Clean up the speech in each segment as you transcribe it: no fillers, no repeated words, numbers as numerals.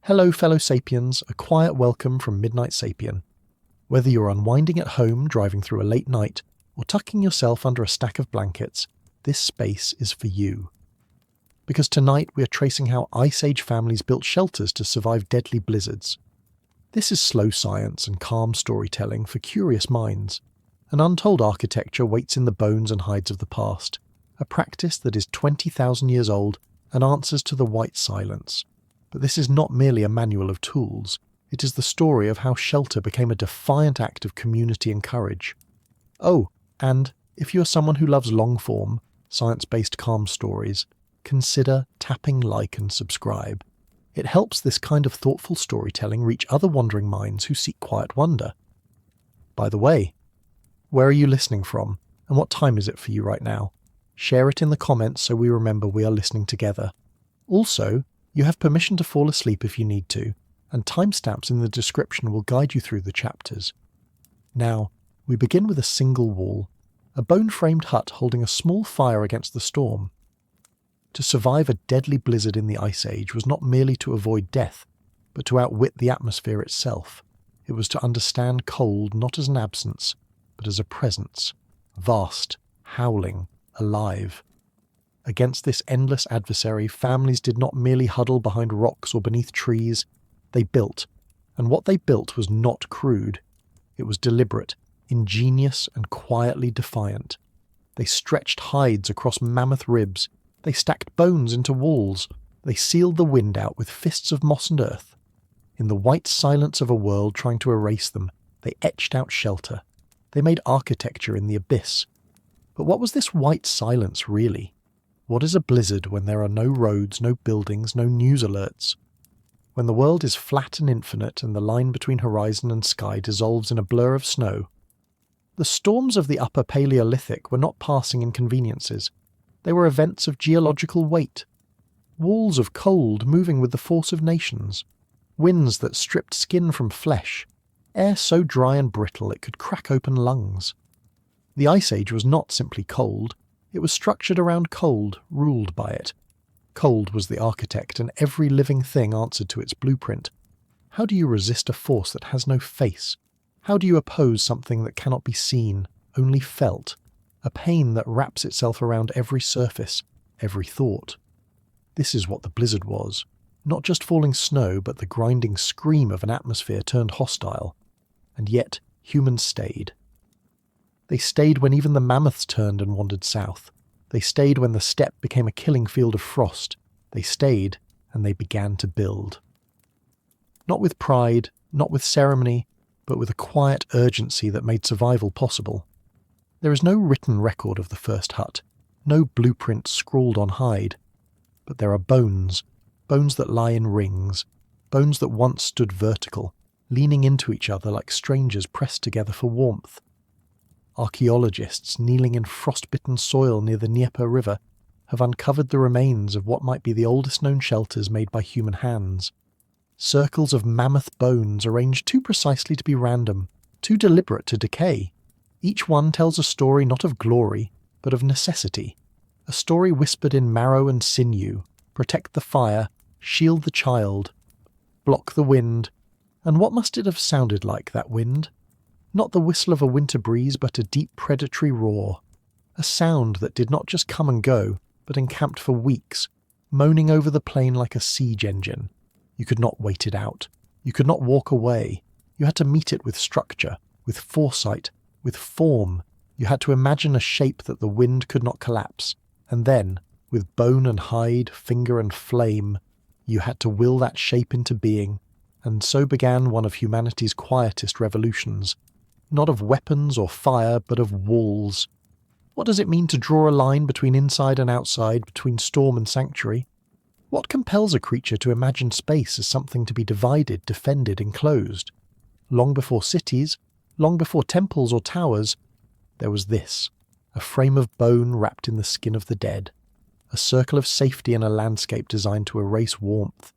Hello fellow Sapiens, a quiet welcome from Midnight Sapien. Whether you're unwinding at home, driving through a late night, or tucking yourself under a stack of blankets, this space is for you. Because tonight we are tracing how Ice Age families built shelters to survive deadly blizzards. This is slow science and calm storytelling for curious minds. An untold architecture waits in the bones and hides of the past, a practice that is 20,000 years old and answers to the white silence. But this is not merely a manual of tools, it is the story of how shelter became a defiant act of community and courage. Oh, and if you are someone who loves long-form, science-based calm stories, consider tapping like and subscribe. It helps this kind of thoughtful storytelling reach other wandering minds who seek quiet wonder. By the way, where are you listening from, and what time is it for you right now? Share it in the comments so we remember we are listening together. Also, you have permission to fall asleep if you need to, and timestamps in the description will guide you through the chapters. Now, we begin with a single wall, a bone-framed hut holding a small fire against the storm. To survive a deadly blizzard in the Ice Age was not merely to avoid death, but to outwit the atmosphere itself. It was to understand cold not as an absence, but as a presence, vast, howling, alive. Against this endless adversary, families did not merely huddle behind rocks or beneath trees. They built, and what they built was not crude. It was deliberate, ingenious, and quietly defiant. They stretched hides across mammoth ribs. They stacked bones into walls. They sealed the wind out with fists of moss and earth. In the white silence of a world trying to erase them, they etched out shelter. They made architecture in the abyss. But what was this white silence really? What is a blizzard when there are no roads, no buildings, no news alerts? When the world is flat and infinite and the line between horizon and sky dissolves in a blur of snow? The storms of the upper Paleolithic were not passing inconveniences. They were events of geological weight. Walls of cold moving with the force of nations. Winds that stripped skin from flesh. Air so dry and brittle it could crack open lungs. The Ice Age was not simply cold. It was structured around cold, ruled by it. Cold was the architect, and every living thing answered to its blueprint. How do you resist a force that has no face? How do you oppose something that cannot be seen, only felt? A pain that wraps itself around every surface, every thought. This is what the blizzard was. Not just falling snow, but the grinding scream of an atmosphere turned hostile. And yet, humans stayed. They stayed when even the mammoths turned and wandered south. They stayed when the steppe became a killing field of frost. They stayed, and they began to build. Not with pride, not with ceremony, but with a quiet urgency that made survival possible. There is no written record of the first hut, no blueprint scrawled on hide. But there are bones, bones that lie in rings, bones that once stood vertical, leaning into each other like strangers pressed together for warmth. Archaeologists kneeling in frost-bitten soil near the Dnieper River have uncovered the remains of what might be the oldest known shelters made by human hands. Circles of mammoth bones arranged too precisely to be random, too deliberate to decay. Each one tells a story not of glory, but of necessity. A story whispered in marrow and sinew, protect the fire, shield the child, block the wind. And what must it have sounded like, that wind? Not the whistle of a winter breeze, but a deep predatory roar. A sound that did not just come and go, but encamped for weeks, moaning over the plain like a siege engine. You could not wait it out. You could not walk away. You had to meet it with structure, with foresight, with form. You had to imagine a shape that the wind could not collapse. And then, with bone and hide, finger and flame, you had to will that shape into being. And so began one of humanity's quietest revolutions. Not of weapons or fire, but of walls. What does it mean to draw a line between inside and outside, between storm and sanctuary? What compels a creature to imagine space as something to be divided, defended, enclosed? Long before cities, long before temples or towers, there was this, a frame of bone wrapped in the skin of the dead, a circle of safety in a landscape designed to erase warmth.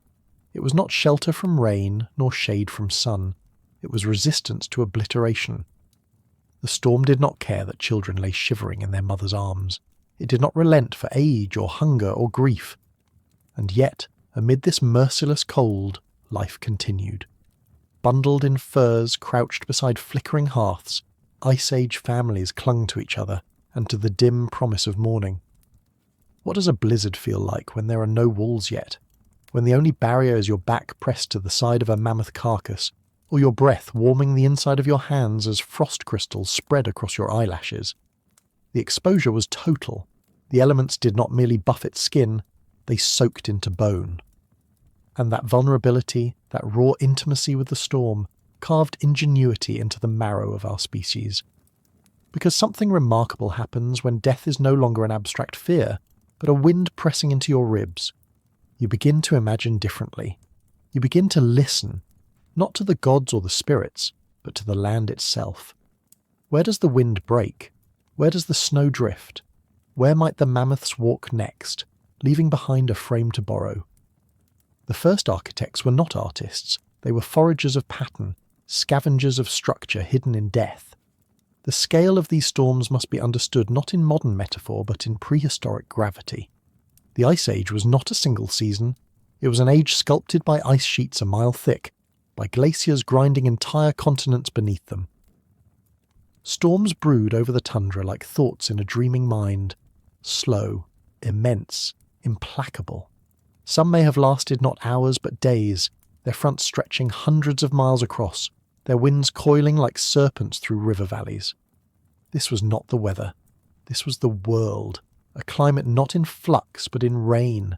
It was not shelter from rain, nor shade from sun. It was resistance to obliteration. The storm did not care that children lay shivering in their mother's arms. It did not relent for age or hunger or grief. And yet, amid this merciless cold, life continued. Bundled in furs, crouched beside flickering hearths, Ice Age families clung to each other and to the dim promise of morning. What does a blizzard feel like when there are no walls yet? When the only barrier is your back pressed to the side of a mammoth carcass, or your breath warming the inside of your hands as frost crystals spread across your eyelashes? The exposure was total. The elements did not merely buffet skin, they soaked into bone. And that vulnerability, that raw intimacy with the storm, carved ingenuity into the marrow of our species. Because something remarkable happens when death is no longer an abstract fear, but a wind pressing into your ribs. You begin to imagine differently. You begin to listen, not to the gods or the spirits, but to the land itself. Where does the wind break? Where does the snow drift? Where might the mammoths walk next, leaving behind a frame to borrow? The first architects were not artists. They were foragers of pattern, scavengers of structure hidden in death. The scale of these storms must be understood not in modern metaphor, but in prehistoric gravity. The Ice Age was not a single season. It was an age sculpted by ice sheets a mile thick, by glaciers grinding entire continents beneath them. Storms brood over the tundra like thoughts in a dreaming mind, slow, immense, implacable. Some may have lasted not hours but days, their fronts stretching hundreds of miles across, their winds coiling like serpents through river valleys. This was not the weather. This was the world, a climate not in flux but in rain,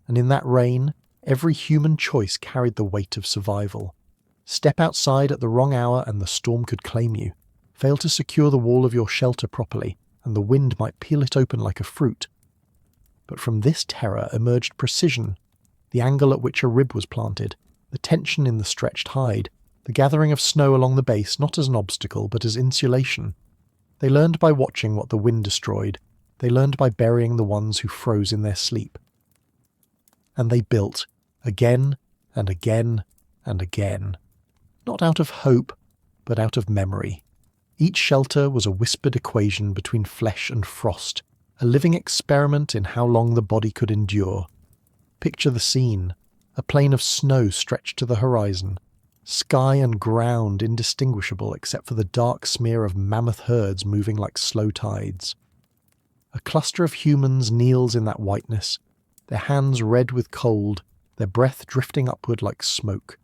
and in that rain, every human choice carried the weight of survival. Step outside at the wrong hour and the storm could claim you. Fail to secure the wall of your shelter properly, and the wind might peel it open like a fruit. But from this terror emerged precision, the angle at which a rib was planted, the tension in the stretched hide, the gathering of snow along the base not as an obstacle but as insulation. They learned by watching what the wind destroyed. They learned by burying the ones who froze in their sleep. And they built, again and again and again. Not out of hope, but out of memory. Each shelter was a whispered equation between flesh and frost, a living experiment in how long the body could endure. Picture the scene, a plain of snow stretched to the horizon, sky and ground indistinguishable except for the dark smear of mammoth herds moving like slow tides. A cluster of humans kneels in that whiteness, their hands red with cold, their breath drifting upward like smoke.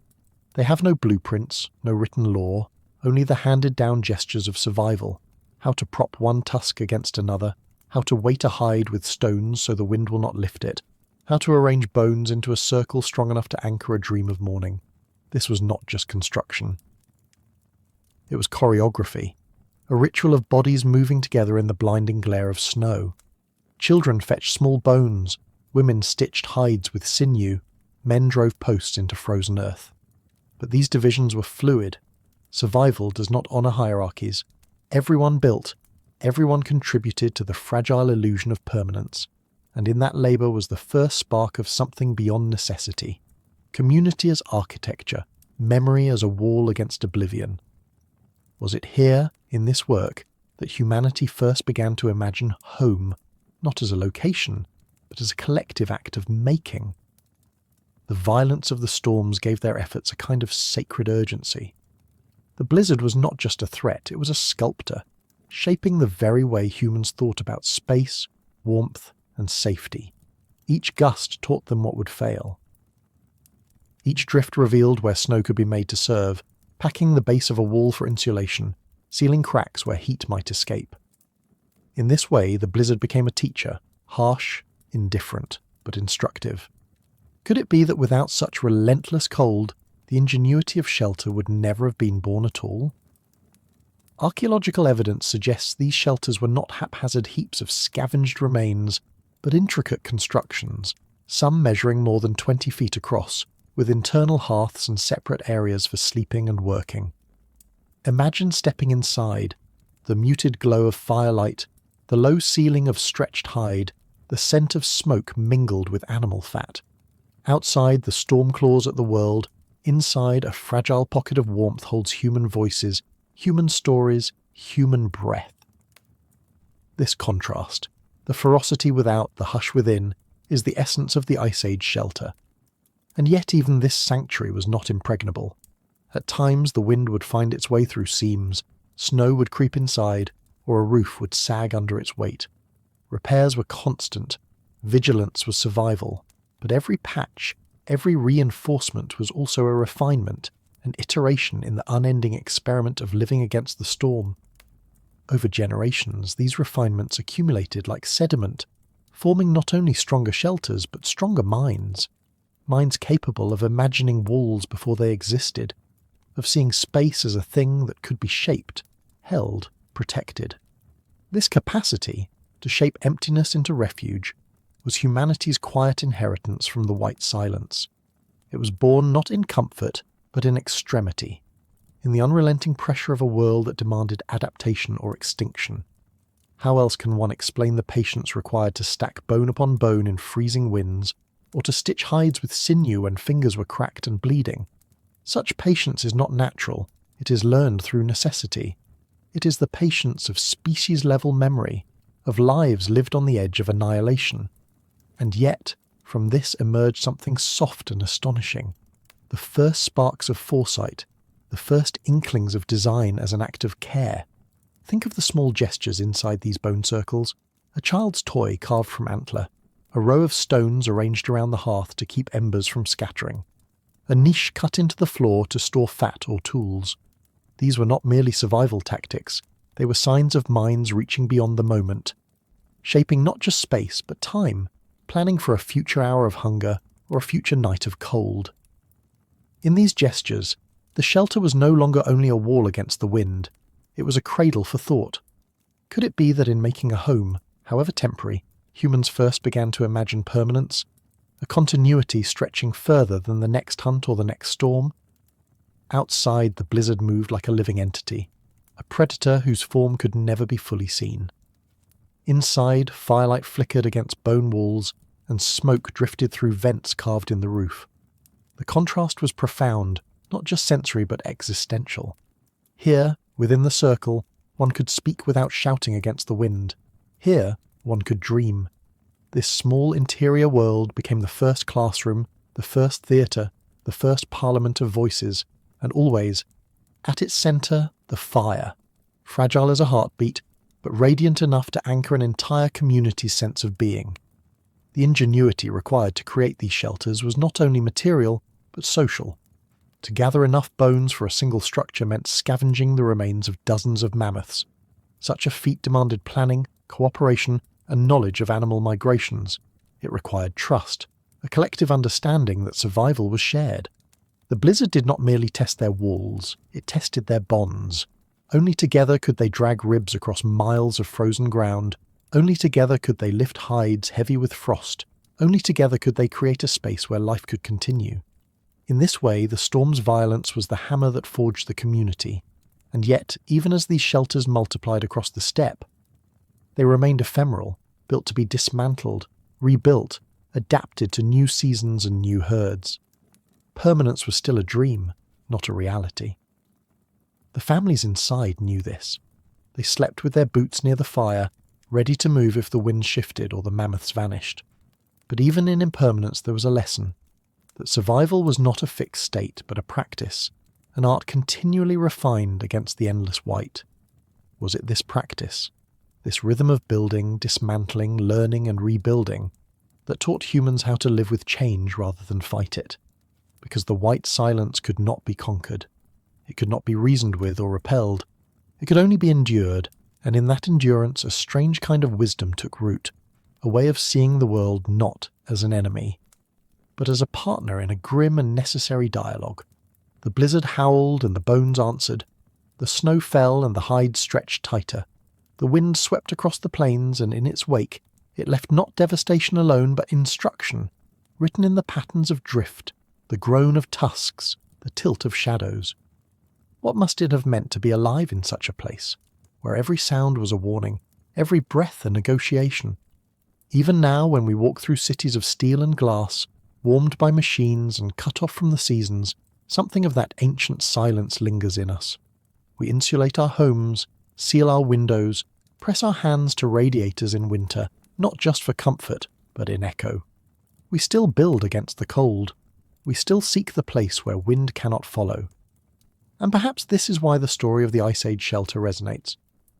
They have no blueprints, no written law, only the handed-down gestures of survival, how to prop one tusk against another, how to weight a hide with stones so the wind will not lift it, how to arrange bones into a circle strong enough to anchor a dream of morning. This was not just construction. It was choreography, a ritual of bodies moving together in the blinding glare of snow. Children fetched small bones, women stitched hides with sinew, men drove posts into frozen earth. But these divisions were fluid. Survival does not honour hierarchies. Everyone built, everyone contributed to the fragile illusion of permanence, and in that labour was the first spark of something beyond necessity. Community as architecture, memory as a wall against oblivion. Was it here, in this work, that humanity first began to imagine home, not as a location, but as a collective act of making? The violence of the storms gave their efforts a kind of sacred urgency. The blizzard was not just a threat, it was a sculptor, shaping the very way humans thought about space, warmth, and safety. Each gust taught them what would fail. Each drift revealed where snow could be made to serve, packing the base of a wall for insulation, sealing cracks where heat might escape. In this way, the blizzard became a teacher, harsh, indifferent, but instructive. Could it be that without such relentless cold, the ingenuity of shelter would never have been born at all? Archaeological evidence suggests these shelters were not haphazard heaps of scavenged remains, but intricate constructions, some measuring more than 20 feet across, with internal hearths and separate areas for sleeping and working. Imagine stepping inside, the muted glow of firelight, the low ceiling of stretched hide, the scent of smoke mingled with animal fat. Outside, the storm claws at the world. Inside, a fragile pocket of warmth holds human voices, human stories, human breath. This contrast, the ferocity without, the hush within, is the essence of the Ice Age shelter. And yet even this sanctuary was not impregnable. At times the wind would find its way through seams, snow would creep inside, or a roof would sag under its weight. Repairs were constant, vigilance was survival, but every patch, every reinforcement was also a refinement, an iteration in the unending experiment of living against the storm. Over generations, these refinements accumulated like sediment, forming not only stronger shelters but stronger minds. Minds capable of imagining walls before they existed, of seeing space as a thing that could be shaped, held, protected. This capacity to shape emptiness into refuge was humanity's quiet inheritance from the white silence. It was born not in comfort, but in extremity, in the unrelenting pressure of a world that demanded adaptation or extinction. How else can one explain the patience required to stack bone upon bone in freezing winds, or to stitch hides with sinew when fingers were cracked and bleeding? Such patience is not natural, it is learned through necessity. It is the patience of species-level memory, of lives lived on the edge of annihilation. And yet, from this emerged something soft and astonishing. The first sparks of foresight, the first inklings of design as an act of care. Think of the small gestures inside these bone circles. A child's toy carved from antler, a row of stones arranged around the hearth to keep embers from scattering, a niche cut into the floor to store fat or tools. These were not merely survival tactics, they were signs of minds reaching beyond the moment, shaping not just space but time, planning for a future hour of hunger or a future night of cold. In these gestures, the shelter was no longer only a wall against the wind, it was a cradle for thought. Could it be that in making a home, however temporary, humans first began to imagine permanence, a continuity stretching further than the next hunt or the next storm? Outside, the blizzard moved like a living entity, a predator whose form could never be fully seen. Inside, firelight flickered against bone walls, and smoke drifted through vents carved in the roof. The contrast was profound, not just sensory but existential. Here, within the circle, one could speak without shouting against the wind. Here, one could dream. This small interior world became the first classroom, the first theatre, the first parliament of voices, and always, at its centre, the fire, fragile as a heartbeat, but radiant enough to anchor an entire community's sense of being. The ingenuity required to create these shelters was not only material, but social. To gather enough bones for a single structure meant scavenging the remains of dozens of mammoths. Such a feat demanded planning, cooperation, and knowledge of animal migrations. It required trust, a collective understanding that survival was shared. The blizzard did not merely test their walls, it tested their bonds. Only together could they drag ribs across miles of frozen ground. Only together could they lift hides heavy with frost. Only together could they create a space where life could continue. In this way, the storm's violence was the hammer that forged the community. And yet, even as these shelters multiplied across the steppe, they remained ephemeral, built to be dismantled, rebuilt, adapted to new seasons and new herds. Permanence was still a dream, not a reality. The families inside knew this. They slept with their boots near the fire, ready to move if the wind shifted or the mammoths vanished. But even in impermanence there was a lesson, that survival was not a fixed state but a practice, an art continually refined against the endless white. Was it this practice, this rhythm of building, dismantling, learning and rebuilding, that taught humans how to live with change rather than fight it? Because the white silence could not be conquered. It could not be reasoned with or repelled. It could only be endured, and in that endurance a strange kind of wisdom took root, a way of seeing the world not as an enemy, but as a partner in a grim and necessary dialogue. The blizzard howled and the bones answered. The snow fell and the hides stretched tighter. The wind swept across the plains, and in its wake it left not devastation alone but instruction, written in the patterns of drift, the groan of tusks, the tilt of shadows. What must it have meant to be alive in such a place, where every sound was a warning, every breath a negotiation? Even now, when we walk through cities of steel and glass, warmed by machines and cut off from the seasons, something of that ancient silence lingers in us. We insulate our homes, seal our windows, press our hands to radiators in winter, not just for comfort, but in echo. We still build against the cold. We still seek the place where wind cannot follow. And perhaps this is why the story of the Ice Age shelter resonates,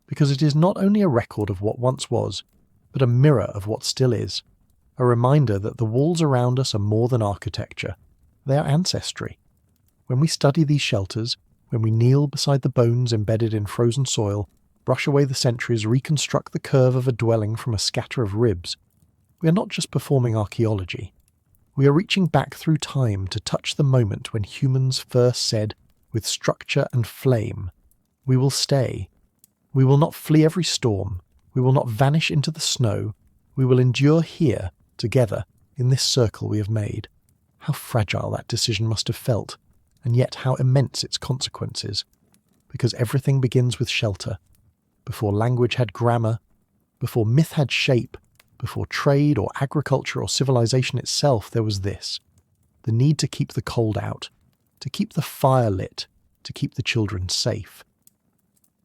because it is not only a record of what once was, but a mirror of what still is, a reminder that the walls around us are more than architecture, they are ancestry. When we study these shelters, when we kneel beside the bones embedded in frozen soil, brush away the centuries, reconstruct the curve of a dwelling from a scatter of ribs, we are not just performing archaeology. We are reaching back through time to touch the moment when humans first said, with structure and flame, we will stay. We will not flee every storm. We will not vanish into the snow. We will endure here, together, in this circle we have made. How fragile that decision must have felt, and yet how immense its consequences. Because everything begins with shelter. Before language had grammar, before myth had shape, before trade or agriculture or civilization itself, there was this: the need to keep the cold out, to keep the fire lit, to keep the children safe.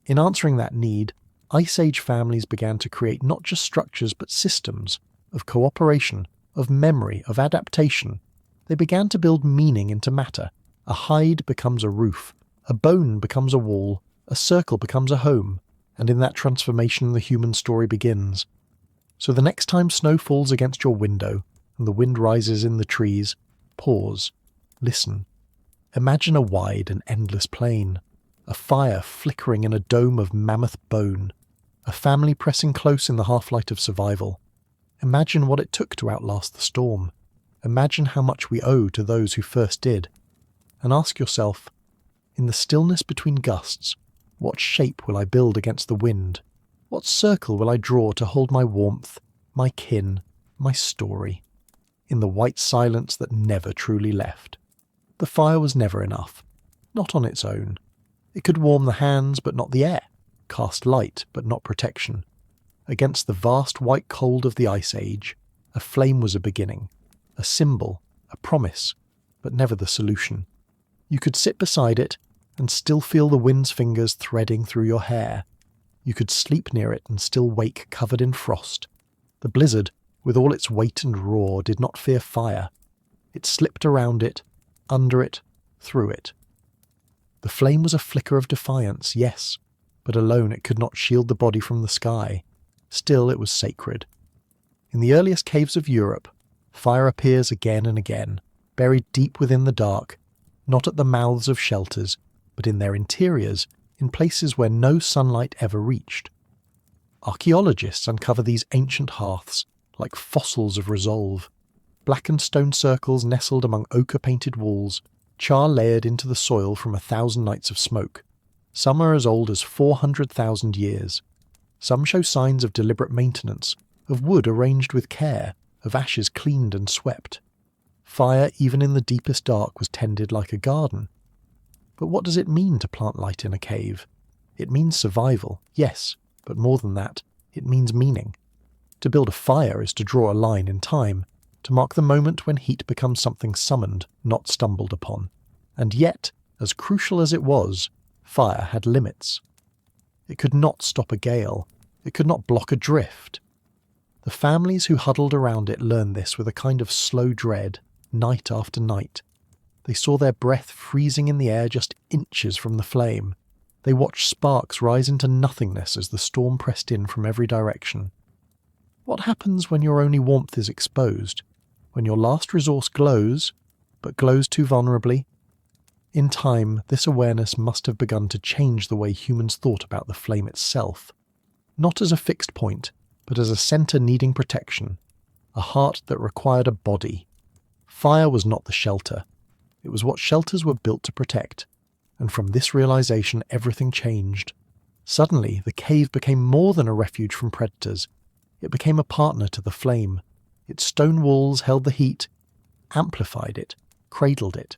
In answering that need, Ice Age families began to create not just structures but systems of cooperation, of memory, of adaptation. They began to build meaning into matter. A hide becomes a roof, a bone becomes a wall, a circle becomes a home, and in that transformation the human story begins. So the next time snow falls against your window and the wind rises in the trees, pause, listen. Imagine a wide and endless plain, a fire flickering in a dome of mammoth-bone, a family pressing close in the half-light of survival. Imagine what it took to outlast the storm. Imagine how much we owe to those who first did. And ask yourself, in the stillness between gusts, what shape will I build against the wind? What circle will I draw to hold my warmth, my kin, my story? In the white silence that never truly left. The fire was never enough. Not on its own. It could warm the hands but not the air, cast light but not protection. Against the vast white cold of the Ice Age, a flame was a beginning, a symbol, a promise, but never the solution. You could sit beside it and still feel the wind's fingers threading through your hair. You could sleep near it and still wake covered in frost. The blizzard, with all its weight and roar, did not fear fire. It slipped around it, under it, through it. The flame was a flicker of defiance, yes, but alone it could not shield the body from the sky. Still it was sacred. In the earliest caves of Europe, fire appears again and again, buried deep within the dark, not at the mouths of shelters, but in their interiors, in places where no sunlight ever reached. Archaeologists uncover these ancient hearths, like fossils of resolve. Blackened stone circles nestled among ochre-painted walls, char layered into the soil from 1,000 nights of smoke. Some are as old as 400,000 years. Some show signs of deliberate maintenance, of wood arranged with care, of ashes cleaned and swept. Fire, even in the deepest dark, was tended like a garden. But what does it mean to plant light in a cave? It means survival, yes, but more than that, it means meaning. To build a fire is to draw a line in time, to mark the moment when heat becomes something summoned, not stumbled upon. And yet, as crucial as it was, fire had limits. It could not stop a gale. It could not block a drift. The families who huddled around it learned this with a kind of slow dread, night after night. They saw their breath freezing in the air just inches from the flame. They watched sparks rise into nothingness as the storm pressed in from every direction. What happens when your only warmth is exposed? When your last resource glows, but glows too vulnerably? In time, this awareness must have begun to change the way humans thought about the flame itself. Not as a fixed point, but as a centre needing protection, a heart that required a body. Fire was not the shelter. It was what shelters were built to protect. And from this realization, everything changed. Suddenly, the cave became more than a refuge from predators. It became a partner to the flame. Its stone walls held the heat, amplified it, cradled it.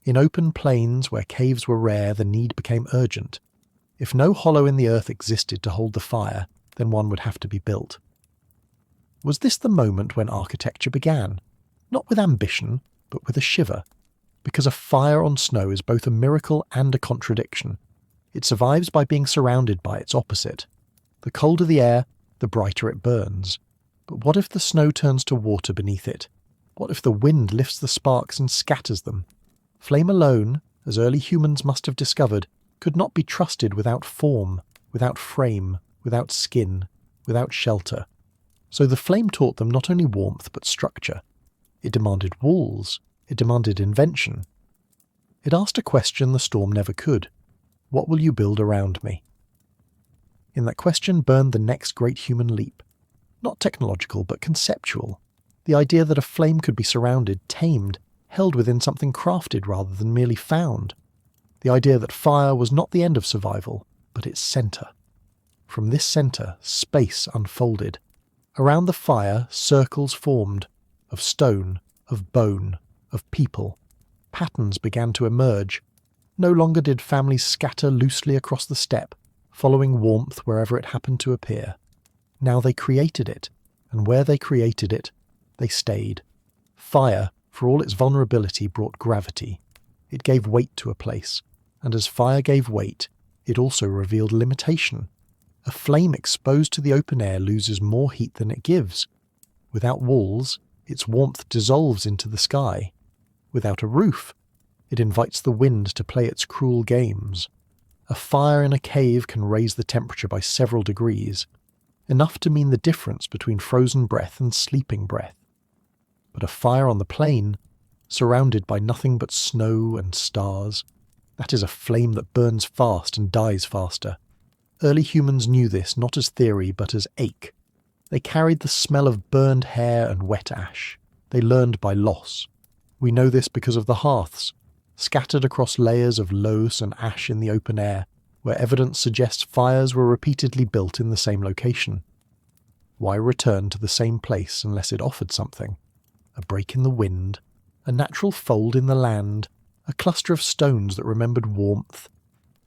In open plains where caves were rare, the need became urgent. If no hollow in the earth existed to hold the fire, then one would have to be built. Was this the moment when architecture began? Not with ambition, but with a shiver. Because a fire on snow is both a miracle and a contradiction. It survives by being surrounded by its opposite. The colder the air, the brighter it burns. But what if the snow turns to water beneath it? What if the wind lifts the sparks and scatters them? Flame alone, as early humans must have discovered, could not be trusted without form, without frame, without skin, without shelter. So the flame taught them not only warmth but structure. It demanded walls. It demanded invention. It asked a question the storm never could. What will you build around me? In that question burned the next great human leap. Not technological, but conceptual. The idea that a flame could be surrounded, tamed, held within something crafted rather than merely found. The idea that fire was not the end of survival, but its centre. From this centre, space unfolded. Around the fire, circles formed, of stone, of bone, of people. Patterns began to emerge. No longer did families scatter loosely across the steppe, following warmth wherever it happened to appear. Now they created it, and where they created it, they stayed. Fire, for all its vulnerability, brought gravity. It gave weight to a place, and as fire gave weight, it also revealed limitation. A flame exposed to the open air loses more heat than it gives. Without walls, its warmth dissolves into the sky. Without a roof, it invites the wind to play its cruel games. A fire in a cave can raise the temperature by several degrees, enough to mean the difference between frozen breath and sleeping breath. But a fire on the plain, surrounded by nothing but snow and stars, that is a flame that burns fast and dies faster. Early humans knew this not as theory but as ache. They carried the smell of burned hair and wet ash. They learned by loss. We know this because of the hearths, scattered across layers of loess and ash in the open air, where evidence suggests fires were repeatedly built in the same location. Why return to the same place unless it offered something? A break in the wind, a natural fold in the land, a cluster of stones that remembered warmth.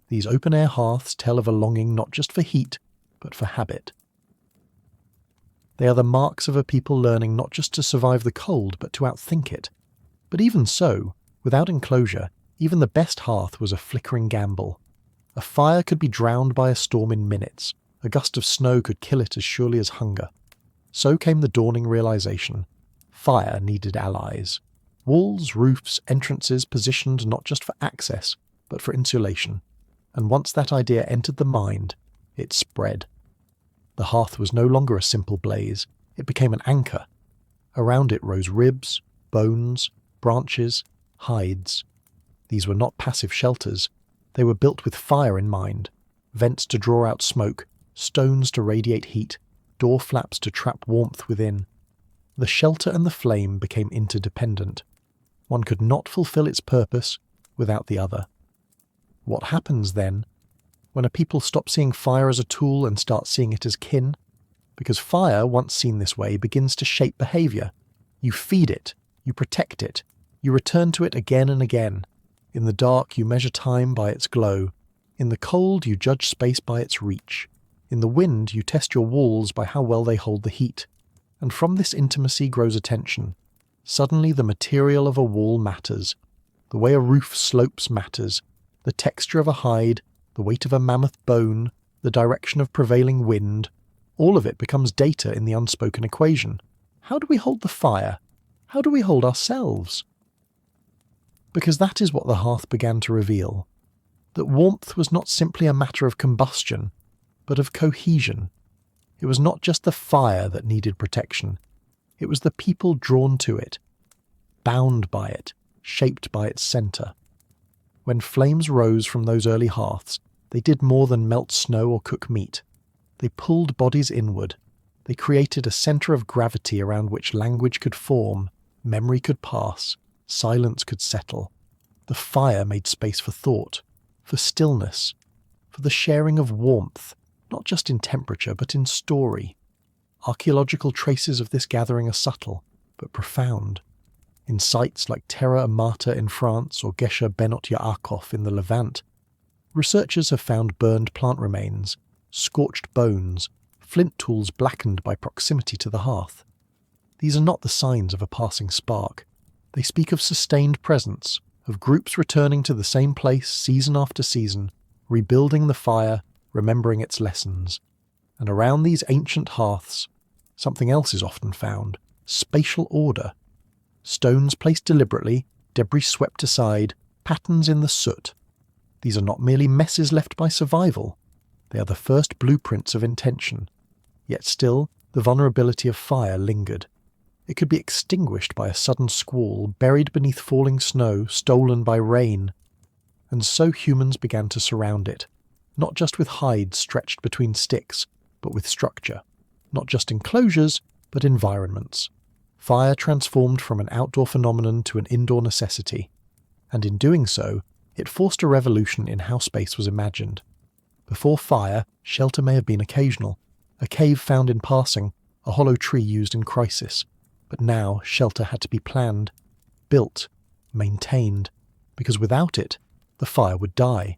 These open-air hearths tell of a longing not just for heat, but for habit. They are the marks of a people learning not just to survive the cold, but to outthink it. But even so, without enclosure, even the best hearth was a flickering gamble. A fire could be drowned by a storm in minutes. A gust of snow could kill it as surely as hunger. So came the dawning realization. Fire needed allies. Walls, roofs, entrances positioned not just for access, but for insulation. And once that idea entered the mind, it spread. The hearth was no longer a simple blaze. It became an anchor. Around it rose ribs, bones, branches, hides. These were not passive shelters. They were built with fire in mind. Vents to draw out smoke, stones to radiate heat, door flaps to trap warmth within. The shelter and the flame became interdependent. One could not fulfill its purpose without the other. What happens then, when a people stop seeing fire as a tool and start seeing it as kin? Because fire, once seen this way, begins to shape behaviour. You feed it, you protect it, you return to it again and again. In the dark you measure time by its glow. In the cold you judge space by its reach. In the wind you test your walls by how well they hold the heat. And from this intimacy grows attention. Suddenly the material of a wall matters. The way a roof slopes matters. The texture of a hide, the weight of a mammoth-bone, the direction of prevailing wind, all of it becomes data in the unspoken equation. How do we hold the fire? How do we hold ourselves? Because that is what the hearth began to reveal. That warmth was not simply a matter of combustion, but of cohesion. It was not just the fire that needed protection. It was the people drawn to it, bound by it, shaped by its centre. When flames rose from those early hearths, they did more than melt snow or cook meat. They pulled bodies inward. They created a centre of gravity around which language could form, memory could pass, silence could settle. The fire made space for thought, for stillness, for the sharing of warmth, not just in temperature but in story. Archaeological traces of this gathering are subtle, but profound. In sites like Terra Amata in France or Gesher Benot Yaakov in the Levant, researchers have found burned plant remains, scorched bones, flint tools blackened by proximity to the hearth. These are not the signs of a passing spark. They speak of sustained presence, of groups returning to the same place season after season, rebuilding the fire, remembering its lessons. And around these ancient hearths, something else is often found, spatial order. Stones placed deliberately, debris swept aside, patterns in the soot. These are not merely messes left by survival. They are the first blueprints of intention. Yet still, the vulnerability of fire lingered. It could be extinguished by a sudden squall, buried beneath falling snow, stolen by rain. And so humans began to surround it, not just with hides stretched between sticks, but with structure. Not just enclosures, but environments. Fire transformed from an outdoor phenomenon to an indoor necessity. And in doing so, it forced a revolution in how space was imagined. Before fire, shelter may have been occasional, a cave found in passing, a hollow tree used in crisis. But now shelter had to be planned, built, maintained, because without it, the fire would die,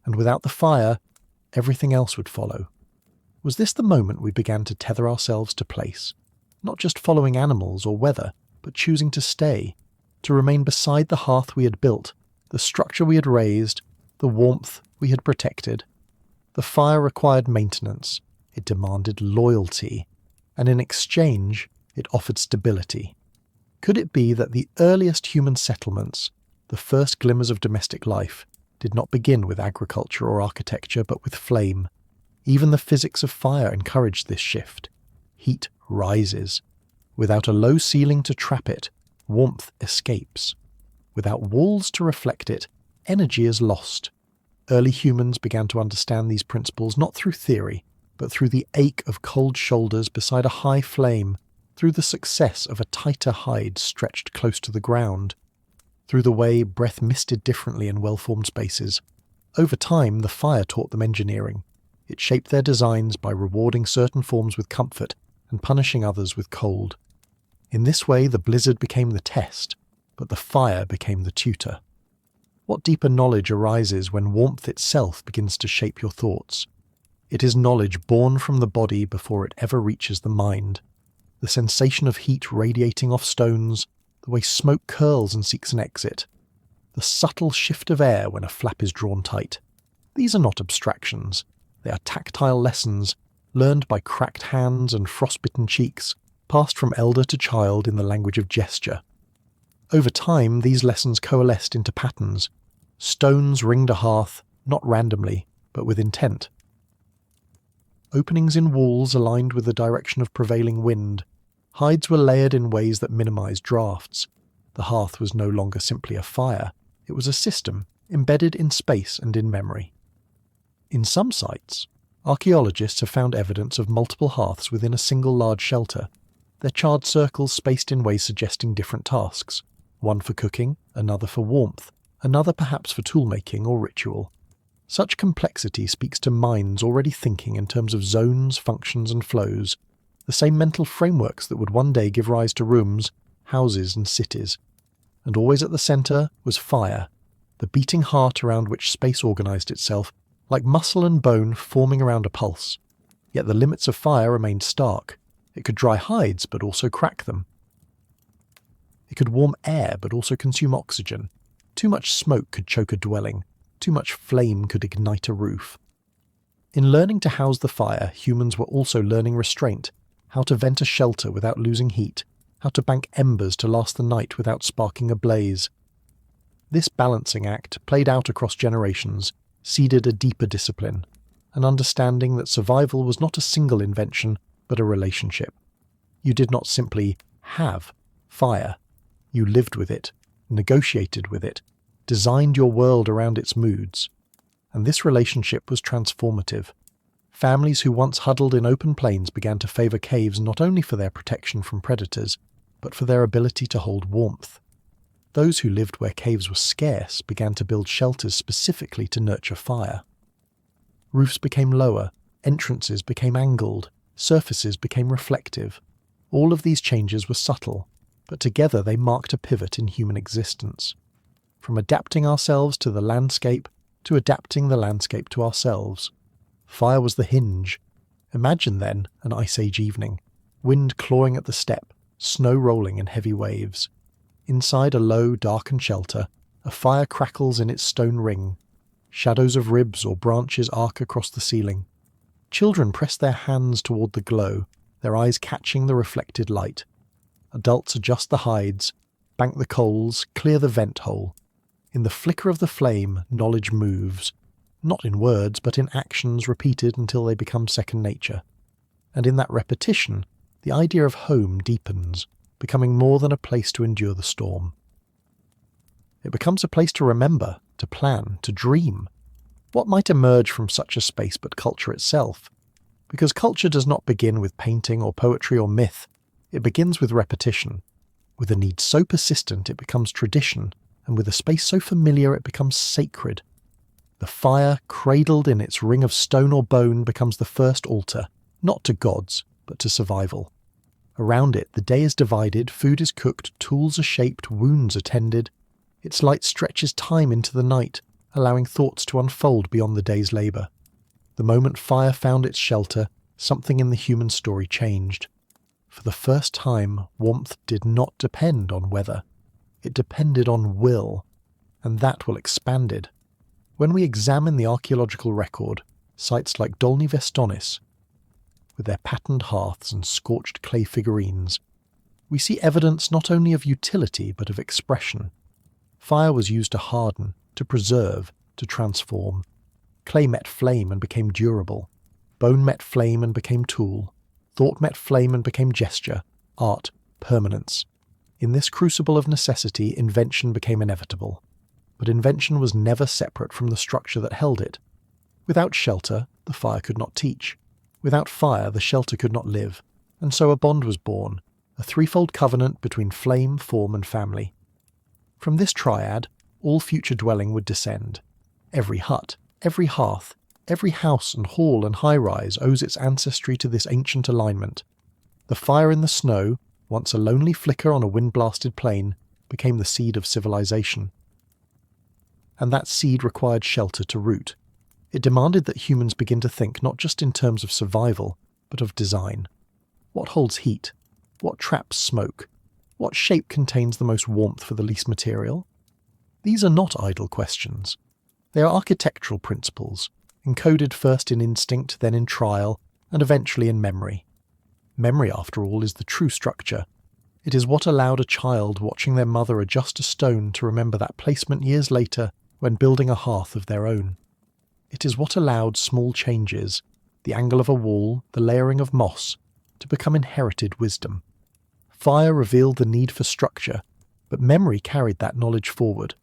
and without the fire, everything else would follow. Was this the moment we began to tether ourselves to place? Not just following animals or weather, but choosing to stay, to remain beside the hearth we had built, the structure we had raised, the warmth we had protected. The fire required maintenance, it demanded loyalty, and in exchange, it offered stability. Could it be that the earliest human settlements, the first glimmers of domestic life, did not begin with agriculture or architecture but with flame? Even the physics of fire encouraged this shift. Heat rises. Without a low ceiling to trap it, warmth escapes. Without walls to reflect it, energy is lost. Early humans began to understand these principles not through theory, but through the ache of cold shoulders beside a high flame, through the success of a tighter hide stretched close to the ground, through the way breath misted differently in well-formed spaces. Over time, the fire taught them engineering. It shaped their designs by rewarding certain forms with comfort and punishing others with cold. In this way, the blizzard became the test, but the fire became the tutor. What deeper knowledge arises when warmth itself begins to shape your thoughts? It is knowledge born from the body before it ever reaches the mind. The sensation of heat radiating off stones, the way smoke curls and seeks an exit, the subtle shift of air when a flap is drawn tight. These are not abstractions. They are tactile lessons, learned by cracked hands and frostbitten cheeks, passed from elder to child in the language of gesture. Over time, these lessons coalesced into patterns. Stones ringed a hearth, not randomly, but with intent. Openings in walls aligned with the direction of prevailing wind. Hides were layered in ways that minimized drafts. The hearth was no longer simply a fire. It was a system, embedded in space and in memory. In some sites, archaeologists have found evidence of multiple hearths within a single large shelter, their charred circles spaced in ways suggesting different tasks, one for cooking, another for warmth, another perhaps for toolmaking or ritual. Such complexity speaks to minds already thinking in terms of zones, functions and flows, the same mental frameworks that would one day give rise to rooms, houses and cities. And always at the centre was fire, the beating heart around which space organised itself, like muscle and bone forming around a pulse. Yet the limits of fire remained stark. It could dry hides but also crack them. It could warm air but also consume oxygen. Too much smoke could choke a dwelling. Too much flame could ignite a roof. In learning to house the fire, humans were also learning restraint, how to vent a shelter without losing heat, how to bank embers to last the night without sparking a blaze. This balancing act, played out across generations, seeded a deeper discipline, an understanding that survival was not a single invention, but a relationship. You did not simply have fire. You lived with it, negotiated with it, designed your world around its moods. And this relationship was transformative. Families who once huddled in open plains began to favour caves not only for their protection from predators, but for their ability to hold warmth. Those who lived where caves were scarce began to build shelters specifically to nurture fire. Roofs became lower, entrances became angled, surfaces became reflective. All of these changes were subtle, but together they marked a pivot in human existence. From adapting ourselves to the landscape to adapting the landscape to ourselves. Fire was the hinge. Imagine then an Ice Age evening, wind clawing at the step, snow rolling in heavy waves. Inside a low, darkened shelter, a fire crackles in its stone ring. Shadows of ribs or branches arc across the ceiling. Children press their hands toward the glow, their eyes catching the reflected light. Adults adjust the hides, bank the coals, clear the vent hole. In the flicker of the flame, knowledge moves, not in words but in actions repeated until they become second nature. And in that repetition, the idea of home deepens, becoming more than a place to endure the storm. It becomes a place to remember, to plan, to dream. What might emerge from such a space but culture itself? Because culture does not begin with painting or poetry or myth. It begins with repetition. With a need so persistent it becomes tradition, and with a space so familiar it becomes sacred. The fire, cradled in its ring of stone or bone, becomes the first altar, not to gods, but to survival. Around it, the day is divided, food is cooked, tools are shaped, wounds are tended. Its light stretches time into the night, allowing thoughts to unfold beyond the day's labour. The moment fire found its shelter, something in the human story changed. For the first time, warmth did not depend on weather. It depended on will, and that will expanded. When we examine the archaeological record, sites like Dolny Vestonis, with their patterned hearths and scorched clay figurines, we see evidence not only of utility but of expression. Fire was used to harden, to preserve, to transform. Clay met flame and became durable. Bone met flame and became tool. Thought met flame and became gesture. Art, permanence. In this crucible of necessity, invention became inevitable. But invention was never separate from the structure that held it. Without shelter, the fire could not teach. Without fire, the shelter could not live. And so a bond was born, a threefold covenant between flame, form, and family. From this triad, all future dwelling would descend. Every hut, every hearth, every house and hall and high-rise owes its ancestry to this ancient alignment. The fire in the snow, once a lonely flicker on a wind-blasted plain, became the seed of civilization. And that seed required shelter to root. It demanded that humans begin to think not just in terms of survival, but of design. What holds heat? What traps smoke? What shape contains the most warmth for the least material? These are not idle questions. They are architectural principles, encoded first in instinct, then in trial, and eventually in memory. Memory, after all, is the true structure. It is what allowed a child watching their mother adjust a stone to remember that placement years later when building a hearth of their own. It is what allowed small changes, the angle of a wall, the layering of moss, to become inherited wisdom. Fire revealed the need for structure, but memory carried that knowledge forward.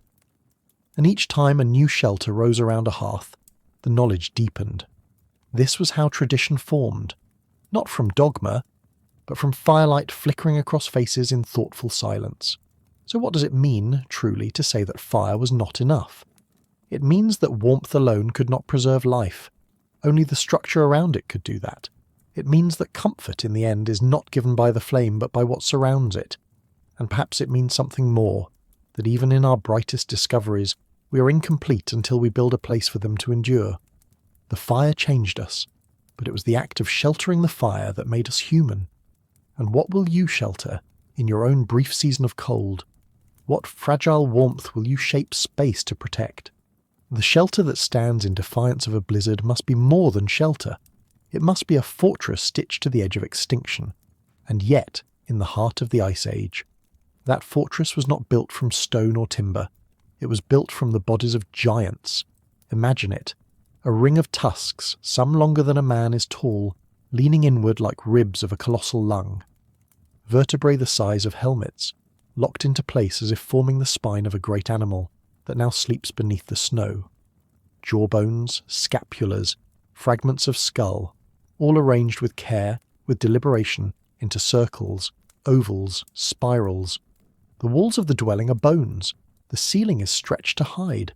And each time a new shelter rose around a hearth, the knowledge deepened. This was how tradition formed, not from dogma, but from firelight flickering across faces in thoughtful silence. So what does it mean, truly, to say that fire was not enough? It means that warmth alone could not preserve life. Only the structure around it could do that. It means that comfort in the end is not given by the flame but by what surrounds it. And perhaps it means something more, that even in our brightest discoveries, we are incomplete until we build a place for them to endure. The fire changed us, but it was the act of sheltering the fire that made us human. And what will you shelter in your own brief season of cold? What fragile warmth will you shape space to protect? The shelter that stands in defiance of a blizzard must be more than shelter. It must be a fortress stitched to the edge of extinction, and yet in the heart of the Ice Age. That fortress was not built from stone or timber. It was built from the bodies of giants. Imagine it. A ring of tusks, some longer than a man is tall, leaning inward like ribs of a colossal lung. Vertebrae the size of helmets, locked into place as if forming the spine of a great animal that now sleeps beneath the snow. Jawbones, scapulars, fragments of skull, all arranged with care, with deliberation, into circles, ovals, spirals. The walls of the dwelling are bones. The ceiling is stretched to hide,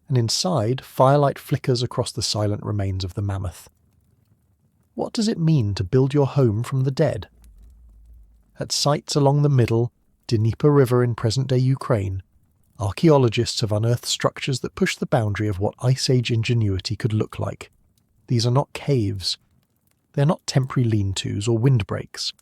and inside firelight flickers across the silent remains of the mammoth. What does it mean to build your home from the dead? At sites along the middle, Dnieper River in present-day Ukraine, archaeologists have unearthed structures that push the boundary of what Ice Age ingenuity could look like. These are not caves. They are not temporary lean-tos or windbreaks.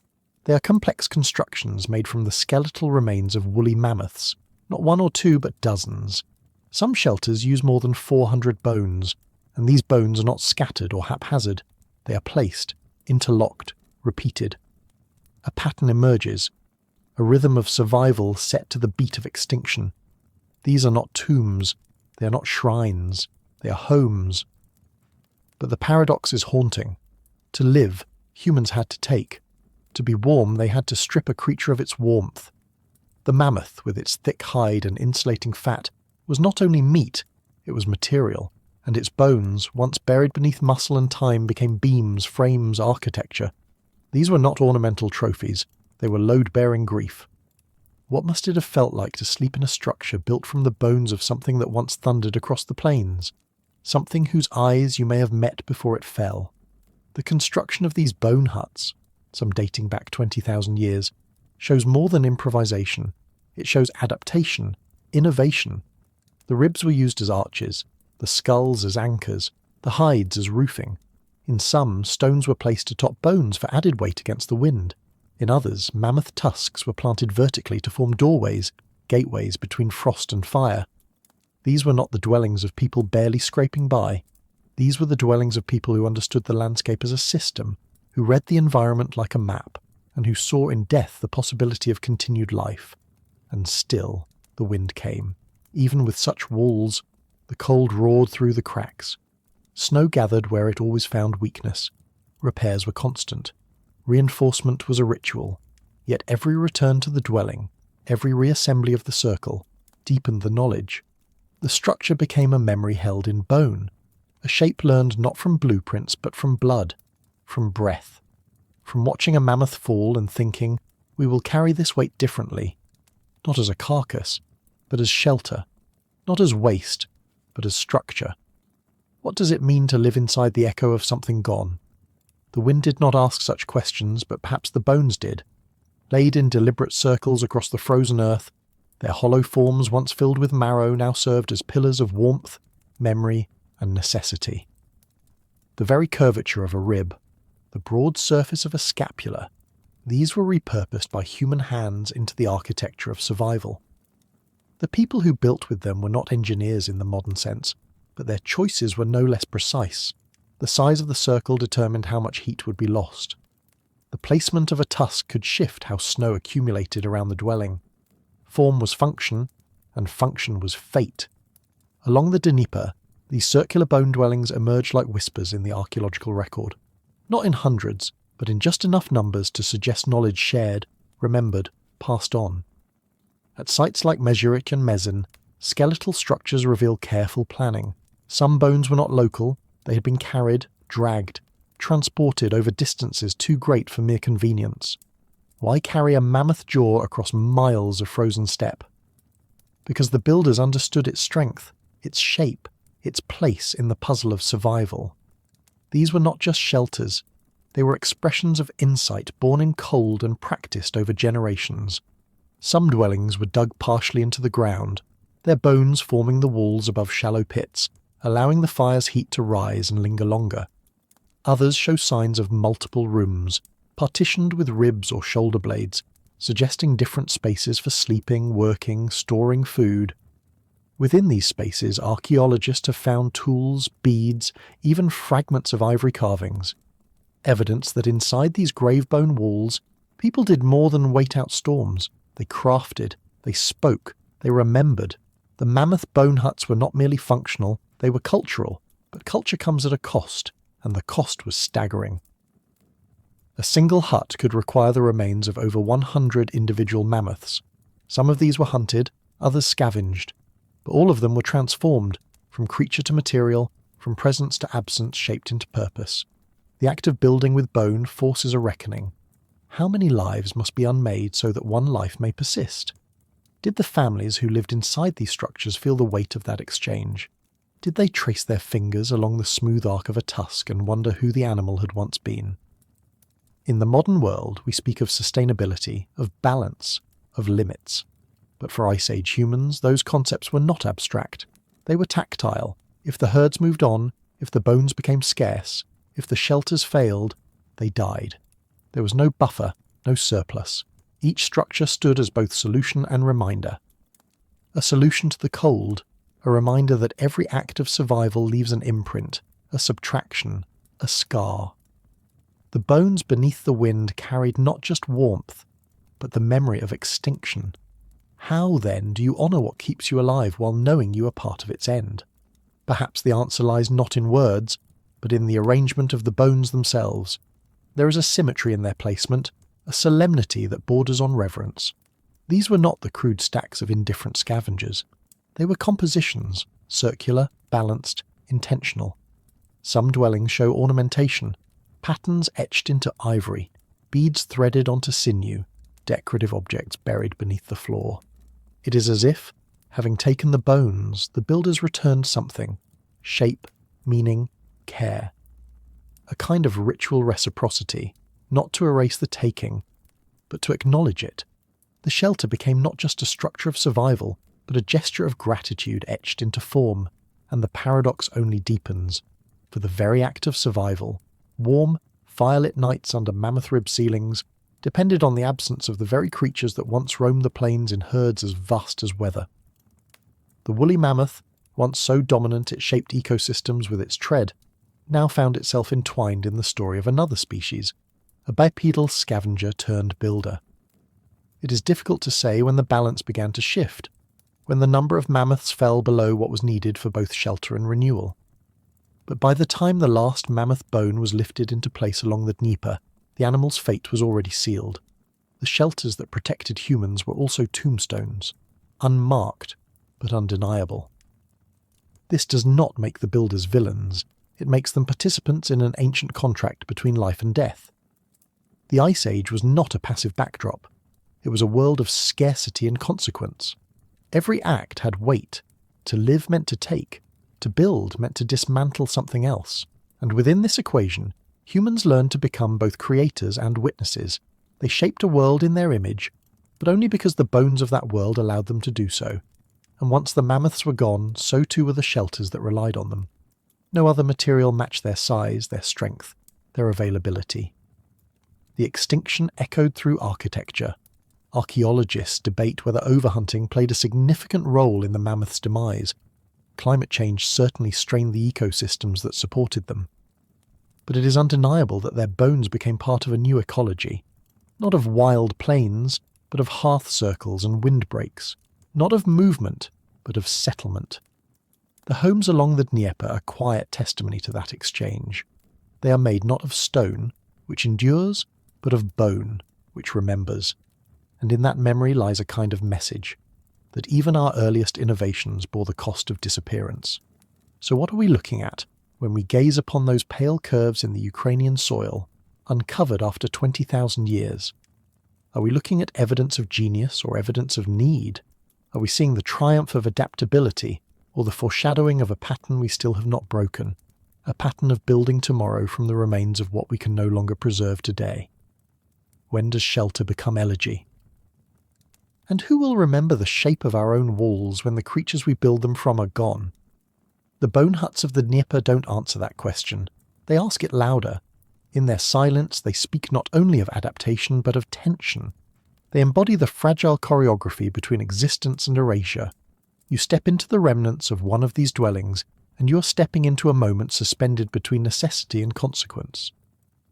They are complex constructions made from the skeletal remains of woolly mammoths, not one or two but dozens. Some shelters use more than 400 bones, and these bones are not scattered or haphazard. They are placed, interlocked, repeated. A pattern emerges. a rhythm of survival set to the beat of extinction. These are not tombs, they are not shrines, they are homes. But the paradox is haunting. To live, humans had to take. To be warm, they had to strip a creature of its warmth. The mammoth, with its thick hide and insulating fat, was not only meat, it was material, and its bones, once buried beneath muscle and time, became beams, frames, architecture. These were not ornamental trophies, they were load-bearing grief. What must it have felt like to sleep in a structure built from the bones of something that once thundered across the plains? Something whose eyes you may have met before it fell. The construction of these bone huts, some dating back 20,000 years, shows more than improvisation. It shows adaptation, innovation. The ribs were used as arches, the skulls as anchors, the hides as roofing. In some, stones were placed atop bones for added weight against the wind. In others, mammoth tusks were planted vertically to form doorways, gateways between frost and fire. These were not the dwellings of people barely scraping by. These were the dwellings of people who understood the landscape as a system, who read the environment like a map, and who saw in death the possibility of continued life. And still, the wind came. Even with such walls, the cold roared through the cracks. Snow gathered where it always found weakness. Repairs were constant. Reinforcement was a ritual. Yet every return to the dwelling, every reassembly of the circle, deepened the knowledge. The structure became a memory held in bone, a shape learned not from blueprints but from blood, from breath, from watching a mammoth fall and thinking, we will carry this weight differently, not as a carcass, but as shelter, not as waste, but as structure. What does it mean to live inside the echo of something gone? The wind did not ask such questions, but perhaps the bones did. Laid in deliberate circles across the frozen earth, their hollow forms once filled with marrow now served as pillars of warmth, memory, and necessity. The very curvature of a rib, the broad surface of a scapula, these were repurposed by human hands into the architecture of survival. The people who built with them were not engineers in the modern sense, but their choices were no less precise. The size of the circle determined how much heat would be lost. The placement of a tusk could shift how snow accumulated around the dwelling. Form was function, and function was fate. Along the Dnieper, these circular bone dwellings emerged like whispers in the archaeological record. Not in hundreds, but in just enough numbers to suggest knowledge shared, remembered, passed on. At sites like Mezhyrich and Mezin, skeletal structures reveal careful planning. Some bones were not local, they had been carried, dragged, transported over distances too great for mere convenience. Why carry a mammoth jaw across miles of frozen steppe? Because the builders understood its strength, its shape, its place in the puzzle of survival. These were not just shelters, they were expressions of insight born in cold and practiced over generations. Some dwellings were dug partially into the ground, their bones forming the walls above shallow pits, allowing the fire's heat to rise and linger longer. Others show signs of multiple rooms, partitioned with ribs or shoulder blades, suggesting different spaces for sleeping, working, storing food. Within these spaces, archaeologists have found tools, beads, even fragments of ivory carvings. Evidence that inside these grave-bone walls, people did more than wait out storms. They crafted, they spoke, they remembered. The mammoth bone huts were not merely functional, they were cultural, but culture comes at a cost, and the cost was staggering. A single hut could require the remains of over 100 individual mammoths. Some of these were hunted, others scavenged, but all of them were transformed, from creature to material, from presence to absence shaped into purpose. The act of building with bone forces a reckoning. How many lives must be unmade so that one life may persist? Did the families who lived inside these structures feel the weight of that exchange? Did they trace their fingers along the smooth arc of a tusk and wonder who the animal had once been? In the modern world, we speak of sustainability, of balance, of limits. But for Ice Age humans, those concepts were not abstract. They were tactile. If the herds moved on, if the bones became scarce, if the shelters failed, they died. There was no buffer, no surplus. Each structure stood as both solution and reminder. A solution to the cold, a reminder that every act of survival leaves an imprint, a subtraction, a scar. The bones beneath the wind carried not just warmth, but the memory of extinction. How, then, do you honour what keeps you alive while knowing you are part of its end? Perhaps the answer lies not in words, but in the arrangement of the bones themselves. There is a symmetry in their placement, a solemnity that borders on reverence. These were not the crude stacks of indifferent scavengers. They were compositions, circular, balanced, intentional. Some dwellings show ornamentation, patterns etched into ivory, beads threaded onto sinew, decorative objects buried beneath the floor. It is as if, having taken the bones, the builders returned something: shape, meaning, care. A kind of ritual reciprocity, not to erase the taking, but to acknowledge it. The shelter became not just a structure of survival, but a gesture of gratitude etched into form, and the paradox only deepens. For the very act of survival, warm, firelit nights under mammoth-rib ceilings, depended on the absence of the very creatures that once roamed the plains in herds as vast as weather. The woolly mammoth, once so dominant it shaped ecosystems with its tread, now found itself entwined in the story of another species, a bipedal scavenger turned builder. It is difficult to say when the balance began to shift, when the number of mammoths fell below what was needed for both shelter and renewal. But by the time the last mammoth bone was lifted into place along the Dnieper, the animal's fate was already sealed. The shelters that protected humans were also tombstones, unmarked but undeniable. This does not make the builders villains, it makes them participants in an ancient contract between life and death. The Ice Age was not a passive backdrop, it was a world of scarcity and consequence. Every act had weight. To live meant to take, to build meant to dismantle something else, and within this equation, humans learned to become both creators and witnesses. They shaped a world in their image, but only because the bones of that world allowed them to do so. And once the mammoths were gone, so too were the shelters that relied on them. No other material matched their size, their strength, their availability. The extinction echoed through architecture. Archaeologists debate whether overhunting played a significant role in the mammoths' demise. Climate change certainly strained the ecosystems that supported them. But it is undeniable that their bones became part of a new ecology, not of wild plains, but of hearth circles and windbreaks, not of movement, but of settlement. The homes along the Dnieper are quiet testimony to that exchange. They are made not of stone, which endures, but of bone, which remembers. And in that memory lies a kind of message, that even our earliest innovations bore the cost of disappearance. So what are we looking at when we gaze upon those pale curves in the Ukrainian soil, uncovered after 20,000 years? Are we looking at evidence of genius or evidence of need? Are we seeing the triumph of adaptability or the foreshadowing of a pattern we still have not broken, a pattern of building tomorrow from the remains of what we can no longer preserve today? When does shelter become elegy? And who will remember the shape of our own walls when the creatures we build them from are gone? The bone huts of the Dnieper don't answer that question. They ask it louder. In their silence, they speak not only of adaptation, but of tension. They embody the fragile choreography between existence and erasure. You step into the remnants of one of these dwellings, and you are stepping into a moment suspended between necessity and consequence.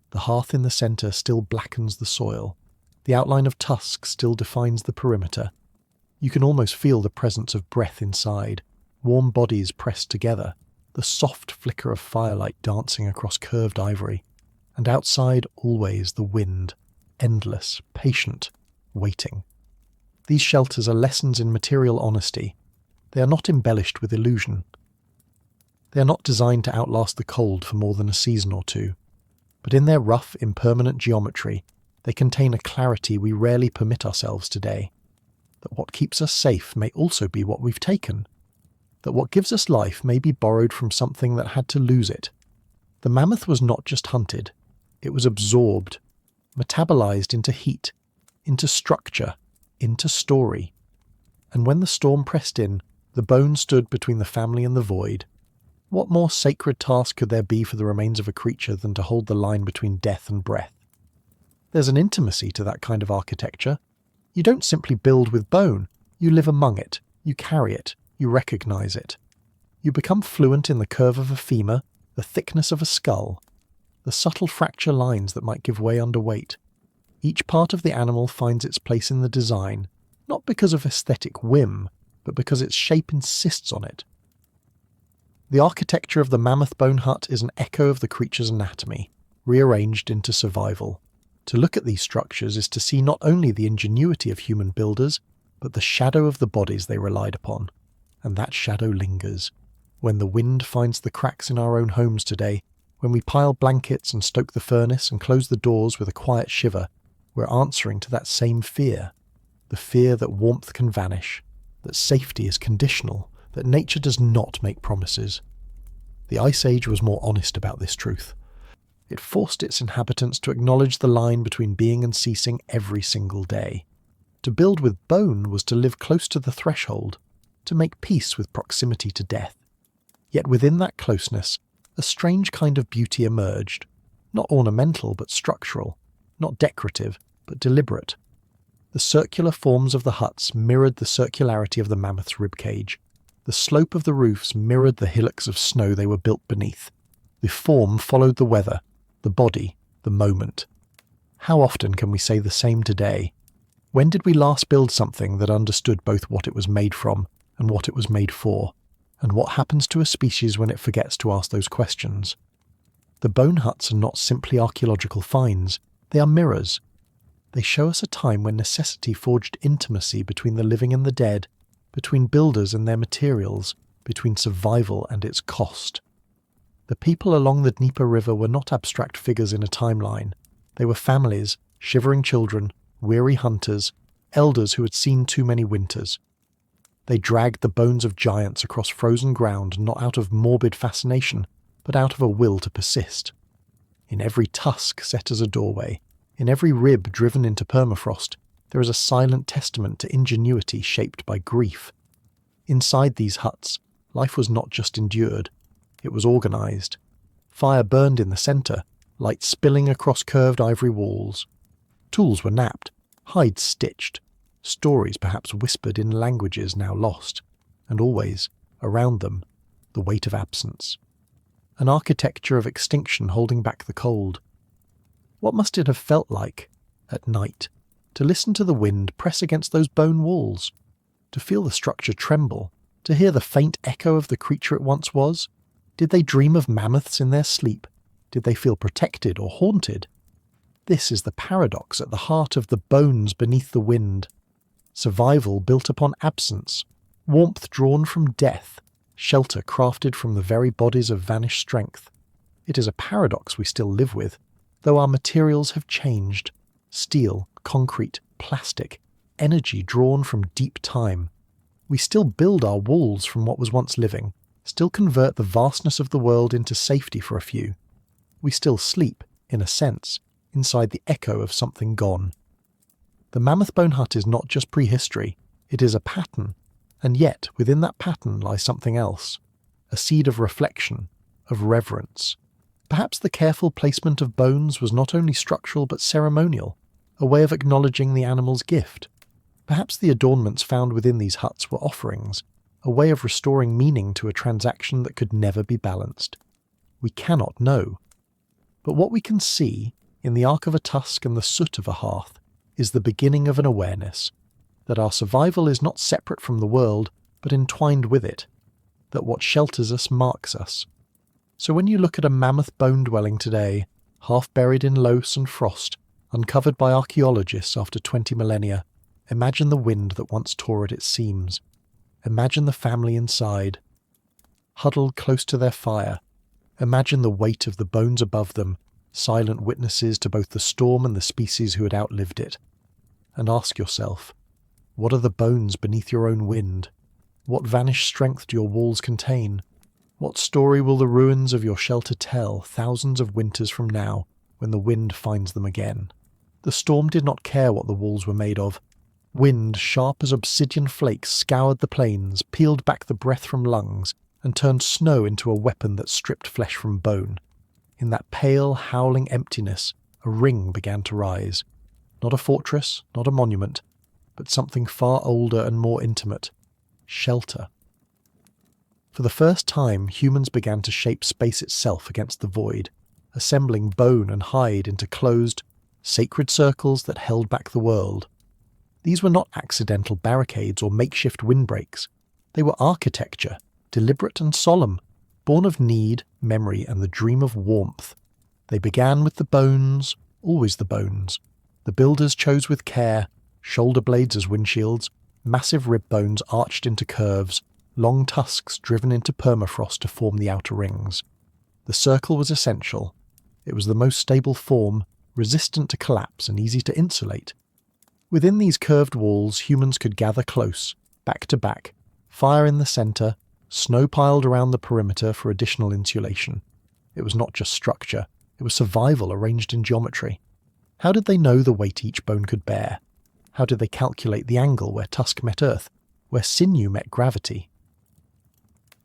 The hearth in the centre still blackens the soil. The outline of tusk still defines the perimeter. You can almost feel the presence of breath inside, warm bodies pressed together, the soft flicker of firelight dancing across curved ivory, and outside always the wind, endless, patient, waiting. These shelters are lessons in material honesty. They are not embellished with illusion. They are not designed to outlast the cold for more than a season or two, but in their rough, impermanent geometry, they contain a clarity we rarely permit ourselves today. That what keeps us safe may also be what we've taken. That what gives us life may be borrowed from something that had to lose it. The mammoth was not just hunted, it was absorbed, metabolized into heat, into structure, into story. And when the storm pressed in, the bone stood between the family and the void. What more sacred task could there be for the remains of a creature than to hold the line between death and breath? There's an intimacy to that kind of architecture. You don't simply build with bone, you live among it, you carry it, you recognize it. You become fluent in the curve of a femur, the thickness of a skull, the subtle fracture lines that might give way under weight. Each part of the animal finds its place in the design, not because of aesthetic whim, but because its shape insists on it. The architecture of the mammoth-bone hut is an echo of the creature's anatomy, rearranged into survival. To look at these structures is to see not only the ingenuity of human builders, but the shadow of the bodies they relied upon. And that shadow lingers. When the wind finds the cracks in our own homes today, when we pile blankets and stoke the furnace and close the doors with a quiet shiver, we're answering to that same fear. The fear that warmth can vanish, that safety is conditional, that nature does not make promises. The Ice Age was more honest about this truth. It forced its inhabitants to acknowledge the line between being and ceasing every single day. To build with bone was to live close to the threshold, to make peace with proximity to death. Yet within that closeness, a strange kind of beauty emerged, not ornamental but structural, not decorative but deliberate. The circular forms of the huts mirrored the circularity of the mammoth's ribcage. The slope of the roofs mirrored the hillocks of snow they were built beneath. The form followed the weather, the body, the moment. How often can we say the same today? When did we last build something that understood both what it was made from and what it was made for? And what happens to a species when it forgets to ask those questions? The bone huts are not simply archaeological finds, they are mirrors. They show us a time when necessity forged intimacy between the living and the dead, between builders and their materials, between survival and its cost. The people along the Dnieper River were not abstract figures in a timeline. They were families, shivering children, weary hunters, elders who had seen too many winters. They dragged the bones of giants across frozen ground not out of morbid fascination, but out of a will to persist. In every tusk set as a doorway, in every rib driven into permafrost, there is a silent testament to ingenuity shaped by grief. Inside these huts, life was not just endured, it was organised. Fire burned in the centre, light spilling across curved ivory walls. Tools were knapped, hides stitched, stories perhaps whispered in languages now lost, and always, around them, the weight of absence. An architecture of extinction holding back the cold. What must it have felt like, at night, to listen to the wind press against those bone walls, to feel the structure tremble, to hear the faint echo of the creature it once was? Did they dream of mammoths in their sleep? Did they feel protected or haunted? This is the paradox at the heart of the bones beneath the wind. Survival built upon absence, warmth drawn from death, shelter crafted from the very bodies of vanished strength. It is a paradox we still live with, though our materials have changed. Steel, concrete, plastic, energy drawn from deep time. We still build our walls from what was once living, still convert the vastness of the world into safety for a few. We still sleep, in a sense, inside the echo of something gone. The mammoth-bone hut is not just prehistory, it is a pattern, and yet within that pattern lies something else, a seed of reflection, of reverence. Perhaps the careful placement of bones was not only structural but ceremonial, a way of acknowledging the animal's gift. Perhaps the adornments found within these huts were offerings, a way of restoring meaning to a transaction that could never be balanced. We cannot know. But what we can see, in the arc of a tusk and the soot of a hearth, is the beginning of an awareness, that our survival is not separate from the world, but entwined with it, that what shelters us marks us. So when you look at a mammoth bone dwelling today, half buried in loess and frost, uncovered by archaeologists after 20 millennia, imagine the wind that once tore at its seams. Imagine the family inside, huddled close to their fire. Imagine the weight of the bones above them, silent witnesses to both the storm and the species who had outlived it. And ask yourself, what are the bones beneath your own wind? What vanished strength do your walls contain? What story will the ruins of your shelter tell thousands of winters from now, when the wind finds them again? The storm did not care what the walls were made of. Wind, sharp as obsidian flakes, scoured the plains, peeled back the breath from lungs, and turned snow into a weapon that stripped flesh from bone. In that pale, howling emptiness, a ring began to rise. Not a fortress, not a monument, but something far older and more intimate. Shelter. For the first time, humans began to shape space itself against the void, assembling bone and hide into closed, sacred circles that held back the world. These were not accidental barricades or makeshift windbreaks. They were architecture, deliberate and solemn, born of need, memory, and the dream of warmth. They began with the bones, always the bones. The builders chose with care, shoulder blades as windshields, massive rib bones arched into curves, long tusks driven into permafrost to form the outer rings. The circle was essential. It was the most stable form, resistant to collapse and easy to insulate. Within these curved walls, humans could gather close, back to back, fire in the centre, snow piled around the perimeter for additional insulation. It was not just structure, it was survival arranged in geometry. How did they know the weight each bone could bear? How did they calculate the angle where tusk met earth, where sinew met gravity?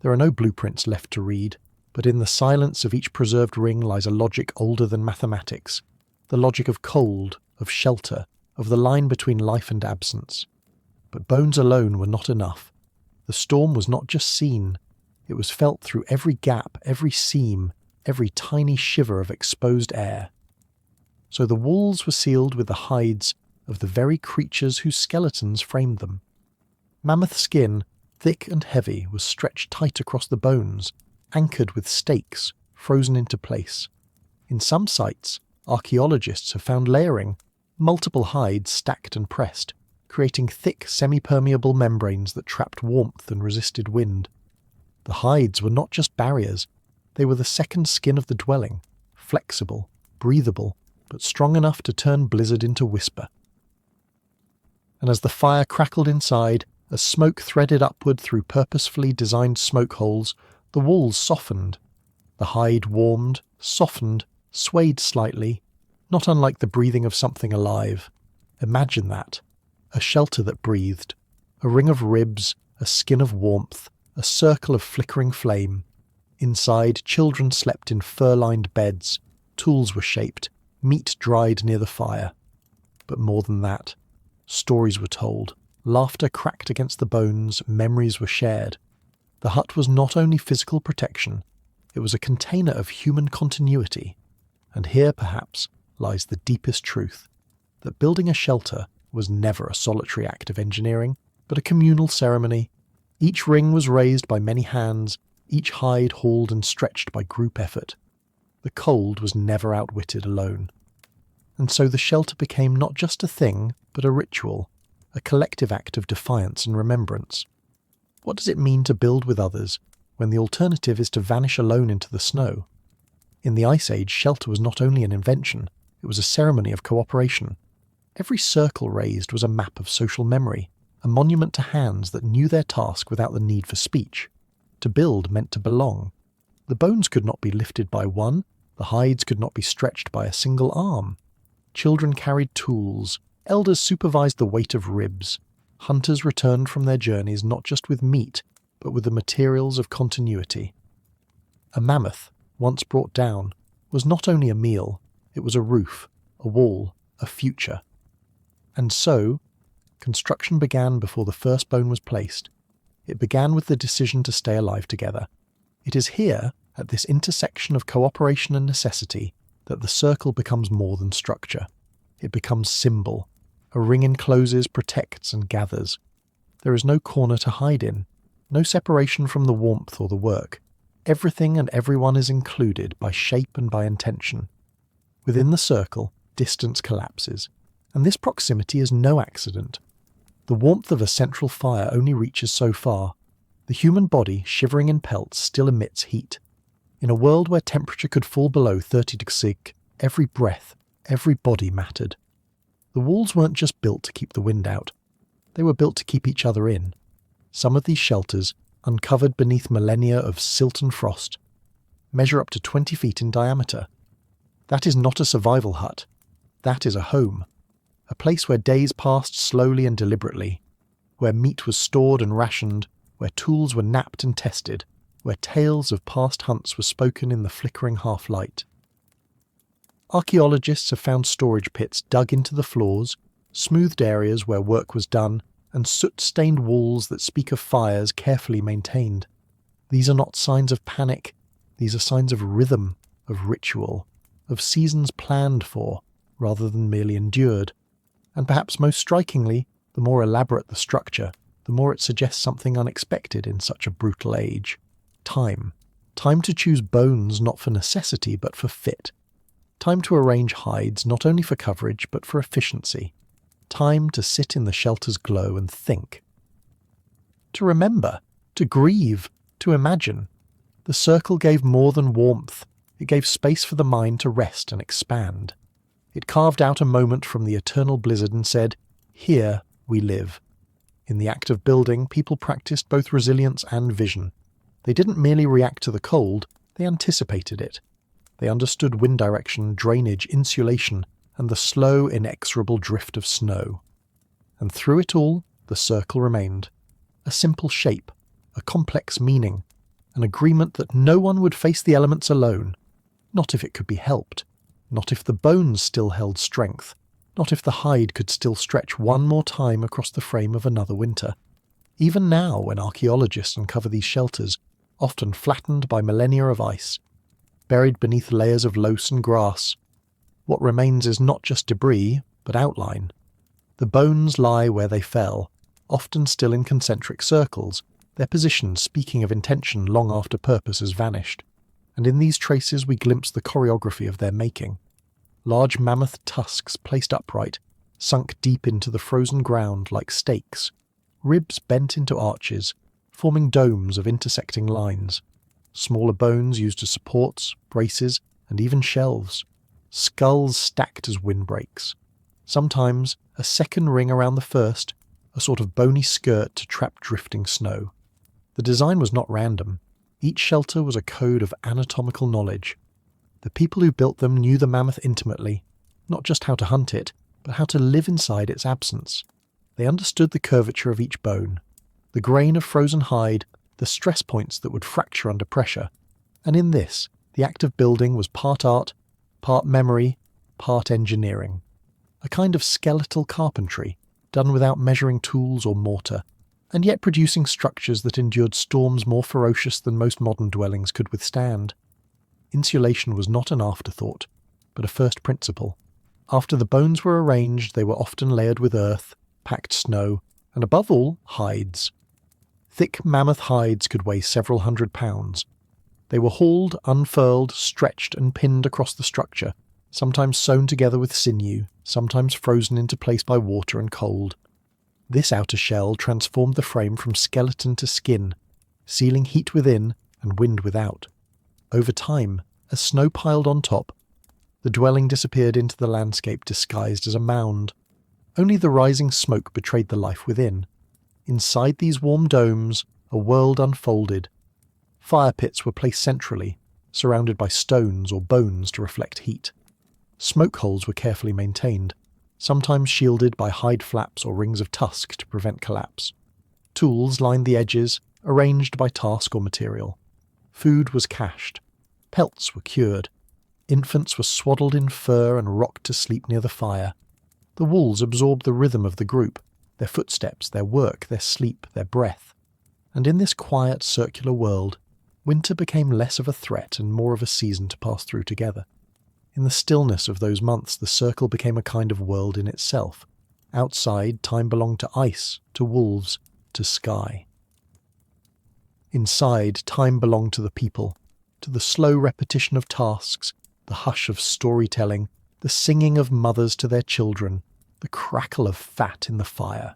There are no blueprints left to read, but in the silence of each preserved ring lies a logic older than mathematics, the logic of cold, of shelter, of the line between life and absence. But bones alone were not enough. The storm was not just seen, it was felt through every gap, every seam, every tiny shiver of exposed air. So the walls were sealed with the hides of the very creatures whose skeletons framed them. Mammoth skin, thick and heavy, was stretched tight across the bones, anchored with stakes, frozen into place. In some sites, archaeologists have found layering, multiple hides stacked and pressed, creating thick semi-permeable membranes that trapped warmth and resisted wind. The hides were not just barriers, they were the second skin of the dwelling, flexible, breathable, but strong enough to turn blizzard into whisper. And as the fire crackled inside, as smoke threaded upward through purposefully designed smoke holes, the walls softened. The hide warmed, softened, swayed slightly, not unlike the breathing of something alive. Imagine that. A shelter that breathed. A ring of ribs, a skin of warmth, a circle of flickering flame. Inside, children slept in fur-lined beds. Tools were shaped. Meat dried near the fire. But more than that. Stories were told. Laughter cracked against the bones. Memories were shared. The hut was not only physical protection, it was a container of human continuity. And here, perhaps, lies the deepest truth, that building a shelter was never a solitary act of engineering, but a communal ceremony. Each ring was raised by many hands, each hide hauled and stretched by group effort. The cold was never outwitted alone. And so the shelter became not just a thing, but a ritual, a collective act of defiance and remembrance. What does it mean to build with others when the alternative is to vanish alone into the snow? In the Ice Age, shelter was not only an invention, it was a ceremony of cooperation. Every circle raised was a map of social memory, a monument to hands that knew their task without the need for speech. To build meant to belong. The bones could not be lifted by one, the hides could not be stretched by a single arm. Children carried tools, elders supervised the weight of ribs. Hunters returned from their journeys not just with meat, but with the materials of continuity. A mammoth, once brought down, was not only a meal, it was a roof, a wall, a future. And so, construction began before the first bone was placed. It began with the decision to stay alive together. It is here, at this intersection of cooperation and necessity, that the circle becomes more than structure. It becomes symbol. A ring encloses, protects, and gathers. There is no corner to hide in, no separation from the warmth or the work. Everything and everyone is included by shape and by intention. Within the circle, distance collapses, and this proximity is no accident. The warmth of a central fire only reaches so far. The human body, shivering in pelts, still emits heat. In a world where temperature could fall below 30 degrees, every breath, every body mattered. The walls weren't just built to keep the wind out. They were built to keep each other in. Some of these shelters, uncovered beneath millennia of silt and frost, measure up to 20 feet in diameter. That is not a survival hut. That is a home. A place where days passed slowly and deliberately, where meat was stored and rationed, where tools were knapped and tested, where tales of past hunts were spoken in the flickering half-light. Archaeologists have found storage pits dug into the floors, smoothed areas where work was done, and soot-stained walls that speak of fires carefully maintained. These are not signs of panic, these are signs of rhythm, of ritual, of seasons planned for, rather than merely endured. And perhaps most strikingly, the more elaborate the structure, the more it suggests something unexpected in such a brutal age. Time. Time to choose bones not for necessity but for fit. Time to arrange hides not only for coverage but for efficiency. Time to sit in the shelter's glow and think. To remember, to grieve, to imagine. The circle gave more than warmth. It gave space for the mind to rest and expand. It carved out a moment from the eternal blizzard and said, "Here we live." In the act of building, people practiced both resilience and vision. They didn't merely react to the cold, they anticipated it. They understood wind direction, drainage, insulation, and the slow, inexorable drift of snow. And through it all, the circle remained. A simple shape, a complex meaning, an agreement that no one would face the elements alone. Not if it could be helped. Not if the bones still held strength. Not if the hide could still stretch one more time across the frame of another winter. Even now, when archaeologists uncover these shelters, often flattened by millennia of ice, buried beneath layers of loess and grass, what remains is not just debris, but outline. The bones lie where they fell, often still in concentric circles, their positions speaking of intention long after purpose has vanished. And in these traces we glimpse the choreography of their making. Large mammoth tusks placed upright, sunk deep into the frozen ground like stakes, ribs bent into arches, forming domes of intersecting lines. Smaller bones used as supports, braces, and even shelves. Skulls stacked as windbreaks. Sometimes a second ring around the first, a sort of bony skirt to trap drifting snow. The design was not random. Each shelter was a code of anatomical knowledge. The people who built them knew the mammoth intimately, not just how to hunt it, but how to live inside its absence. They understood the curvature of each bone, the grain of frozen hide, the stress points that would fracture under pressure. And in this, the act of building was part art, part memory, part engineering. A kind of skeletal carpentry, done without measuring tools or mortar, and yet producing structures that endured storms more ferocious than most modern dwellings could withstand. Insulation was not an afterthought, but a first principle. After the bones were arranged, they were often layered with earth, packed snow, and above all, hides. Thick mammoth hides could weigh several hundred pounds. They were hauled, unfurled, stretched, and pinned across the structure, sometimes sewn together with sinew, sometimes frozen into place by water and cold. This outer shell transformed the frame from skeleton to skin, sealing heat within and wind without. Over time, as snow piled on top, the dwelling disappeared into the landscape disguised as a mound. Only the rising smoke betrayed the life within. Inside these warm domes, a world unfolded. Fire pits were placed centrally, surrounded by stones or bones to reflect heat. Smoke holes were carefully maintained, sometimes shielded by hide flaps or rings of tusk to prevent collapse. Tools lined the edges, arranged by task or material. Food was cached. Pelts were cured. Infants were swaddled in fur and rocked to sleep near the fire. The walls absorbed the rhythm of the group, their footsteps, their work, their sleep, their breath. And in this quiet, circular world, winter became less of a threat and more of a season to pass through together. In the stillness of those months, the circle became a kind of world in itself. Outside, time belonged to ice, to wolves, to sky. Inside, time belonged to the people, to the slow repetition of tasks, the hush of storytelling, the singing of mothers to their children, the crackle of fat in the fire.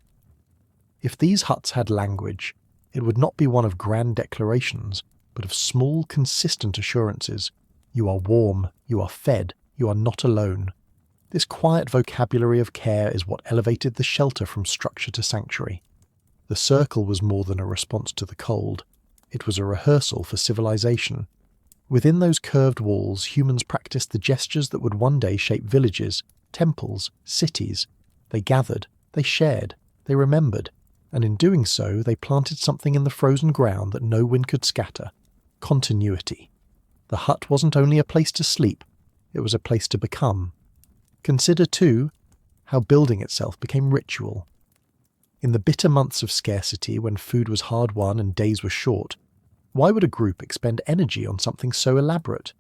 If these huts had language, it would not be one of grand declarations, but of small, consistent assurances. You are warm, you are fed, you are not alone. This quiet vocabulary of care is what elevated the shelter from structure to sanctuary. The circle was more than a response to the cold. It was a rehearsal for civilization. Within those curved walls, humans practiced the gestures that would one day shape villages, temples, cities. They gathered, they shared, they remembered, and in doing so, they planted something in the frozen ground that no wind could scatter: continuity. The hut wasn't only a place to sleep, it was a place to become. Consider, too, how building itself became ritual. In the bitter months of scarcity, when food was hard won and days were short, why would a group expend energy on something so elaborate?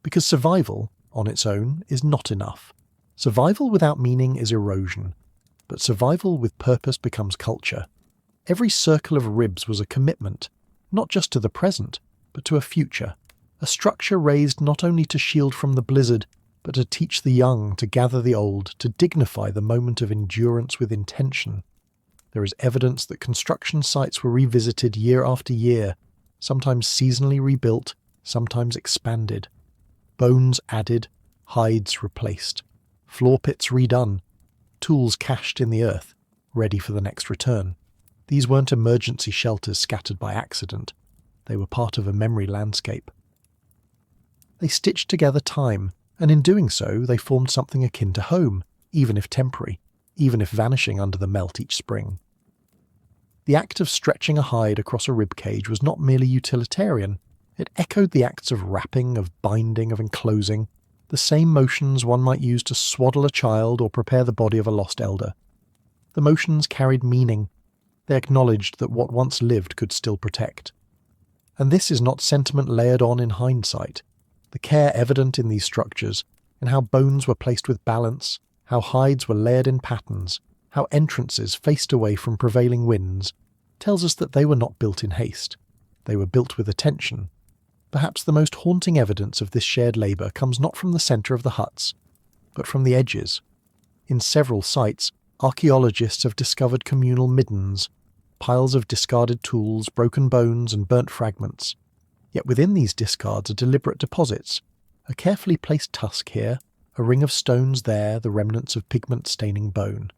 Because survival, on its own, is not enough. Survival without meaning is erosion, but survival with purpose becomes culture. Every circle of ribs was a commitment, not just to the present, but to a future, a structure raised not only to shield from the blizzard, but to teach the young, to gather the old, to dignify the moment of endurance with intention. There is evidence that construction sites were revisited year after year, sometimes seasonally rebuilt, sometimes expanded. Bones added, hides replaced, floor pits redone, tools cached in the earth, ready for the next return. These weren't emergency shelters scattered by accident. They were part of a memory landscape. They stitched together time, and in doing so they formed something akin to home, even if temporary, even if vanishing under the melt each spring. The act of stretching a hide across a rib cage was not merely utilitarian. It echoed the acts of wrapping, of binding, of enclosing, the same motions one might use to swaddle a child or prepare the body of a lost elder. The motions carried meaning. They acknowledged that what once lived could still protect. And this is not sentiment layered on in hindsight. The care evident in these structures, in how bones were placed with balance, how hides were layered in patterns, how entrances faced away from prevailing winds, tells us that they were not built in haste. They were built with attention. Perhaps the most haunting evidence of this shared labour comes not from the centre of the huts, but from the edges. In several sites, archaeologists have discovered communal middens, piles of discarded tools, broken bones and burnt fragments. Yet within these discards are deliberate deposits, a carefully placed tusk here, a ring of stones there, the remnants of pigment-staining bone.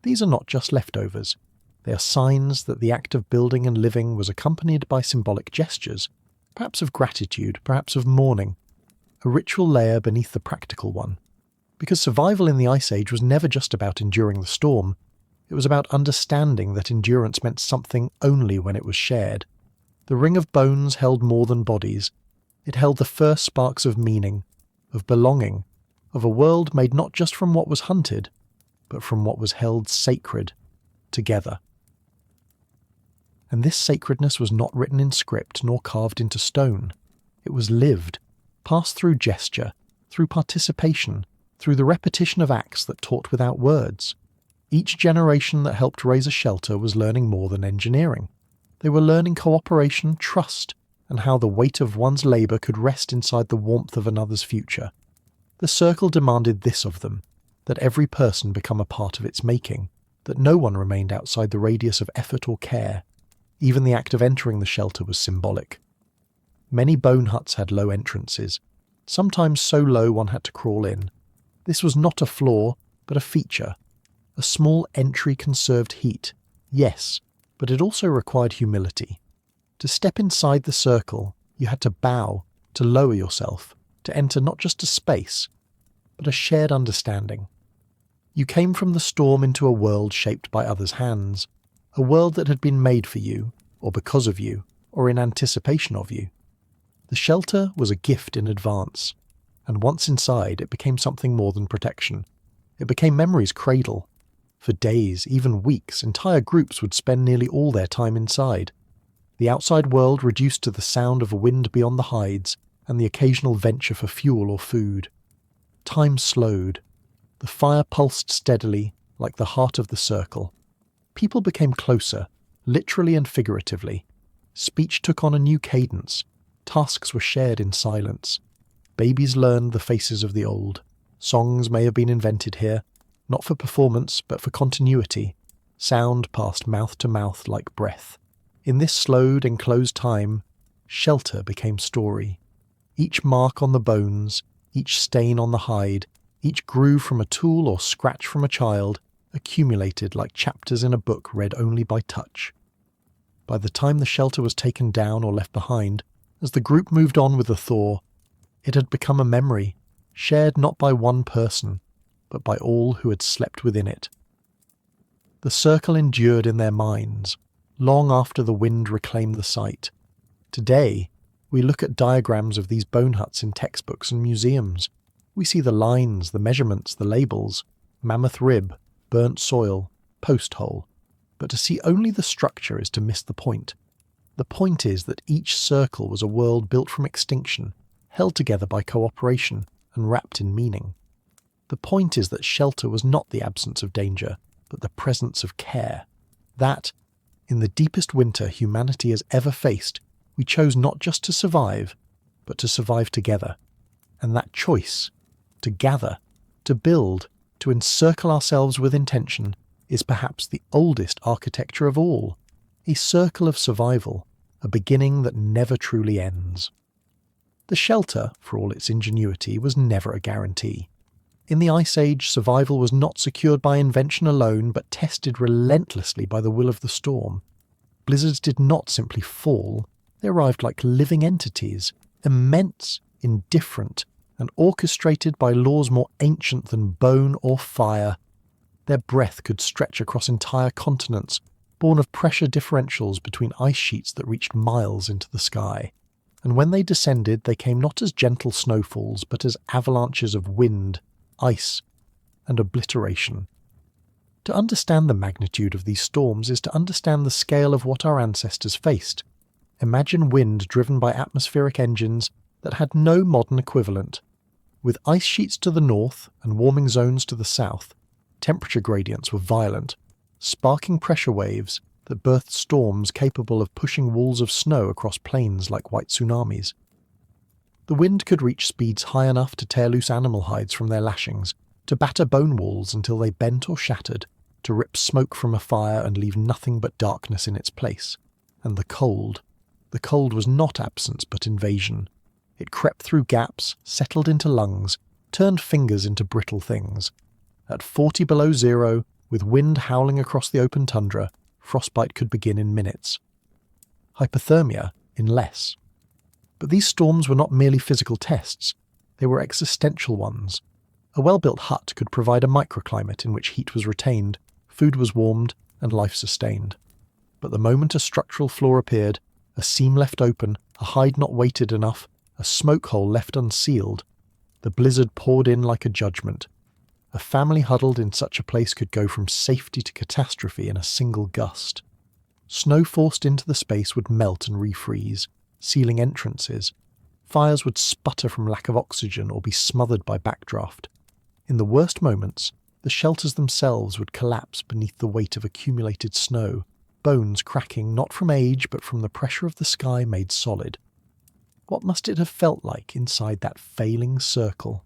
These are not just leftovers. They are signs that the act of building and living was accompanied by symbolic gestures, perhaps of gratitude, perhaps of mourning, a ritual layer beneath the practical one. Because survival in the Ice Age was never just about enduring the storm, it was about understanding that endurance meant something only when it was shared. The ring of bones held more than bodies. It held the first sparks of meaning, of belonging, of a world made not just from what was hunted, but from what was held sacred, together. And this sacredness was not written in script nor carved into stone. It was lived, passed through gesture, through participation, through the repetition of acts that taught without words. Each generation that helped raise a shelter was learning more than engineering. They were learning cooperation, trust, and how the weight of one's labour could rest inside the warmth of another's future. The circle demanded this of them, that every person become a part of its making, that no one remained outside the radius of effort or care. Even the act of entering the shelter was symbolic. Many bone huts had low entrances, sometimes so low one had to crawl in. This was not a flaw, but a feature. A small entry conserved heat, yes, but it also required humility. To step inside the circle, you had to bow, to lower yourself, to enter not just a space, but a shared understanding. You came from the storm into a world shaped by others' hands, a world that had been made for you, or because of you, or in anticipation of you. The shelter was a gift in advance, and once inside it became something more than protection. It became memory's cradle. For days, even weeks, entire groups would spend nearly all their time inside. The outside world reduced to the sound of wind beyond the hides and the occasional venture for fuel or food. Time slowed. The fire pulsed steadily, like the heart of the circle. People became closer, literally and figuratively. Speech took on a new cadence. Tasks were shared in silence. Babies learned the faces of the old. Songs may have been invented here, not for performance, but for continuity. Sound passed mouth to mouth like breath. In this slowed, enclosed time, shelter became story. Each mark on the bones, each stain on the hide, each groove from a tool or scratch from a child, accumulated like chapters in a book read only by touch. By the time the shelter was taken down or left behind, as the group moved on with the thaw, it had become a memory, shared not by one person, but by all who had slept within it. The circle endured in their minds, long after the wind reclaimed the site. Today, we look at diagrams of these bone huts in textbooks and museums. We see the lines, the measurements, the labels, mammoth rib, burnt soil, post hole. But to see only the structure is to miss the point. The point is that each circle was a world built from extinction, held together by cooperation, and wrapped in meaning. The point is that shelter was not the absence of danger, but the presence of care. That, in the deepest winter humanity has ever faced, we chose not just to survive, but to survive together. And that choice, to gather, to build, to encircle ourselves with intention, is perhaps the oldest architecture of all, a circle of survival, a beginning that never truly ends. The shelter, for all its ingenuity, was never a guarantee. In the Ice Age, survival was not secured by invention alone, but tested relentlessly by the will of the storm. Blizzards did not simply fall, they arrived like living entities, immense, indifferent, and orchestrated by laws more ancient than bone or fire. Their breath could stretch across entire continents, born of pressure differentials between ice sheets that reached miles into the sky. And when they descended, they came not as gentle snowfalls, but as avalanches of wind, ice, and obliteration. To understand the magnitude of these storms is to understand the scale of what our ancestors faced. Imagine wind driven by atmospheric engines that had no modern equivalent. With ice sheets to the north and warming zones to the south, temperature gradients were violent, sparking pressure waves that birthed storms capable of pushing walls of snow across plains like white tsunamis. The wind could reach speeds high enough to tear loose animal hides from their lashings, to batter bone walls until they bent or shattered, to rip smoke from a fire and leave nothing but darkness in its place. And the cold was not absence but invasion. It crept through gaps, settled into lungs, turned fingers into brittle things. At 40 below zero, with wind howling across the open tundra, frostbite could begin in minutes. Hypothermia in less. But these storms were not merely physical tests, they were existential ones. A well-built hut could provide a microclimate in which heat was retained, food was warmed, and life sustained. But the moment a structural flaw appeared, a seam left open, a hide not weighted enough, a smoke hole left unsealed, the blizzard poured in like a judgment. A family huddled in such a place could go from safety to catastrophe in a single gust. Snow forced into the space would melt and refreeze, sealing entrances. Fires would sputter from lack of oxygen or be smothered by backdraft. In the worst moments, the shelters themselves would collapse beneath the weight of accumulated snow, bones cracking not from age but from the pressure of the sky made solid. What must it have felt like inside that failing circle?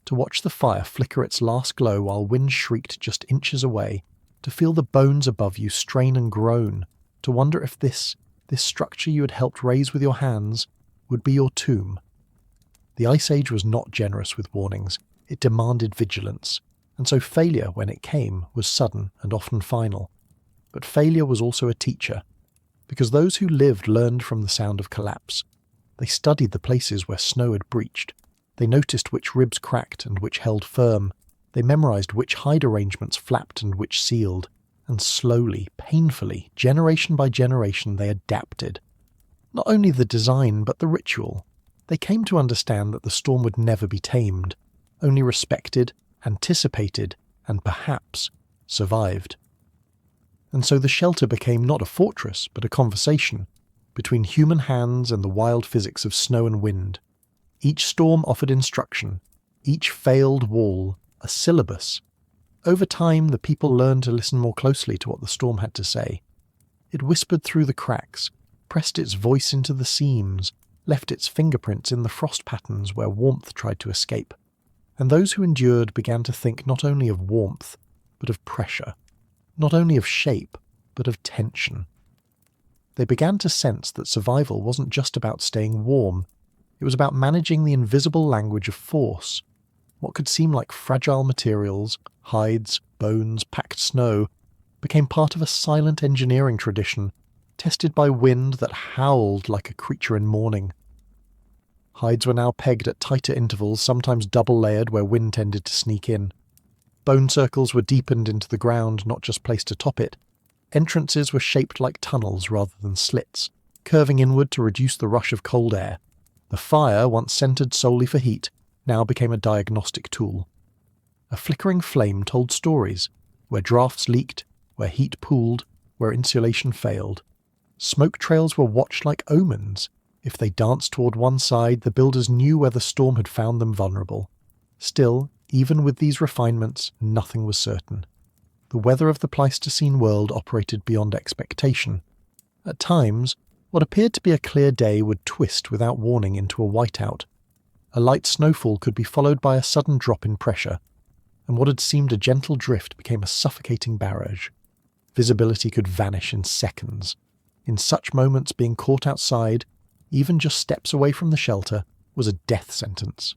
To watch the fire flicker its last glow while wind shrieked just inches away, to feel the bones above you strain and groan, to wonder if this structure you had helped raise with your hands would be your tomb. The Ice Age was not generous with warnings, it demanded vigilance, and so failure, when it came, was sudden and often final. But failure was also a teacher, because those who lived learned from the sound of collapse. They studied the places where snow had breached. They noticed which ribs cracked and which held firm. They memorized which hide arrangements flapped and which sealed. And slowly, painfully, generation by generation, they adapted. Not only the design, but the ritual. They came to understand that the storm would never be tamed, only respected, anticipated, and perhaps survived. And so the shelter became not a fortress, but a conversation between human hands and the wild physics of snow and wind. Each storm offered instruction, each failed wall a syllabus. Over time, the people learned to listen more closely to what the storm had to say. It whispered through the cracks, pressed its voice into the seams, left its fingerprints in the frost patterns where warmth tried to escape. And those who endured began to think not only of warmth, but of pressure. Not only of shape, but of tension. They began to sense that survival wasn't just about staying warm. It was about managing the invisible language of force. What could seem like fragile materials, hides, bones, packed snow, became part of a silent engineering tradition, tested by wind that howled like a creature in mourning. Hides were now pegged at tighter intervals, sometimes double-layered where wind tended to sneak in. Bone circles were deepened into the ground, not just placed atop it. Entrances were shaped like tunnels rather than slits, curving inward to reduce the rush of cold air. The fire, once centered solely for heat, now became a diagnostic tool. A flickering flame told stories, where drafts leaked, where heat pooled, where insulation failed. Smoke trails were watched like omens. If they danced toward one side, the builders knew where the storm had found them vulnerable. Still, even with these refinements, nothing was certain. The weather of the Pleistocene world operated beyond expectation. At times, what appeared to be a clear day would twist without warning into a whiteout. A light snowfall could be followed by a sudden drop in pressure, and what had seemed a gentle drift became a suffocating barrage. Visibility could vanish in seconds. In such moments, being caught outside, even just steps away from the shelter, was a death sentence.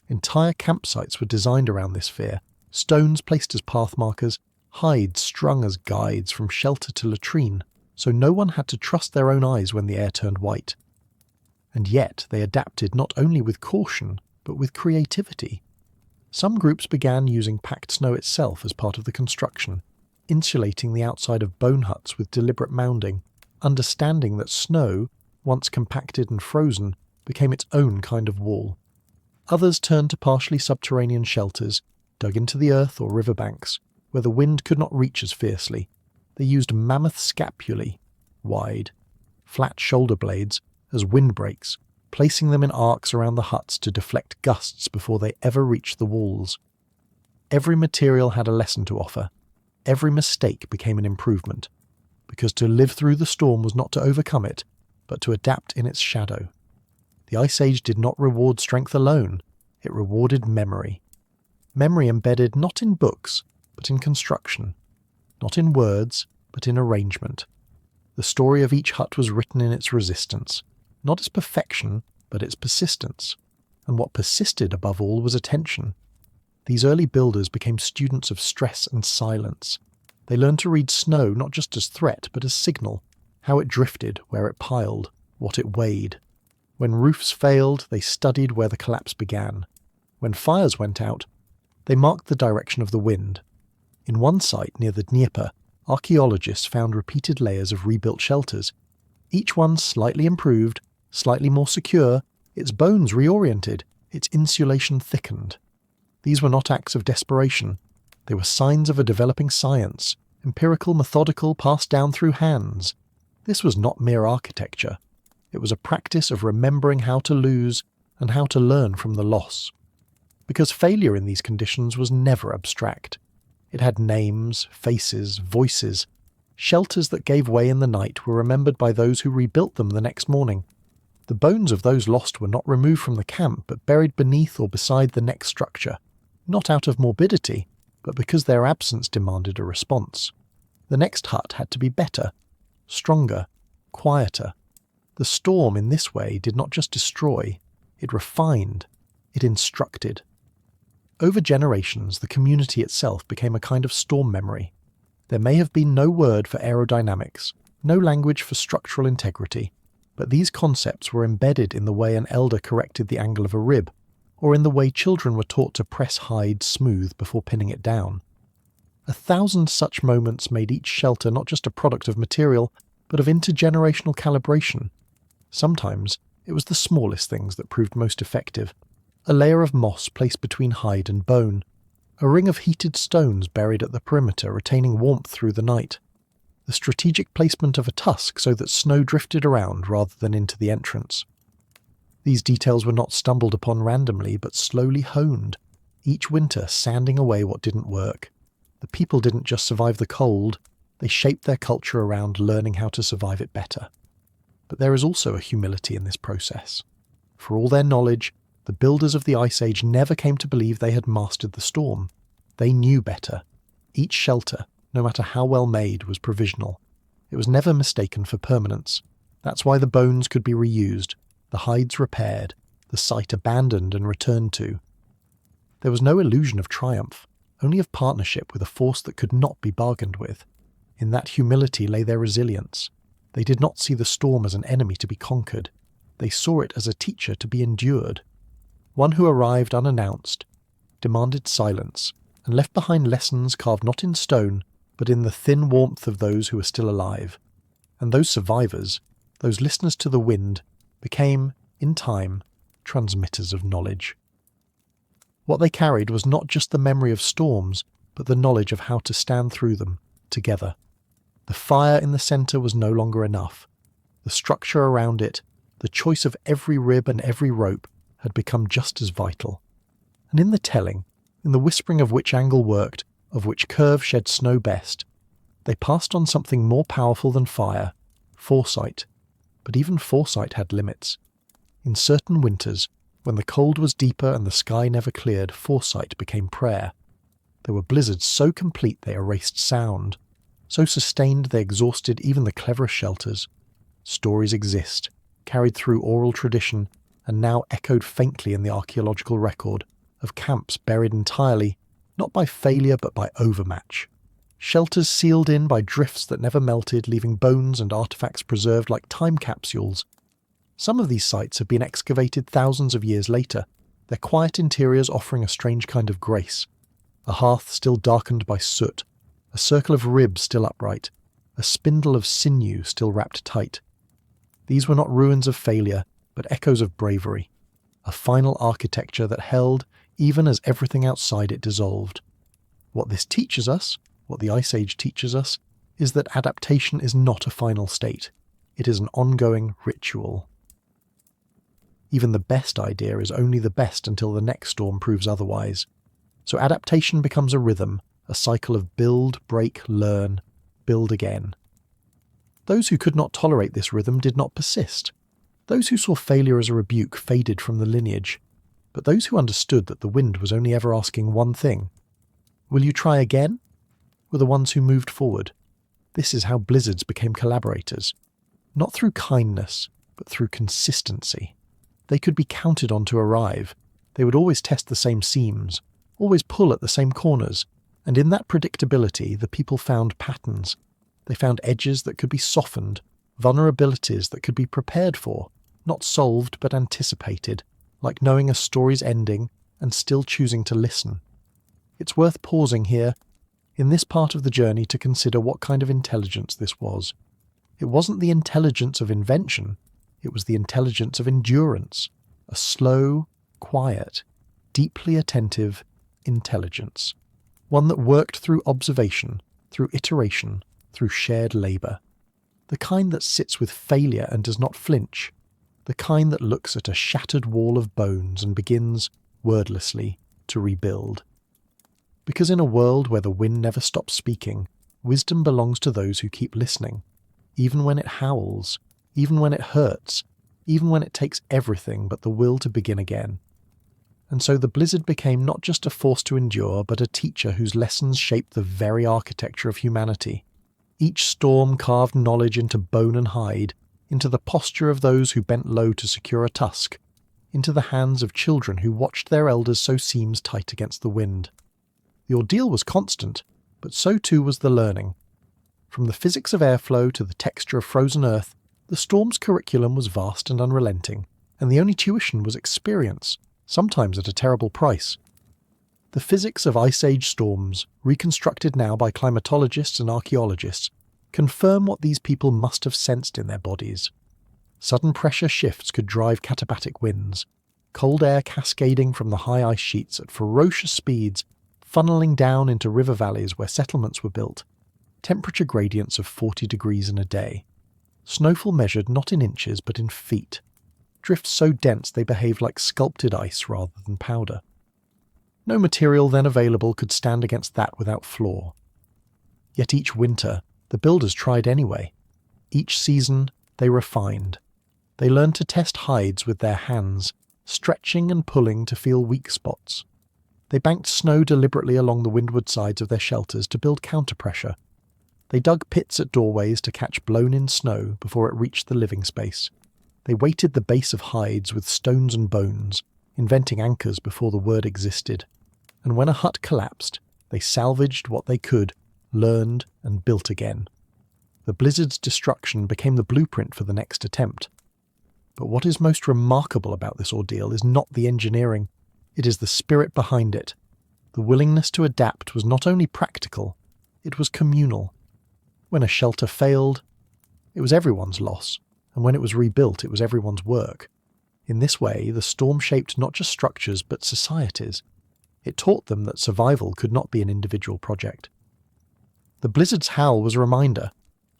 Entire campsites were designed around this fear, stones placed as path markers, hides strung as guides from shelter to latrine, so no one had to trust their own eyes when the air turned white. And yet they adapted not only with caution, but with creativity. Some groups began using packed snow itself as part of the construction, insulating the outside of bone huts with deliberate mounding, understanding that snow, once compacted and frozen, became its own kind of wall. Others turned to partially subterranean shelters, dug into the earth or riverbanks, where the wind could not reach as fiercely. They used mammoth scapulae, wide, flat shoulder blades, as windbreaks, placing them in arcs around the huts to deflect gusts before they ever reached the walls. Every material had a lesson to offer. Every mistake became an improvement, because to live through the storm was not to overcome it, but to adapt in its shadow. The Ice Age did not reward strength alone, it rewarded memory. Memory embedded not in books, but in construction. Not in words, but in arrangement. The story of each hut was written in its resistance, not its perfection, but its persistence. And what persisted above all was attention. These early builders became students of stress and silence. They learned to read snow not just as threat, but as signal, how it drifted, where it piled, what it weighed. When roofs failed, they studied where the collapse began. When fires went out, they marked the direction of the wind. In one site near the Dnieper, archaeologists found repeated layers of rebuilt shelters, each one slightly improved, slightly more secure, its bones reoriented, its insulation thickened. These were not acts of desperation. They were signs of a developing science, empirical, methodical, passed down through hands. This was not mere architecture. It was a practice of remembering how to lose and how to learn from the loss. Because failure in these conditions was never abstract. It had names, faces, voices. Shelters that gave way in the night were remembered by those who rebuilt them the next morning. The bones of those lost were not removed from the camp, but buried beneath or beside the next structure, not out of morbidity, but because their absence demanded a response. The next hut had to be better, stronger, quieter. The storm in this way did not just destroy, it refined, it instructed. Over generations, the community itself became a kind of storm memory. There may have been no word for aerodynamics, no language for structural integrity, but these concepts were embedded in the way an elder corrected the angle of a rib, or in the way children were taught to press hide smooth before pinning it down. 1,000 such moments made each shelter not just a product of material, but of intergenerational calibration. Sometimes it was the smallest things that proved most effective. A layer of moss placed between hide and bone, a ring of heated stones buried at the perimeter retaining warmth through the night, the strategic placement of a tusk so that snow drifted around rather than into the entrance. These details were not stumbled upon randomly, but slowly honed, each winter sanding away what didn't work. The people didn't just survive the cold, they shaped their culture around learning how to survive it better. But there is also a humility in this process. For all their knowledge, the builders of the Ice Age never came to believe they had mastered the storm. They knew better. Each shelter, no matter how well made, was provisional. It was never mistaken for permanence. That's why the bones could be reused, the hides repaired, the site abandoned and returned to. There was no illusion of triumph, only of partnership with a force that could not be bargained with. In that humility lay their resilience. They did not see the storm as an enemy to be conquered. They saw it as a teacher to be endured. One who arrived unannounced, demanded silence, and left behind lessons carved not in stone, but in the thin warmth of those who were still alive. And those survivors, those listeners to the wind, became, in time, transmitters of knowledge. What they carried was not just the memory of storms, but the knowledge of how to stand through them, together. The fire in the centre was no longer enough. The structure around it, the choice of every rib and every rope, had become just as vital. And in the telling, in the whispering of which angle worked, of which curve shed snow best, they passed on something more powerful than fire, foresight. But even foresight had limits. In certain winters, when the cold was deeper and the sky never cleared, foresight became prayer. There were blizzards so complete they erased sound, so sustained they exhausted even the cleverest shelters. Stories exist, carried through oral tradition, and now echoed faintly in the archaeological record, of camps buried entirely, not by failure but by overmatch. Shelters sealed in by drifts that never melted, leaving bones and artifacts preserved like time capsules. Some of these sites have been excavated thousands of years later, their quiet interiors offering a strange kind of grace. A hearth still darkened by soot, a circle of ribs still upright, a spindle of sinew still wrapped tight. These were not ruins of failure, but echoes of bravery, a final architecture that held even as everything outside it dissolved. What this teaches us, what the Ice Age teaches us, is that adaptation is not a final state. It is an ongoing ritual. Even the best idea is only the best until the next storm proves otherwise. So adaptation becomes a rhythm, a cycle of build, break, learn, build again. Those who could not tolerate this rhythm did not persist. Those who saw failure as a rebuke faded from the lineage. But those who understood that the wind was only ever asking one thing, "Will you try again?" were the ones who moved forward. This is how blizzards became collaborators. Not through kindness, but through consistency. They could be counted on to arrive. They would always test the same seams, always pull at the same corners, and in that predictability the people found patterns. They found edges that could be softened, vulnerabilities that could be prepared for, not solved but anticipated, like knowing a story's ending and still choosing to listen. It's worth pausing here, in this part of the journey, to consider what kind of intelligence this was. It wasn't the intelligence of invention, it was the intelligence of endurance, a slow, quiet, deeply attentive intelligence, one that worked through observation, through iteration, through shared labour. The kind that sits with failure and does not flinch, the kind that looks at a shattered wall of bones and begins, wordlessly, to rebuild. Because in a world where the wind never stops speaking, wisdom belongs to those who keep listening, even when it howls, even when it hurts, even when it takes everything but the will to begin again. And so the blizzard became not just a force to endure, but a teacher whose lessons shaped the very architecture of humanity. Each storm carved knowledge into bone and hide, into the posture of those who bent low to secure a tusk, into the hands of children who watched their elders sew seams tight against the wind. The ordeal was constant, but so too was the learning. From the physics of airflow to the texture of frozen earth, the storm's curriculum was vast and unrelenting, and the only tuition was experience, sometimes at a terrible price. The physics of Ice Age storms, reconstructed now by climatologists and archaeologists, confirm what these people must have sensed in their bodies. Sudden pressure shifts could drive katabatic winds, cold air cascading from the high ice sheets at ferocious speeds, funneling down into river valleys where settlements were built, temperature gradients of 40 degrees in a day. Snowfall measured not in inches but in feet. Drifts so dense they behaved like sculpted ice rather than powder. No material then available could stand against that without flaw. Yet each winter, the builders tried anyway. Each season, they refined. They learned to test hides with their hands, stretching and pulling to feel weak spots. They banked snow deliberately along the windward sides of their shelters to build counterpressure. They dug pits at doorways to catch blown-in snow before it reached the living space. They weighted the base of hides with stones and bones, inventing anchors before the word existed. And when a hut collapsed, they salvaged what they could, learned, and built again. The blizzard's destruction became the blueprint for the next attempt. But what is most remarkable about this ordeal is not the engineering, it is the spirit behind it. The willingness to adapt was not only practical, it was communal. When a shelter failed, it was everyone's loss, and when it was rebuilt, it was everyone's work. In this way, the storm shaped not just structures but societies. It taught them that survival could not be an individual project. The blizzard's howl was a reminder.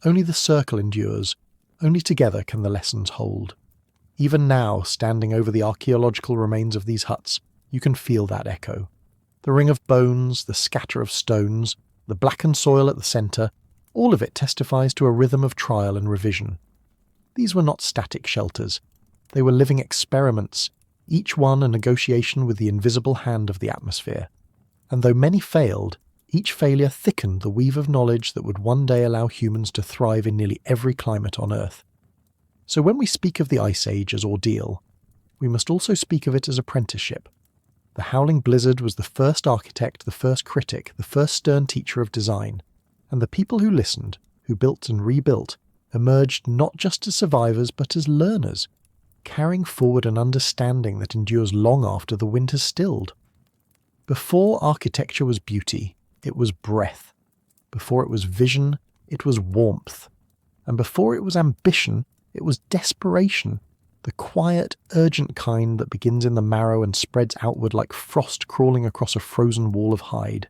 Only the circle endures. Only together can the lessons hold. Even now, standing over the archaeological remains of these huts, you can feel that echo. The ring of bones, the scatter of stones, the blackened soil at the centre, all of it testifies to a rhythm of trial and revision. These were not static shelters. They were living experiments, each one a negotiation with the invisible hand of the atmosphere. And though many failed, each failure thickened the weave of knowledge that would one day allow humans to thrive in nearly every climate on Earth. So when we speak of the Ice Age as ordeal, we must also speak of it as apprenticeship. The howling blizzard was the first architect, the first critic, the first stern teacher of design, and the people who listened, who built and rebuilt, emerged not just as survivors but as learners, carrying forward an understanding that endures long after the wind has stilled. Before architecture was beauty, it was breath. Before it was vision, it was warmth. And before it was ambition, it was desperation, the quiet, urgent kind that begins in the marrow and spreads outward like frost crawling across a frozen wall of hide.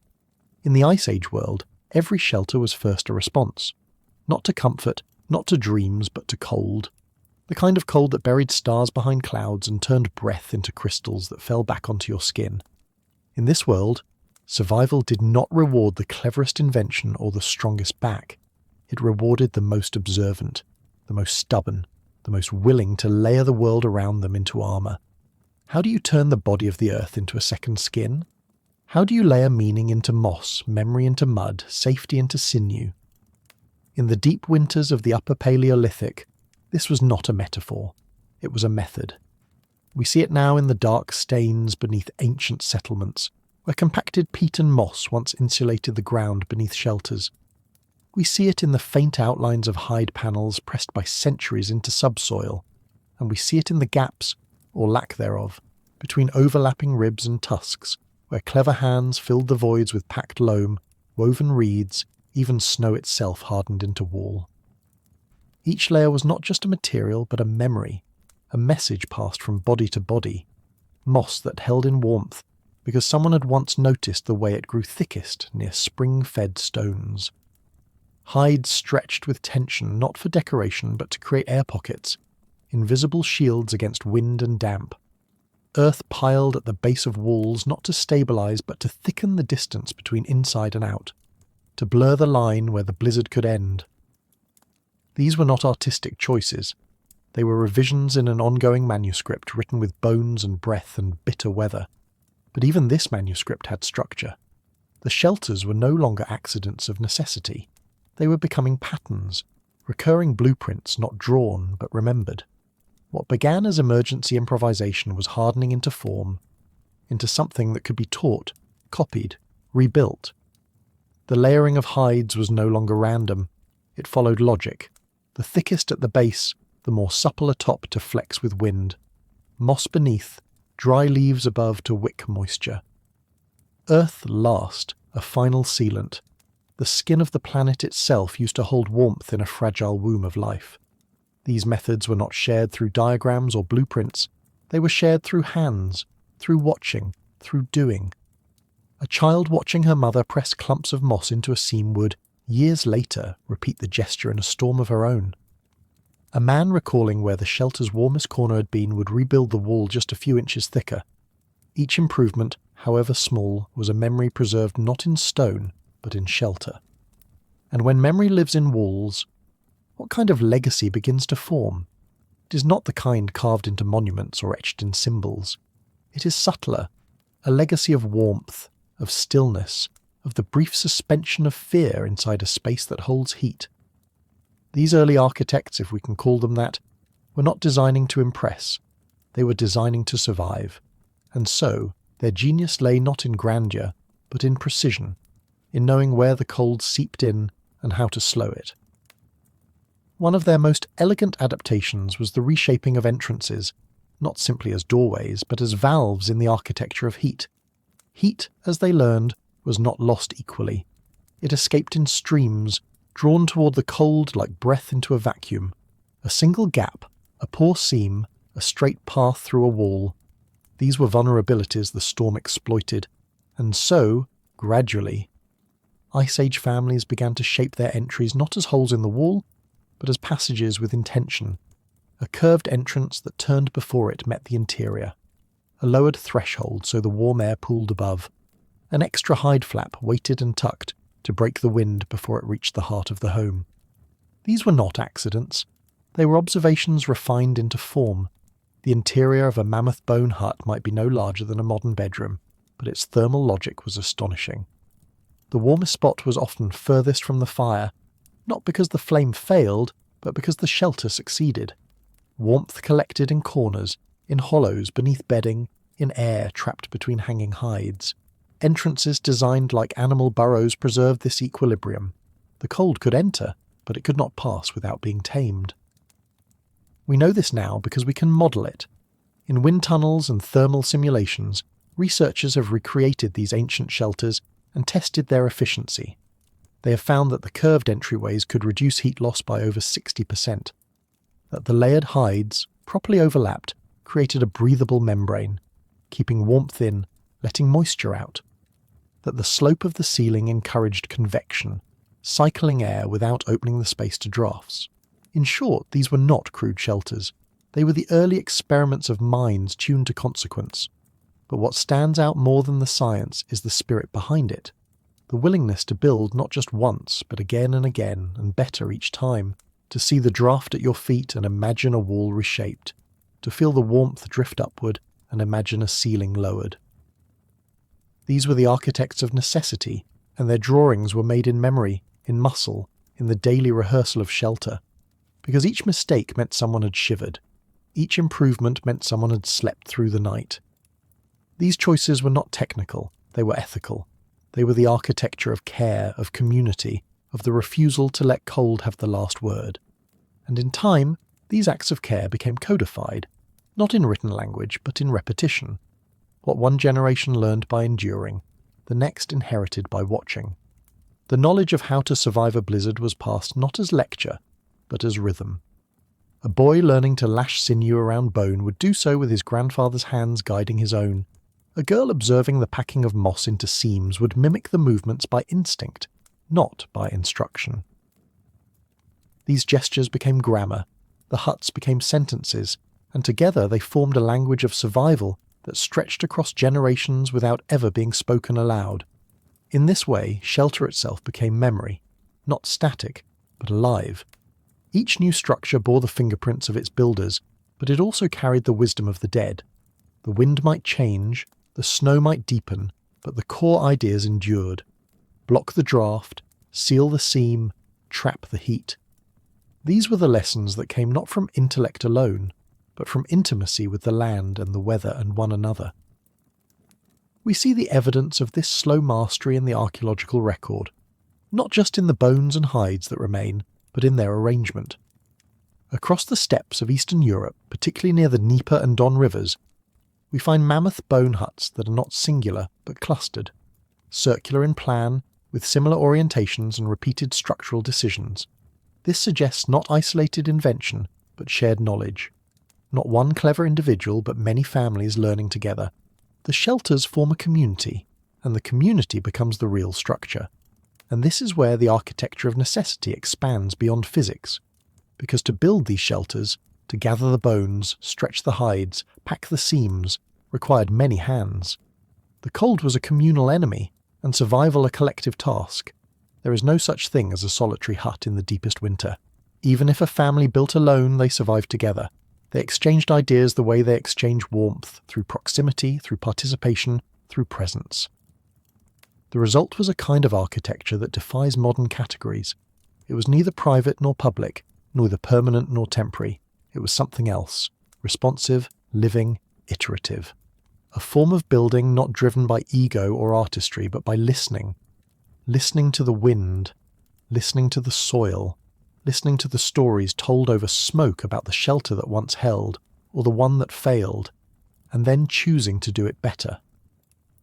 In the Ice Age world, every shelter was first a response. Not to comfort, not to dreams, but to cold. The kind of cold that buried stars behind clouds and turned breath into crystals that fell back onto your skin. In this world, survival did not reward the cleverest invention or the strongest back. It rewarded the most observant, the most stubborn, the most willing to layer the world around them into armour. How do you turn the body of the earth into a second skin? How do you layer meaning into moss, memory into mud, safety into sinew? In the deep winters of the Upper Paleolithic, this was not a metaphor. It was a method. We see it now in the dark stains beneath ancient settlements, where compacted peat and moss once insulated the ground beneath shelters. We see it in the faint outlines of hide panels pressed by centuries into subsoil, and we see it in the gaps, or lack thereof, between overlapping ribs and tusks, where clever hands filled the voids with packed loam, woven reeds, even snow itself hardened into wall. Each layer was not just a material, but a memory, a message passed from body to body, moss that held in warmth, because someone had once noticed the way it grew thickest near spring-fed stones. Hides stretched with tension, not for decoration, but to create air pockets, invisible shields against wind and damp. Earth piled at the base of walls, not to stabilize, but to thicken the distance between inside and out, to blur the line where the blizzard could end. These were not artistic choices. They were revisions in an ongoing manuscript written with bones and breath and bitter weather. But even this manuscript had structure. The shelters were no longer accidents of necessity. They were becoming patterns, recurring blueprints not drawn but remembered. What began as emergency improvisation was hardening into form, into something that could be taught, copied, rebuilt. The layering of hides was no longer random. It followed logic. The thickest at the base, the more supple atop to flex with wind. Moss beneath, dry leaves above to wick moisture. Earth last, a final sealant. The skin of the planet itself used to hold warmth in a fragile womb of life. These methods were not shared through diagrams or blueprints. They were shared through hands, through watching, through doing. A child watching her mother press clumps of moss into a seam would, years later, repeat the gesture in a storm of her own. A man recalling where the shelter's warmest corner had been would rebuild the wall just a few inches thicker. Each improvement, however small, was a memory preserved not in stone, but in shelter. And when memory lives in walls, what kind of legacy begins to form? It is not the kind carved into monuments or etched in symbols. It is subtler, a legacy of warmth, of stillness, of the brief suspension of fear inside a space that holds heat. These early architects, if we can call them that, were not designing to impress. They were designing to survive. And so, their genius lay not in grandeur, but in precision, in knowing where the cold seeped in and how to slow it. One of their most elegant adaptations was the reshaping of entrances, not simply as doorways, but as valves in the architecture of heat. Heat, as they learned, was not lost equally. It escaped in streams, drawn toward the cold like breath into a vacuum. A single gap, a poor seam, a straight path through a wall. These were vulnerabilities the storm exploited. And so, gradually, Ice Age families began to shape their entries not as holes in the wall, but as passages with intention. A curved entrance that turned before it met the interior. a lowered threshold so the warm air pooled above, an extra hide flap weighted and tucked to break the wind before it reached the heart of the home. These were not accidents. They were observations refined into form. The interior of a mammoth-bone hut might be no larger than a modern bedroom, but its thermal logic was astonishing. The warmest spot was often furthest from the fire, not because the flame failed, but because the shelter succeeded. Warmth collected in corners, in hollows beneath bedding, in air trapped between hanging hides. Entrances designed like animal burrows preserved this equilibrium. The cold could enter, but it could not pass without being tamed. We know this now because we can model it. In wind tunnels and thermal simulations, researchers have recreated these ancient shelters and tested their efficiency. They have found that the curved entryways could reduce heat loss by over 60%, that the layered hides, properly overlapped, created a breathable membrane, keeping warmth in, letting moisture out, that the slope of the ceiling encouraged convection, cycling air without opening the space to drafts. In short, these were not crude shelters. They were the early experiments of minds tuned to consequence. But what stands out more than the science is the spirit behind it. The willingness to build not just once, but again and better each time, to see the draft at your feet and imagine a wall reshaped, to feel the warmth drift upward and imagine a ceiling lowered. These were the architects of necessity, and their drawings were made in memory, in muscle, in the daily rehearsal of shelter. Because each mistake meant someone had shivered. Each improvement meant someone had slept through the night. These choices were not technical, they were ethical. They were the architecture of care, of community, of the refusal to let cold have the last word. And in time, these acts of care became codified, not in written language, but in repetition. What one generation learned by enduring, the next inherited by watching. The knowledge of how to survive a blizzard was passed not as lecture, but as rhythm. A boy learning to lash sinew around bone would do so with his grandfather's hands guiding his own. A girl observing the packing of moss into seams would mimic the movements by instinct, not by instruction. These gestures became grammar, the huts became sentences, and together they formed a language of survival that stretched across generations without ever being spoken aloud. In this way, shelter itself became memory, not static, but alive. Each new structure bore the fingerprints of its builders, but it also carried the wisdom of the dead. The wind might change, the snow might deepen, but the core ideas endured. Block the draft, seal the seam, trap the heat. These were the lessons that came not from intellect alone, but from intimacy with the land and the weather and one another. We see the evidence of this slow mastery in the archaeological record, not just in the bones and hides that remain, but in their arrangement. Across the steppes of Eastern Europe, particularly near the Dnieper and Don rivers, we find mammoth bone huts that are not singular but clustered, circular in plan, with similar orientations and repeated structural decisions. This suggests not isolated invention, but shared knowledge. Not one clever individual, but many families learning together. The shelters form a community, and the community becomes the real structure. And this is where the architecture of necessity expands beyond physics. Because to build these shelters, to gather the bones, stretch the hides, pack the seams, required many hands. The cold was a communal enemy, and survival a collective task. There is no such thing as a solitary hut in the deepest winter. Even if a family built alone, they survived together. They exchanged ideas the way they exchange warmth, through proximity, through participation, through presence. The result was a kind of architecture that defies modern categories. It was neither private nor public, neither permanent nor temporary. It was something else, responsive, living, iterative. A form of building not driven by ego or artistry, but by listening. Listening to the wind, listening to the soil, listening to the stories told over smoke about the shelter that once held, or the one that failed, and then choosing to do it better.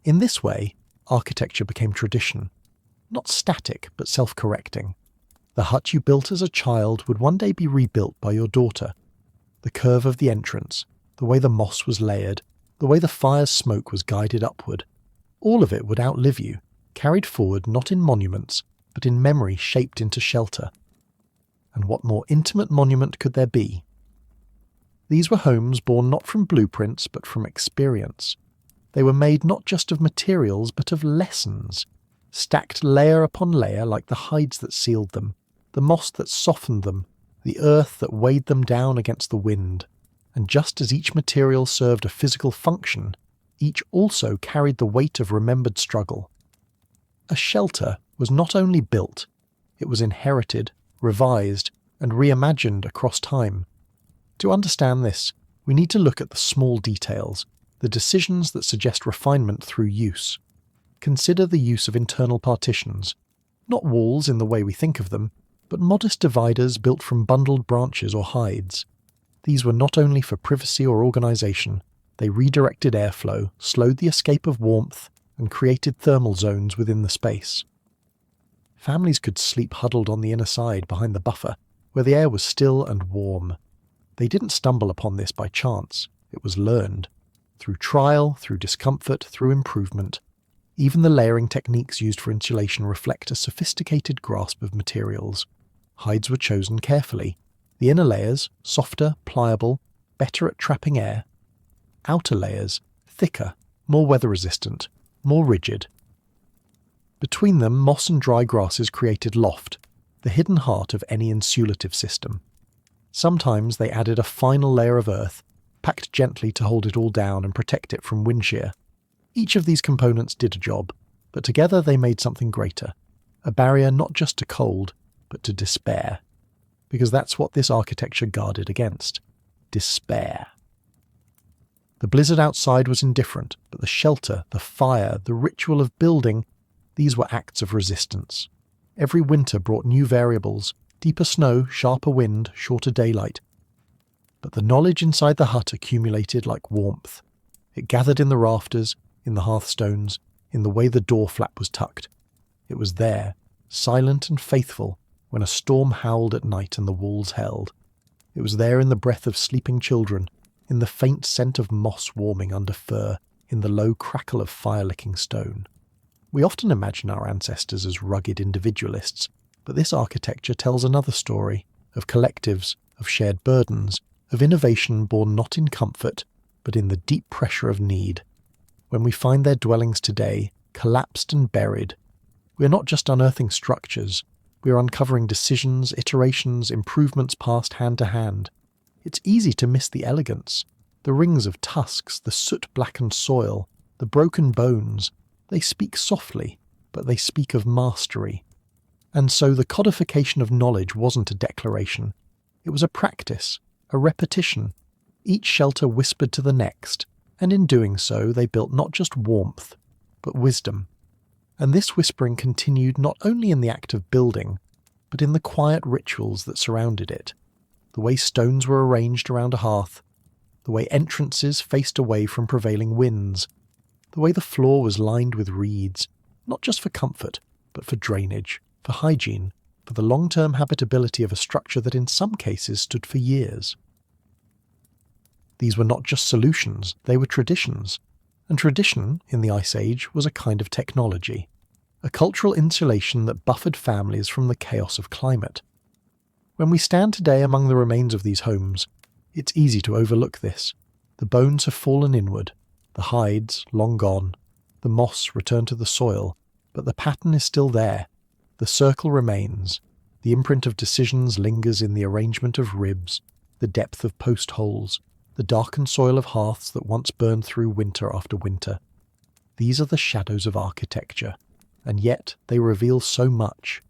In this way, architecture became tradition, not static but self-correcting. The hut you built as a child would one day be rebuilt by your daughter. The curve of the entrance, the way the moss was layered, the way the fire's smoke was guided upward, all of it would outlive you, carried forward not in monuments, but in memory shaped into shelter. And what more intimate monument could there be? These were homes born not from blueprints but from experience. They were made not just of materials but of lessons, stacked layer upon layer like the hides that sealed them, the moss that softened them, the earth that weighed them down against the wind. And just as each material served a physical function, each also carried the weight of remembered struggle. A shelter was not only built, it was inherited, revised, and reimagined across time. To understand this, we need to look at the small details, the decisions that suggest refinement through use. Consider the use of internal partitions, not walls in the way we think of them, but modest dividers built from bundled branches or hides. These were not only for privacy or organisation, they redirected airflow, slowed the escape of warmth, and created thermal zones within the space. Families could sleep huddled on the inner side behind the buffer, where the air was still and warm. They didn't stumble upon this by chance, it was learned. Through trial, through discomfort, through improvement. Even the layering techniques used for insulation reflect a sophisticated grasp of materials. Hides were chosen carefully. The inner layers, softer, pliable, better at trapping air. Outer layers, thicker, more weather-resistant, more rigid. Between them, moss and dry grasses created loft, the hidden heart of any insulative system. Sometimes they added a final layer of earth, packed gently to hold it all down and protect it from wind shear. Each of these components did a job, but together they made something greater, a barrier not just to cold, but to despair. Because that's what this architecture guarded against. Despair. The blizzard outside was indifferent, but the shelter, the fire, the ritual of building, these were acts of resistance. Every winter brought new variables, deeper snow, sharper wind, shorter daylight. But the knowledge inside the hut accumulated like warmth. It gathered in the rafters, in the hearthstones, in the way the door flap was tucked. It was there, silent and faithful, when a storm howled at night and the walls held. It was there in the breath of sleeping children, in the faint scent of moss warming under fur, in the low crackle of fire-licking stone. We often imagine our ancestors as rugged individualists, but this architecture tells another story, of collectives, of shared burdens, of innovation born not in comfort, but in the deep pressure of need. When we find their dwellings today, collapsed and buried, we are not just unearthing structures, we are uncovering decisions, iterations, improvements passed hand to hand. It's easy to miss the elegance, the rings of tusks, the soot-blackened soil, the broken bones. They speak softly, but they speak of mastery. And so the codification of knowledge wasn't a declaration. It was a practice, a repetition. Each shelter whispered to the next, and in doing so they built not just warmth, but wisdom. And this whispering continued not only in the act of building, but in the quiet rituals that surrounded it. The way stones were arranged around a hearth, the way entrances faced away from prevailing winds, the way the floor was lined with reeds, not just for comfort, but for drainage, for hygiene, for the long-term habitability of a structure that in some cases stood for years. These were not just solutions, they were traditions. And tradition, in the Ice Age, was a kind of technology, a cultural insulation that buffered families from the chaos of climate. When we stand today among the remains of these homes, it's easy to overlook this. The bones have fallen inward, the hides long gone, the moss returned to the soil, but the pattern is still there. The circle remains. The imprint of decisions lingers in the arrangement of ribs, the depth of post holes, the darkened soil of hearths that once burned through winter after winter. These are the shadows of architecture, and yet they reveal so much.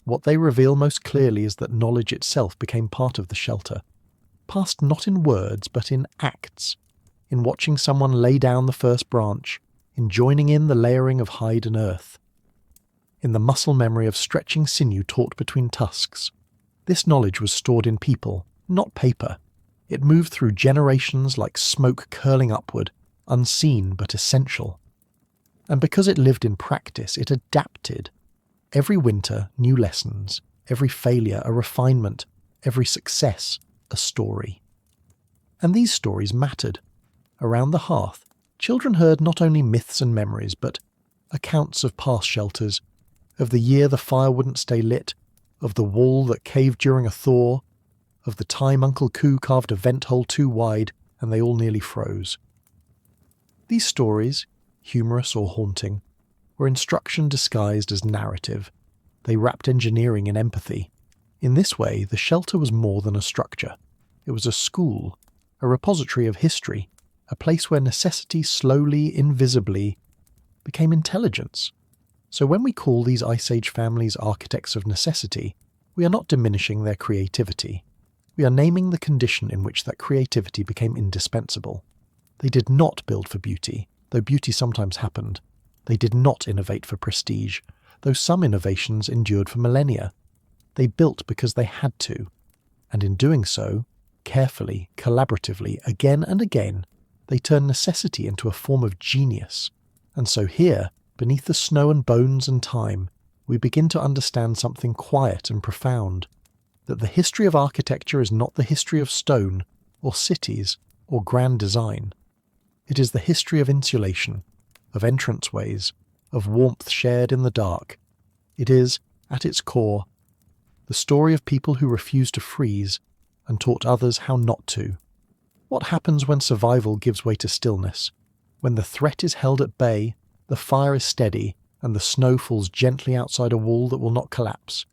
What they reveal most clearly is that knowledge itself became part of the shelter, passed not in words but in acts, in watching someone lay down the first branch, in joining in the layering of hide and earth, in the muscle memory of stretching sinew taught between tusks. This knowledge was stored in people, not paper. It moved through generations like smoke curling upward, unseen but essential. And because it lived in practice, it adapted. Every winter, new lessons. Every failure, a refinement. Every success, a story. And these stories mattered. Around the hearth, children heard not only myths and memories, but accounts of past shelters, of the year the fire wouldn't stay lit, of the wall that caved during a thaw, of the time Uncle Coo carved a vent hole too wide and they all nearly froze. These stories, humorous or haunting, were instruction disguised as narrative. They wrapped engineering in empathy. In this way, the shelter was more than a structure. It was a school, a repository of history, a place where necessity slowly, invisibly, became intelligence. So when we call these Ice Age families architects of necessity, we are not diminishing their creativity. We are naming the condition in which that creativity became indispensable. They did not build for beauty, though beauty sometimes happened. They did not innovate for prestige, though some innovations endured for millennia. They built because they had to, and in doing so, carefully, collaboratively, again and again, they turned necessity into a form of genius. And so here, beneath the snow and bones and time, we begin to understand something quiet and profound, that the history of architecture is not the history of stone, or cities, or grand design. It is the history of insulation, of entranceways, of warmth shared in the dark. It is, at its core, the story of people who refused to freeze and taught others how not to. What happens when survival gives way to stillness? When the threat is held at bay, the fire is steady, and the snow falls gently outside a wall that will not collapse.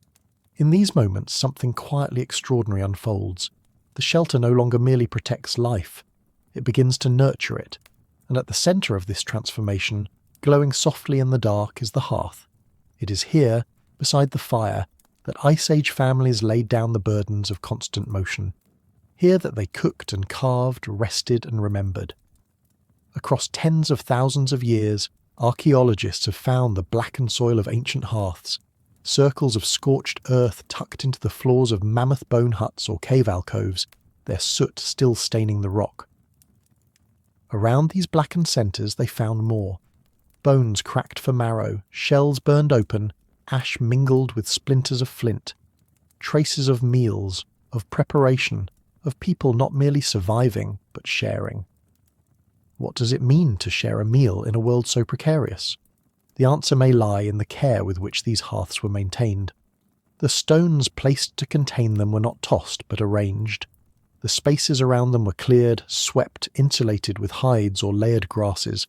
In these moments, something quietly extraordinary unfolds. The shelter no longer merely protects life. It begins to nurture it, and at the centre of this transformation, glowing softly in the dark, is the hearth. It is here, beside the fire, that Ice Age families laid down the burdens of constant motion. Here that they cooked and carved, rested and remembered. Across tens of thousands of years, archaeologists have found the blackened soil of ancient hearths, circles of scorched earth tucked into the floors of mammoth-bone huts or cave alcoves, their soot still staining the rock. Around these blackened centres they found more. Bones cracked for marrow, shells burned open, ash mingled with splinters of flint. Traces of meals, of preparation, of people not merely surviving, but sharing. What does it mean to share a meal in a world so precarious? The answer may lie in the care with which these hearths were maintained. The stones placed to contain them were not tossed, but arranged. The spaces around them were cleared, swept, insulated with hides or layered grasses.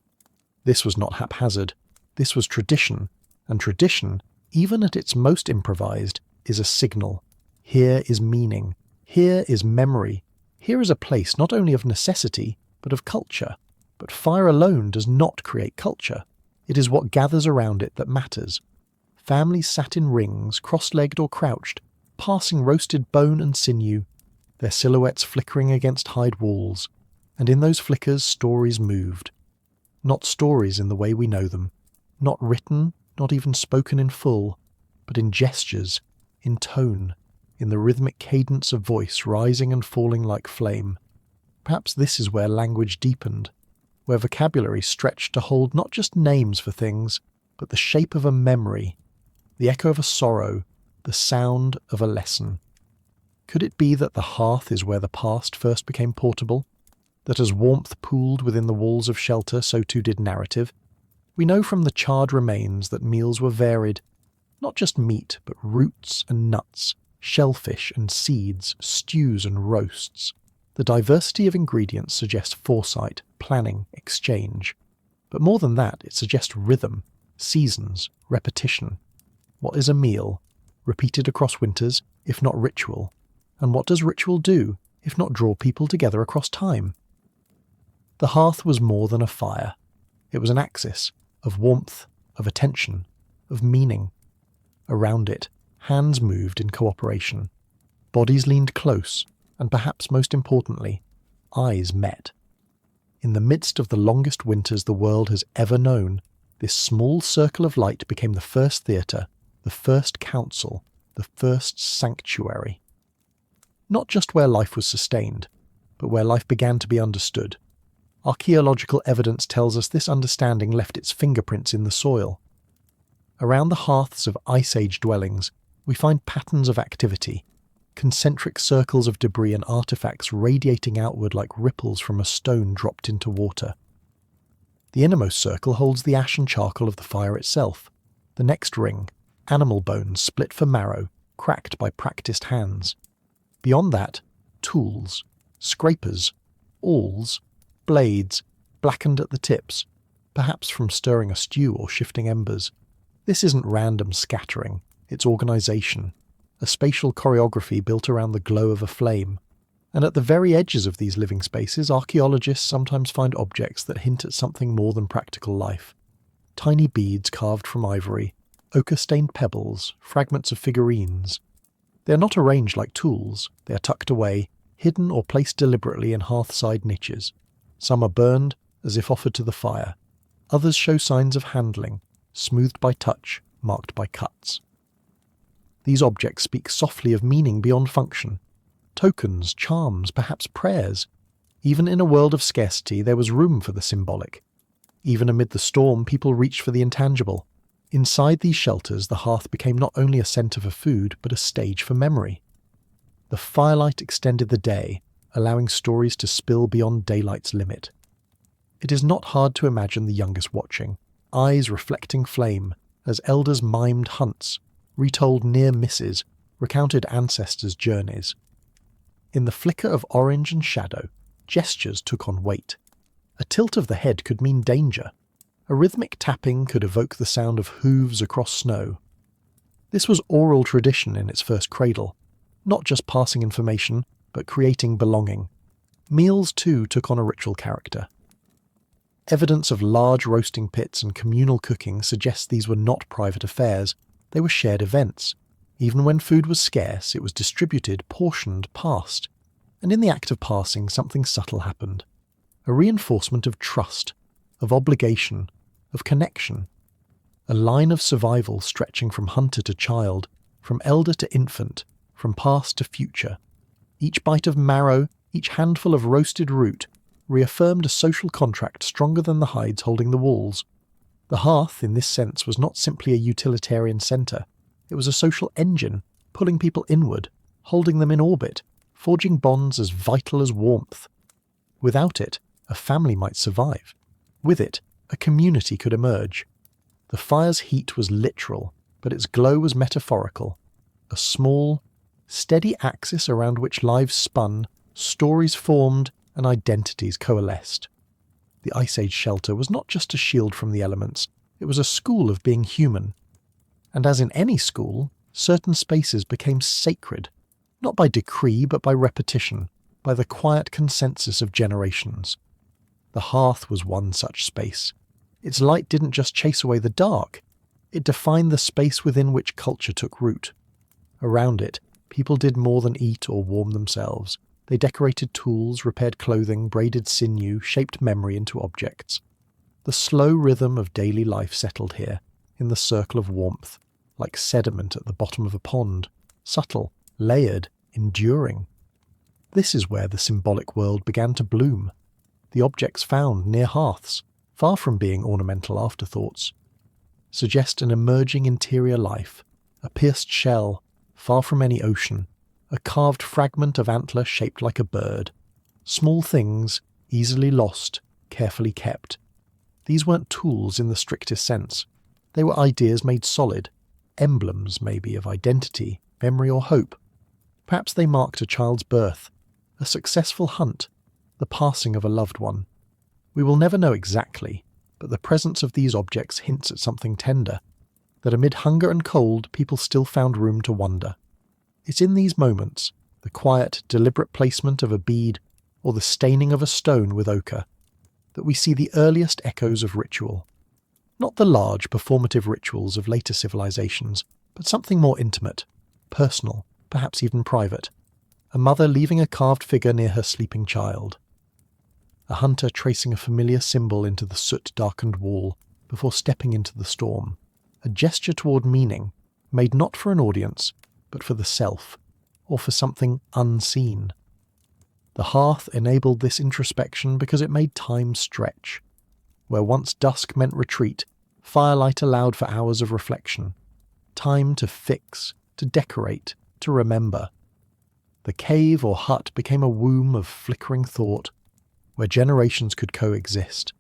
This was not haphazard. This was tradition, and tradition, even at its most improvised, is a signal. Here is meaning. Here is memory. Here is a place not only of necessity, but of culture. But fire alone does not create culture. It is what gathers around it that matters. Families sat in rings, cross-legged or crouched, passing roasted bone and sinew, their silhouettes flickering against hide walls, and in those flickers stories moved. Not stories in the way we know them, not written, not even spoken in full, but in gestures, in tone, in the rhythmic cadence of voice rising and falling like flame. Perhaps this is where language deepened, where vocabulary stretched to hold not just names for things, but the shape of a memory, the echo of a sorrow, the sound of a lesson. Could it be that the hearth is where the past first became portable? That as warmth pooled within the walls of shelter, so too did narrative? We know from the charred remains that meals were varied, not just meat, but roots and nuts, shellfish and seeds, stews and roasts. The diversity of ingredients suggests foresight, planning, exchange. But more than that, it suggests rhythm, seasons, repetition. What is a meal? Repeated across winters, if not ritual. And what does ritual do, if not draw people together across time? The hearth was more than a fire. It was an axis of warmth, of attention, of meaning. Around it, hands moved in cooperation. Bodies leaned close, and perhaps most importantly, eyes met. In the midst of the longest winters the world has ever known, this small circle of light became the first theatre, the first council, the first sanctuary. Not just where life was sustained, but where life began to be understood. Archaeological evidence tells us this understanding left its fingerprints in the soil. Around the hearths of Ice Age dwellings, we find patterns of activity, concentric circles of debris and artifacts radiating outward like ripples from a stone dropped into water. The innermost circle holds the ash and charcoal of the fire itself. The next ring, animal bones split for marrow, cracked by practiced hands. Beyond that, Tools, scrapers, awls, blades, blackened at the tips, perhaps from stirring a stew or shifting embers. This isn't random scattering, it's organisation, a spatial choreography built around the glow of a flame. And at the very edges of these living spaces, archaeologists sometimes find objects that hint at something more than practical life. Tiny beads carved from ivory, ochre-stained pebbles, fragments of figurines. They are not arranged like tools, they are tucked away, hidden or placed deliberately in hearthside niches. Some are burned, as if offered to the fire. Others show signs of handling, smoothed by touch, marked by cuts. These objects speak softly of meaning beyond function. Tokens, charms, perhaps prayers. Even in a world of scarcity, there was room for the symbolic. Even amid the storm, people reached for the intangible. Inside these shelters, the hearth became not only a centre for food, but a stage for memory. The firelight extended the day, allowing stories to spill beyond daylight's limit. It is not hard to imagine the youngest watching, eyes reflecting flame, as elders mimed hunts, retold near misses, recounted ancestors' journeys. In the flicker of orange and shadow, gestures took on weight. A tilt of the head could mean danger. A rhythmic tapping could evoke the sound of hooves across snow. This was oral tradition in its first cradle, not just passing information, but creating belonging. Meals, too, took on a ritual character. Evidence of large roasting pits and communal cooking suggests these were not private affairs, they were shared events. Even when food was scarce, it was distributed, portioned, passed. And in the act of passing, something subtle happened. A reinforcement of trust, of obligation, of connection. A line of survival stretching from hunter to child, from elder to infant, from past to future. Each bite of marrow, each handful of roasted root, reaffirmed a social contract stronger than the hides holding the walls. The hearth, in this sense, was not simply a utilitarian centre. It was a social engine, pulling people inward, holding them in orbit, forging bonds as vital as warmth. Without it, a family might survive. With it, a community could emerge. The fire's heat was literal, but its glow was metaphorical. A small, steady axis around which lives spun, stories formed, and identities coalesced. The Ice Age shelter was not just a shield from the elements, it was a school of being human. And as in any school, certain spaces became sacred, not by decree but by repetition, by the quiet consensus of generations. The hearth was one such space. Its light didn't just chase away the dark, it defined the space within which culture took root. Around it, people did more than eat or warm themselves. They decorated tools, repaired clothing, braided sinew, shaped memory into objects. The slow rhythm of daily life settled here, in the circle of warmth, like sediment at the bottom of a pond, subtle, layered, enduring. This is where the symbolic world began to bloom. The objects found near hearths, far from being ornamental afterthoughts, suggest an emerging interior life, a pierced shell, far from any ocean, a carved fragment of antler shaped like a bird. Small things, easily lost, carefully kept. These weren't tools in the strictest sense. They were ideas made solid, emblems maybe of identity, memory or hope. Perhaps they marked a child's birth, a successful hunt, the passing of a loved one. We will never know exactly, but the presence of these objects hints at something tender, that amid hunger and cold people still found room to wonder. It's in these moments, the quiet, deliberate placement of a bead or the staining of a stone with ochre, that we see the earliest echoes of ritual. Not the large, performative rituals of later civilizations, but something more intimate, personal, perhaps even private. A mother leaving a carved figure near her sleeping child. A hunter tracing a familiar symbol into the soot-darkened wall before stepping into the storm. A gesture toward meaning, made not for an audience, but for the self, or for something unseen. The hearth enabled this introspection because it made time stretch. Where once dusk meant retreat, firelight allowed for hours of reflection. Time to fix, to decorate, to remember. The cave or hut became a womb of flickering thought, where generations could coexist,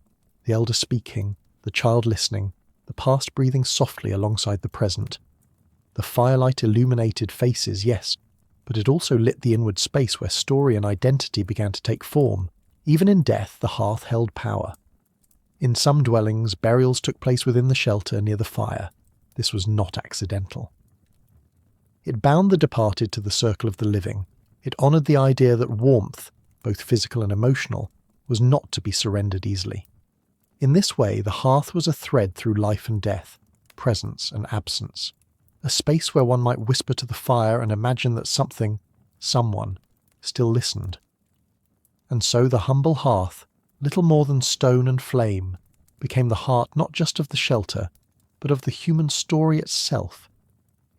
the elder speaking, the child listening, the past breathing softly alongside the present. The firelight illuminated faces, yes, but it also lit the inward space where story and identity began to take form. Even in death, the hearth held power. In some dwellings, burials took place within the shelter near the fire. This was not accidental. It bound the departed to the circle of the living. It honoured the idea that warmth, both physical and emotional, was not to be surrendered easily. In this way, the hearth was a thread through life and death, presence and absence, a space where one might whisper to the fire and imagine that something, someone, still listened. And so the humble hearth, little more than stone and flame, became the heart not just of the shelter, but of the human story itself.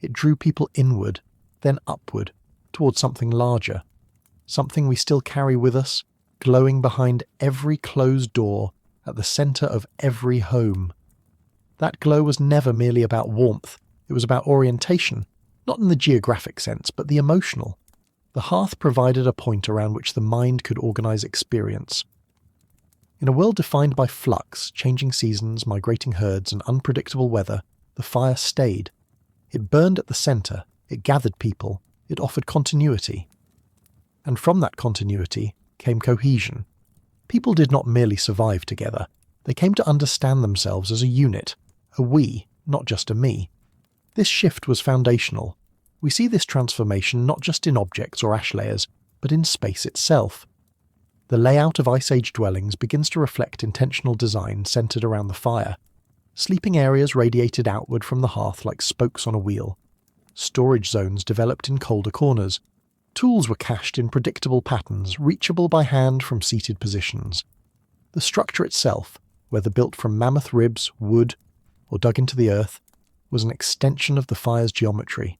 It drew people inward, then upward, towards something larger, something we still carry with us, glowing behind every closed door, at the centre of every home. That glow was never merely about warmth, it was about orientation, not in the geographic sense, but the emotional. The hearth provided a point around which the mind could organise experience. In a world defined by flux, changing seasons, migrating herds, and unpredictable weather, the fire stayed. It burned at the centre, it gathered people, it offered continuity. And from that continuity came cohesion. People did not merely survive together, they came to understand themselves as a unit, a we, not just a me. This shift was foundational. We see this transformation not just in objects or ash layers, but in space itself. The layout of Ice Age dwellings begins to reflect intentional design centred around the fire. Sleeping areas radiated outward from the hearth like spokes on a wheel. Storage zones developed in colder corners. Tools were cached in predictable patterns, reachable by hand from seated positions. The structure itself, whether built from mammoth ribs, wood, or dug into the earth, was an extension of the fire's geometry.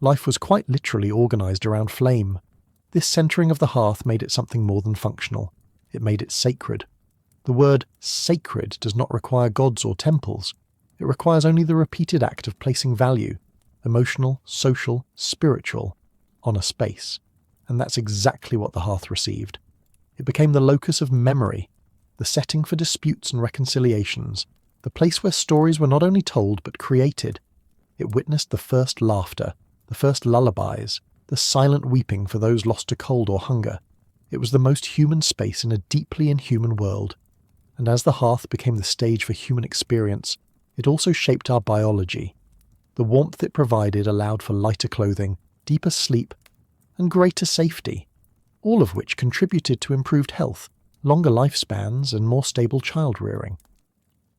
Life was quite literally organised around flame. This centering of the hearth made it something more than functional. It made it sacred. The word sacred does not require gods or temples. It requires only the repeated act of placing value, emotional, social, spiritual, on a space. And that's exactly what the hearth received. It became the locus of memory, the setting for disputes and reconciliations, the place where stories were not only told but created. It witnessed the first laughter, the first lullabies, the silent weeping for those lost to cold or hunger. It was the most human space in a deeply inhuman world. And as the hearth became the stage for human experience, it also shaped our biology. The warmth it provided allowed for lighter clothing, deeper sleep, and greater safety, all of which contributed to improved health, longer lifespans, and more stable child-rearing.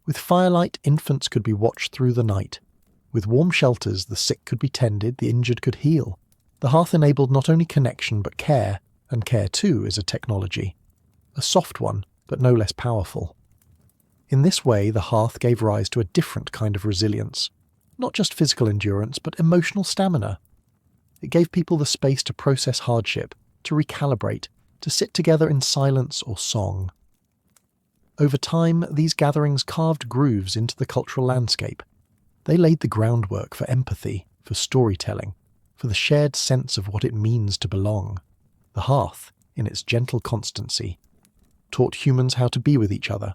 With firelight, infants could be watched through the night. With warm shelters, the sick could be tended, the injured could heal. The hearth enabled not only connection but care, and care too is a technology. A soft one, but no less powerful. In this way, the hearth gave rise to a different kind of resilience. Not just physical endurance, but emotional stamina. It gave people the space to process hardship, to recalibrate, to sit together in silence or song. Over time, these gatherings carved grooves into the cultural landscape. They laid the groundwork for empathy, for storytelling, for the shared sense of what it means to belong. The hearth, in its gentle constancy, taught humans how to be with each other,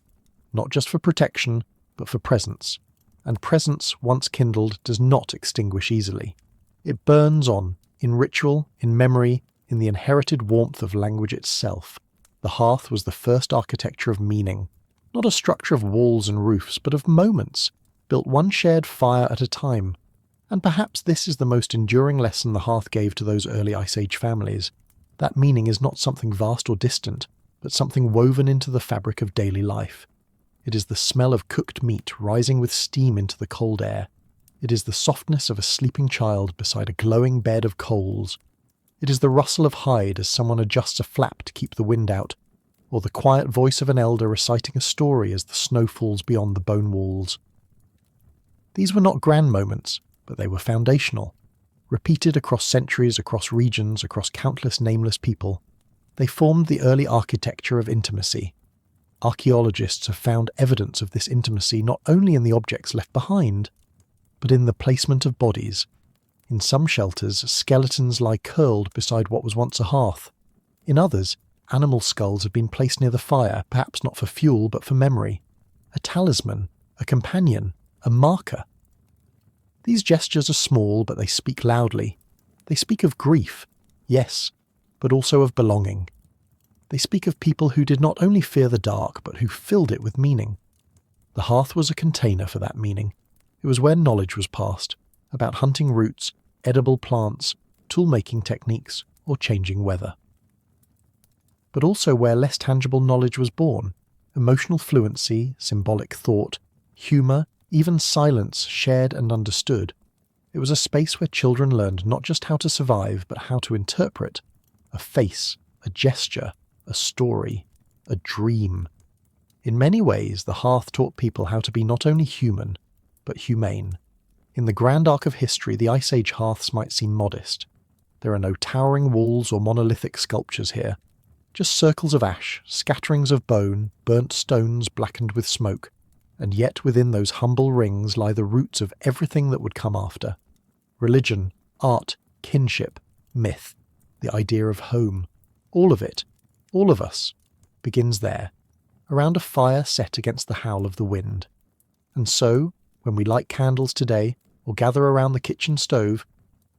not just for protection, but for presence. And presence, once kindled, does not extinguish easily. It burns on, in ritual, in memory, in the inherited warmth of language itself. The hearth was the first architecture of meaning, not a structure of walls and roofs, but of moments, built one shared fire at a time. And perhaps this is the most enduring lesson the hearth gave to those early Ice Age families. That meaning is not something vast or distant, but something woven into the fabric of daily life. It is the smell of cooked meat rising with steam into the cold air. It is the softness of a sleeping child beside a glowing bed of coals. It is the rustle of hide as someone adjusts a flap to keep the wind out, or the quiet voice of an elder reciting a story as the snow falls beyond the bone walls. These were not grand moments, but they were foundational. Repeated across centuries, across regions, across countless nameless people, they formed the early architecture of intimacy. Archaeologists have found evidence of this intimacy not only in the objects left behind, but in the placement of bodies. In some shelters, skeletons lie curled beside what was once a hearth. In others, animal skulls have been placed near the fire, perhaps not for fuel, but for memory. A talisman, a companion, a marker. These gestures are small, but they speak loudly. They speak of grief, Yes, but also of belonging. They speak of people who did not only fear the dark, but who filled it with meaning. The hearth was a container for that meaning. It was where knowledge was passed, about hunting roots, edible plants, tool-making techniques, or changing weather. But also where less tangible knowledge was born, emotional fluency, symbolic thought, humour, even silence shared and understood. It was a space where children learned not just how to survive, but how to interpret a face, a gesture, a story, a dream. In many ways, the hearth taught people how to be not only human, but humane. In the grand arc of history, the Ice Age hearths might seem modest. There are no towering walls or monolithic sculptures here, just circles of ash, scatterings of bone, burnt stones blackened with smoke, and yet within those humble rings lie the roots of everything that would come after. Religion, art, kinship, myth, the idea of home, all of it, all of us, begins there, around a fire set against the howl of the wind. And so, when we light candles today, or gather around the kitchen stove,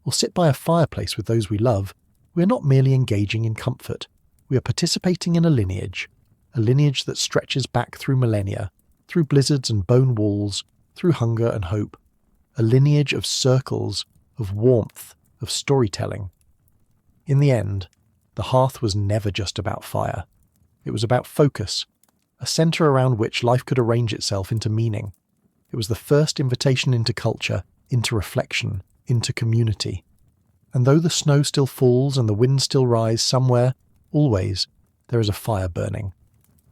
or sit by a fireplace with those we love, we are not merely engaging in comfort. We are participating in a lineage that stretches back through millennia, through blizzards and bone walls, through hunger and hope, a lineage of circles, of warmth, of storytelling. In the end, the hearth was never just about fire. It was about focus, a centre around which life could arrange itself into meaning. It was the first invitation into culture, into reflection, into community. And though the snow still falls and the wind still rise somewhere, always, there is a fire burning,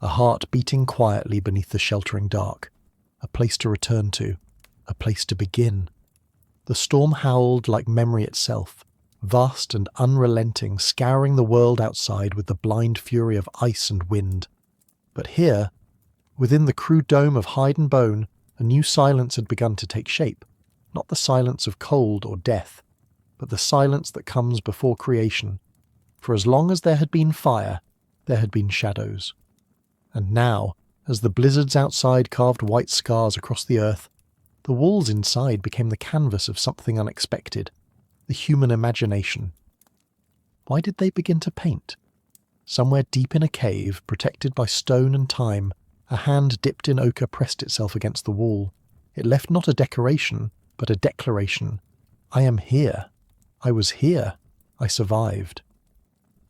a heart beating quietly beneath the sheltering dark, a place to return to, a place to begin. The storm howled like memory itself, vast and unrelenting, scouring the world outside with the blind fury of ice and wind. But here, within the crude dome of hide and bone, a new silence had begun to take shape, not the silence of cold or death, but the silence that comes before creation. For as long as there had been fire, there had been shadows. And now, as the blizzards outside carved white scars across the earth, the walls inside became the canvas of something unexpected, the human imagination. Why did they begin to paint? Somewhere deep in a cave, protected by stone and time, a hand dipped in ochre pressed itself against the wall. It left not a decoration, but a declaration. I am here. I was here. I survived.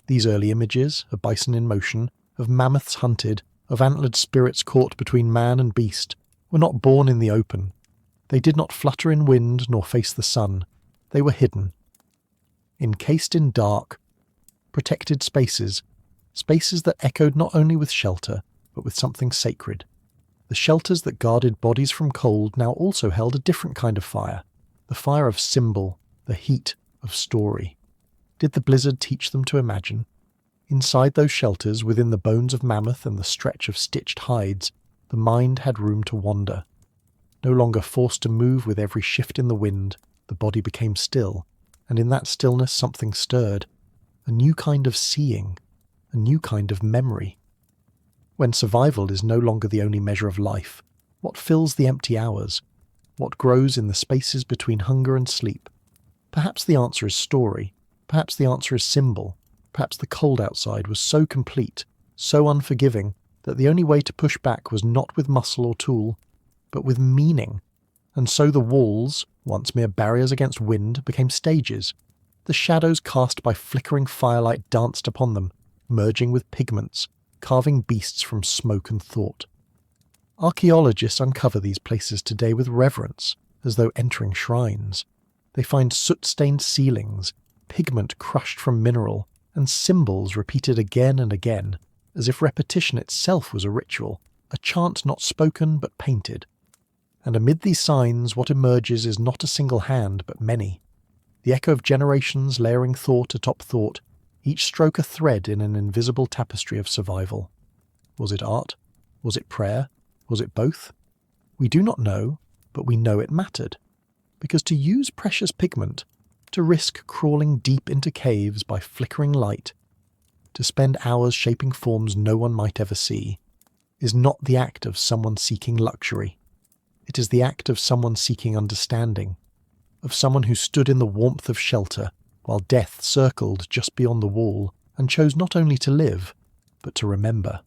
These early images, of bison in motion, of mammoths hunted, of antlered spirits caught between man and beast, were not born in the open. They did not flutter in wind nor face the sun. They were hidden, encased in dark, protected spaces, spaces that echoed not only with shelter, but with something sacred. The shelters that guarded bodies from cold now also held a different kind of fire, the fire of symbol, the heat of story. Did the blizzard teach them to imagine? Inside those shelters, within the bones of mammoth and the stretch of stitched hides, the mind had room to wander. No longer forced to move with every shift in the wind, the body became still, and in that stillness something stirred, a new kind of seeing, a new kind of memory. When survival is no longer the only measure of life, what fills the empty hours? What grows in the spaces between hunger and sleep? Perhaps the answer is story, perhaps the answer is symbol, perhaps the cold outside was so complete, so unforgiving, that the only way to push back was not with muscle or tool, but with meaning. And so the walls, once mere barriers against wind, became stages. The shadows cast by flickering firelight danced upon them, merging with pigments, carving beasts from smoke and thought. Archaeologists uncover these places today with reverence, as though entering shrines. They find soot-stained ceilings, pigment crushed from mineral, and symbols repeated again and again, as if repetition itself was a ritual, a chant not spoken but painted. And amid these signs, what emerges is not a single hand, but many. The echo of generations layering thought atop thought, each stroke a thread in an invisible tapestry of survival. Was it art? Was it prayer? Was it both? We do not know, but we know it mattered. Because to use precious pigment, to risk crawling deep into caves by flickering light, to spend hours shaping forms no one might ever see, is not the act of someone seeking luxury. It is the act of someone seeking understanding, of someone who stood in the warmth of shelter, while death circled just beyond the wall and chose not only to live, but to remember.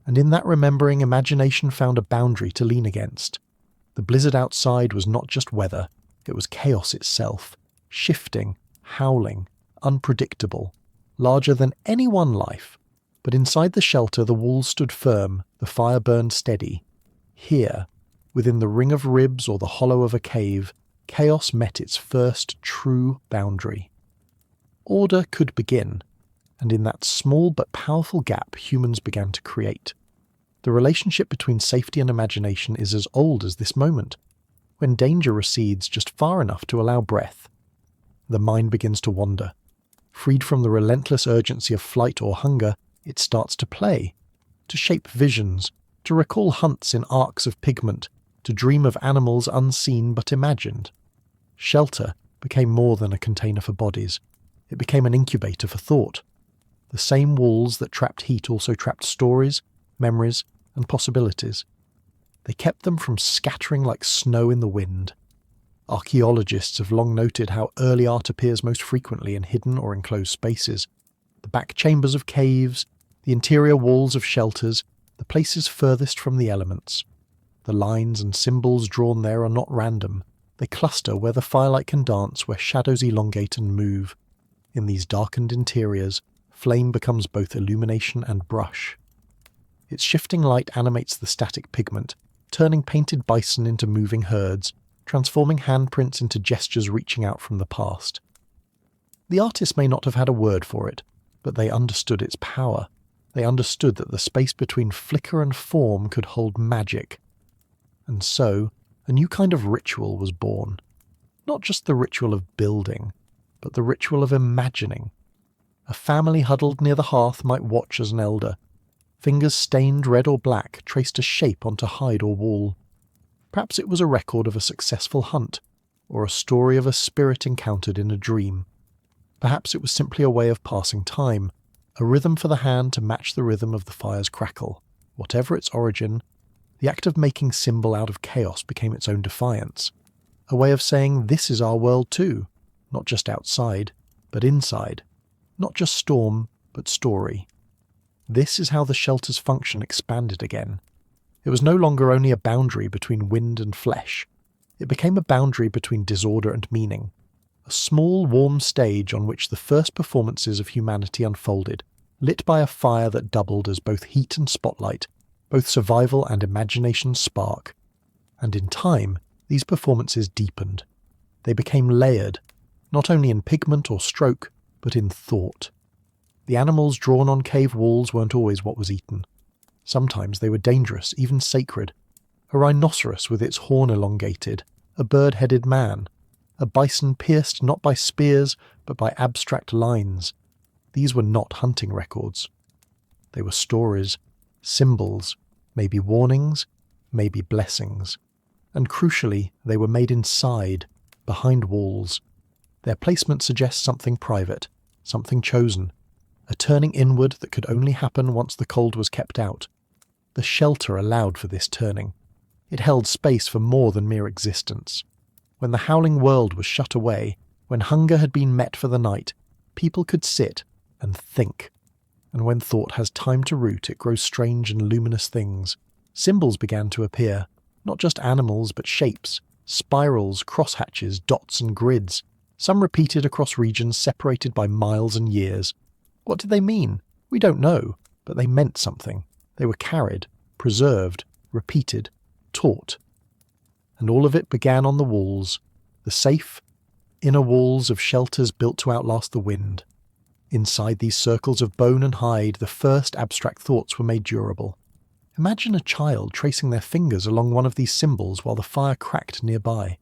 And in that remembering, imagination found a boundary to lean against. The blizzard outside was not just weather, it was chaos itself, shifting, howling, unpredictable, larger than any one life. But inside the shelter the walls stood firm, the fire burned steady. Here, within the ring of ribs or the hollow of a cave, chaos met its first true boundary. Order could begin, and in that small but powerful gap humans began to create. The relationship between safety and imagination is as old as this moment. When danger recedes just far enough to allow breath, the mind begins to wander. Freed from the relentless urgency of flight or hunger, it starts to play, to shape visions, to recall hunts in arcs of pigment, to dream of animals unseen but imagined. Shelter became more than a container for bodies. It became an incubator for thought. The same walls that trapped heat also trapped stories, memories, and possibilities. They kept them from scattering like snow in the wind. Archaeologists have long noted how early art appears most frequently in hidden or enclosed spaces. The back chambers of caves, the interior walls of shelters, the places furthest from the elements. The lines and symbols drawn there are not random. They cluster where the firelight can dance, where shadows elongate and move. In these darkened interiors, flame becomes both illumination and brush. Its shifting light animates the static pigment, turning painted bison into moving herds, transforming handprints into gestures reaching out from the past. The artists may not have had a word for it, but they understood its power. They understood that the space between flicker and form could hold magic. And so, a new kind of ritual was born. Not just the ritual of building, but the ritual of imagining. A family huddled near the hearth might watch as an elder. Fingers stained red or black traced a shape onto hide or wall. Perhaps it was a record of a successful hunt, or a story of a spirit encountered in a dream. Perhaps it was simply a way of passing time, a rhythm for the hand to match the rhythm of the fire's crackle. Whatever its origin, the act of making symbol out of chaos became its own defiance. A way of saying this is our world too, not just outside, but inside. Not just storm, but story. This is how the shelter's function expanded again. It was no longer only a boundary between wind and flesh. It became a boundary between disorder and meaning. A small, warm stage on which the first performances of humanity unfolded, lit by a fire that doubled as both heat and spotlight, both survival and imagination's spark. And in time, these performances deepened. They became layered, not only in pigment or stroke, but in thought. The animals drawn on cave walls weren't always what was eaten. Sometimes they were dangerous, even sacred. A rhinoceros with its horn elongated, a bird-headed man, a bison pierced not by spears, but by abstract lines. These were not hunting records. They were stories, symbols, maybe warnings, maybe blessings. And crucially, they were made inside, behind walls. Their placement suggests something private, something chosen, a turning inward that could only happen once the cold was kept out. The shelter allowed for this turning. It held space for more than mere existence. When the howling world was shut away, when hunger had been met for the night, people could sit and think. And when thought has time to root, it grows strange and luminous things. Symbols began to appear, not just animals but shapes, spirals, crosshatches, dots and grids, some repeated across regions separated by miles and years. What did they mean? We don't know, but they meant something. They were carried, preserved, repeated, taught. And all of it began on the walls, the safe, inner walls of shelters built to outlast the wind. Inside these circles of bone and hide, the first abstract thoughts were made durable. Imagine a child tracing their fingers along one of these symbols while the fire cracked nearby.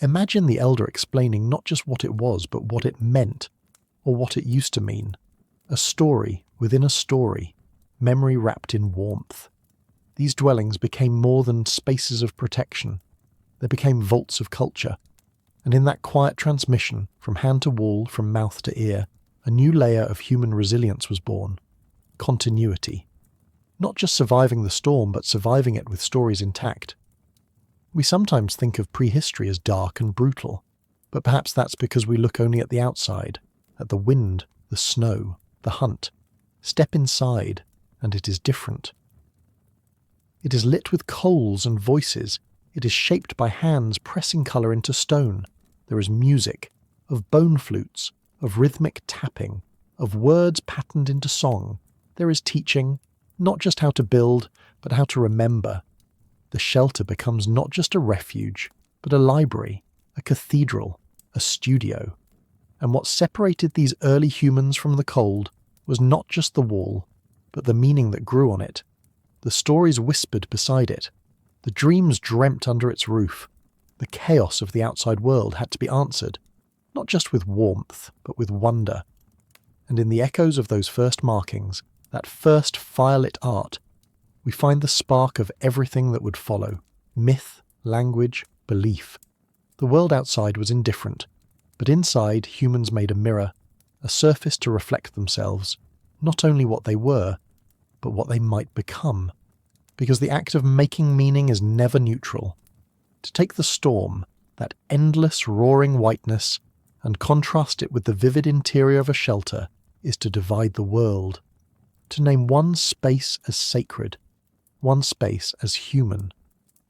Imagine the elder explaining not just what it was, but what it meant, or what it used to mean. A story within a story, memory wrapped in warmth. These dwellings became more than spaces of protection. They became vaults of culture. And in that quiet transmission, from hand to wall, from mouth to ear, a new layer of human resilience was born. Continuity. Not just surviving the storm, but surviving it with stories intact. We sometimes think of prehistory as dark and brutal, But perhaps that's because we look only at the outside, at the wind, the snow, the hunt. Step inside, and it is different. It is lit with coals and voices. It is shaped by hands pressing colour into stone. There is music, of bone flutes, of rhythmic tapping, of words patterned into song. There is teaching, not just how to build, but how to remember. The shelter becomes not just a refuge, but a library, a cathedral, a studio. And what separated these early humans from the cold was not just the wall, but the meaning that grew on it, the stories whispered beside it, the dreams dreamt under its roof. The chaos of the outside world had to be answered, not just with warmth, but with wonder. And in the echoes of those first markings, that first firelit art, we find the spark of everything that would follow: myth, language, belief. The world outside was indifferent, but inside humans made a mirror, a surface to reflect themselves, not only what they were, but what they might become. Because the act of making meaning is never neutral. To take the storm, that endless roaring whiteness, and contrast it with the vivid interior of a shelter is to divide the world. To name one space as sacred, one space as human.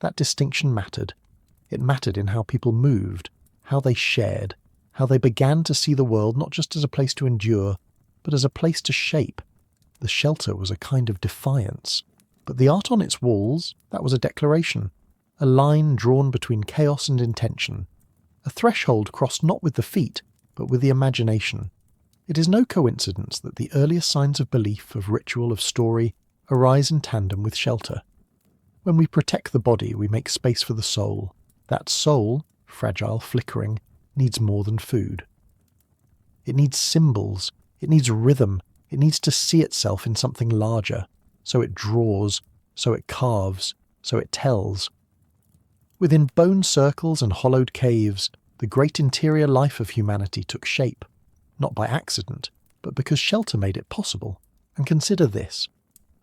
That distinction mattered. It mattered in how people moved, how they shared, how they began to see the world not just as a place to endure, but as a place to shape. The shelter was a kind of defiance. But the art on its walls, that was a declaration. A line drawn between chaos and intention. A threshold crossed not with the feet, but with the imagination. It is no coincidence that the earliest signs of belief, of ritual, of story, arise in tandem with shelter. When we protect the body, we make space for the soul. That soul, fragile, flickering, needs more than food. It needs symbols. It needs rhythm. It needs to see itself in something larger. So it draws, so it carves, so it tells. Within bone circles and hollowed caves, the great interior life of humanity took shape, not by accident, but because shelter made it possible. And consider this.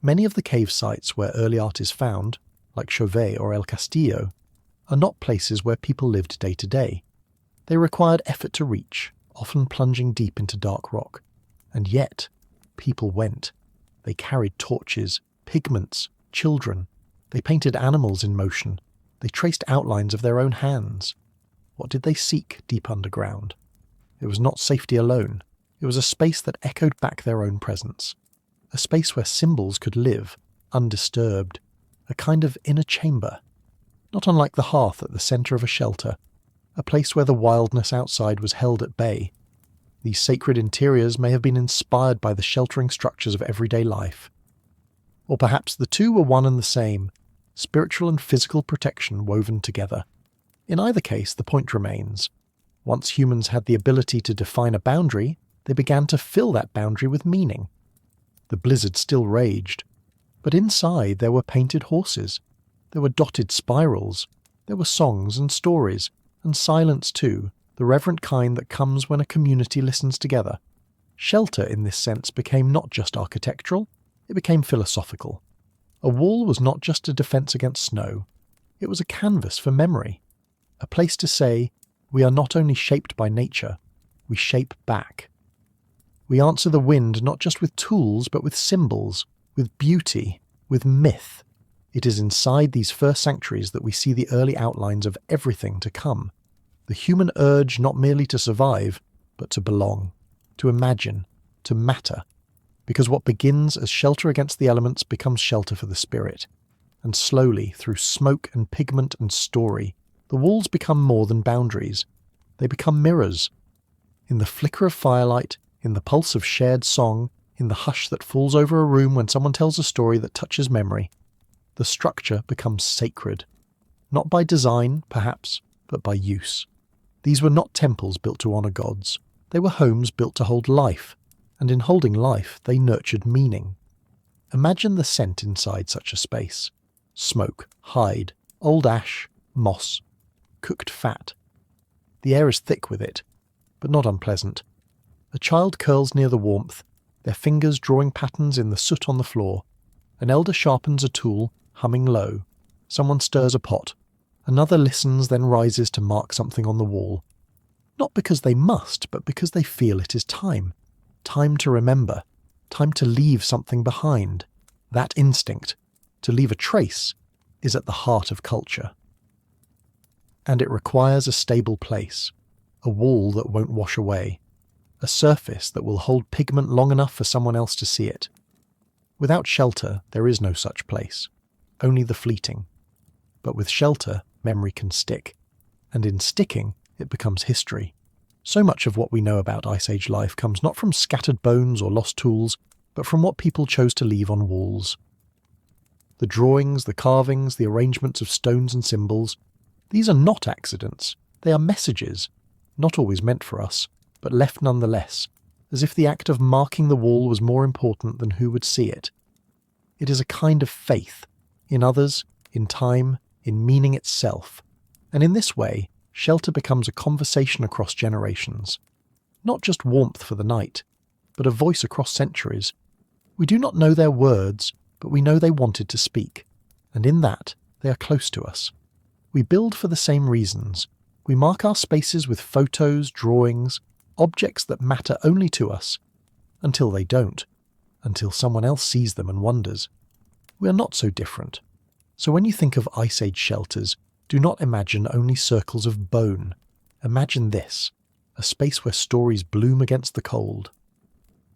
Many of the cave sites where early art is found, like Chauvet or El Castillo, are not places where people lived day to day. They required effort to reach, often plunging deep into dark rock. And yet, people went. They carried torches, pigments, children. They painted animals in motion. They traced outlines of their own hands. What did they seek deep underground? It was not safety alone. It was a space that echoed back their own presence. A space where symbols could live, undisturbed. A kind of inner chamber. Not unlike the hearth at the centre of a shelter. A place where the wildness outside was held at bay. These sacred interiors may have been inspired by the sheltering structures of everyday life. Or perhaps the two were one and the same, spiritual and physical protection woven together. In either case, the point remains. Once humans had the ability to define a boundary, they began to fill that boundary with meaning. The blizzard still raged, but inside there were painted horses. There were dotted spirals. There were songs and stories, and silence too, the reverent kind that comes when a community listens together. Shelter, in this sense, became not just architectural, it became philosophical. A wall was not just a defence against snow, it was a canvas for memory, a place to say, we are not only shaped by nature, we shape back. We answer the wind not just with tools, but with symbols, with beauty, with myth. It is inside these first sanctuaries that we see the early outlines of everything to come. The human urge not merely to survive, but to belong, to imagine, to matter. Because what begins as shelter against the elements becomes shelter for the spirit. And slowly, through smoke and pigment and story, the walls become more than boundaries. They become mirrors. In the flicker of firelight, in the pulse of shared song, in the hush that falls over a room when someone tells a story that touches memory, the structure becomes sacred. Not by design, perhaps, but by use. These were not temples built to honour gods. They were homes built to hold life, and in holding life they nurtured meaning. Imagine the scent inside such a space. Smoke, hide, old ash, moss, cooked fat. The air is thick with it, but not unpleasant. A child curls near the warmth, their fingers drawing patterns in the soot on the floor. An elder sharpens a tool, humming low. Someone stirs a pot. Another listens, then rises to mark something on the wall. Not because they must, but because they feel it is time. Time to remember. Time to leave something behind. That instinct, to leave a trace, is at the heart of culture. And it requires a stable place, a wall that won't wash away, a surface that will hold pigment long enough for someone else to see it. Without shelter, there is no such place, only the fleeting. But with shelter, memory can stick, and in sticking, it becomes history. So much of what we know about Ice Age life comes not from scattered bones or lost tools, but from what people chose to leave on walls. The drawings, the carvings, the arrangements of stones and symbols, these are not accidents. They are messages, not always meant for us, but left nonetheless, as if the act of marking the wall was more important than who would see it. It is a kind of faith, in others, in time, in meaning itself, and in this way, shelter becomes a conversation across generations. Not just warmth for the night, but a voice across centuries. We do not know their words, but we know they wanted to speak, and in that, they are close to us. We build for the same reasons. We mark our spaces with photos, drawings, objects that matter only to us, until they don't, until someone else sees them and wonders. We are not so different. So when you think of Ice Age shelters, do not imagine only circles of bone. Imagine this, a space where stories bloom against the cold.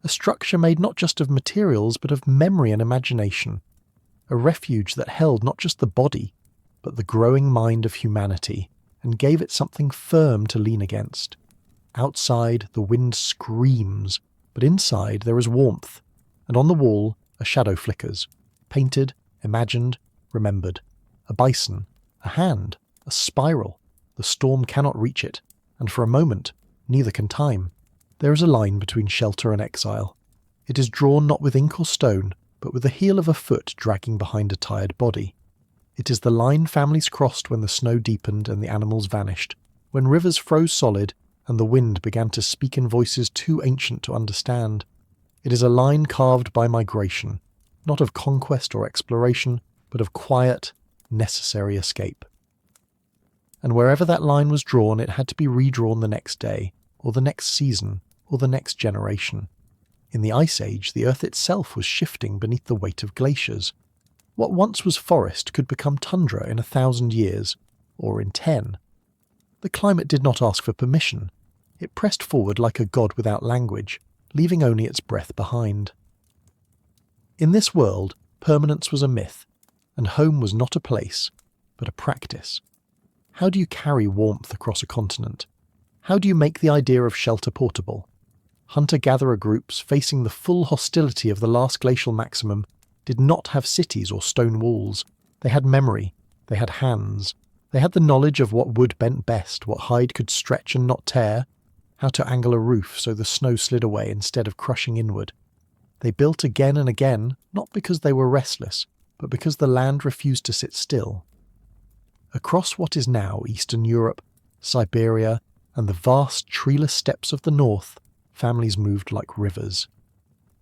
A structure made not just of materials, but of memory and imagination. A refuge that held not just the body, but the growing mind of humanity, and gave it something firm to lean against. Outside, the wind screams, but inside there is warmth, and on the wall a shadow flickers, painted, imagined, remembered. A bison, a hand, a spiral. The storm cannot reach it, and for a moment, neither can time. There is a line between shelter and exile. It is drawn not with ink or stone, but with the heel of a foot dragging behind a tired body. It is the line families crossed when the snow deepened and the animals vanished, when rivers froze solid and the wind began to speak in voices too ancient to understand. It is a line carved by migration, not of conquest or exploration, but of quiet, necessary escape. And wherever that line was drawn, it had to be redrawn the next day, or the next season, or the next generation. In the Ice Age, the Earth itself was shifting beneath the weight of glaciers. What once was forest could become tundra in 1,000 years, or in 10. The climate did not ask for permission. It pressed forward like a god without language, leaving only its breath behind. In this world, permanence was a myth, and home was not a place, but a practice. How do you carry warmth across a continent? How do you make the idea of shelter portable? Hunter-gatherer groups facing the full hostility of the last glacial maximum did not have cities or stone walls. They had memory, they had hands, they had the knowledge of what wood bent best, what hide could stretch and not tear, how to angle a roof so the snow slid away instead of crushing inward. They built again and again, not because they were restless, but because the land refused to sit still. Across what is now Eastern Europe, Siberia, and the vast treeless steppes of the north, families moved like rivers.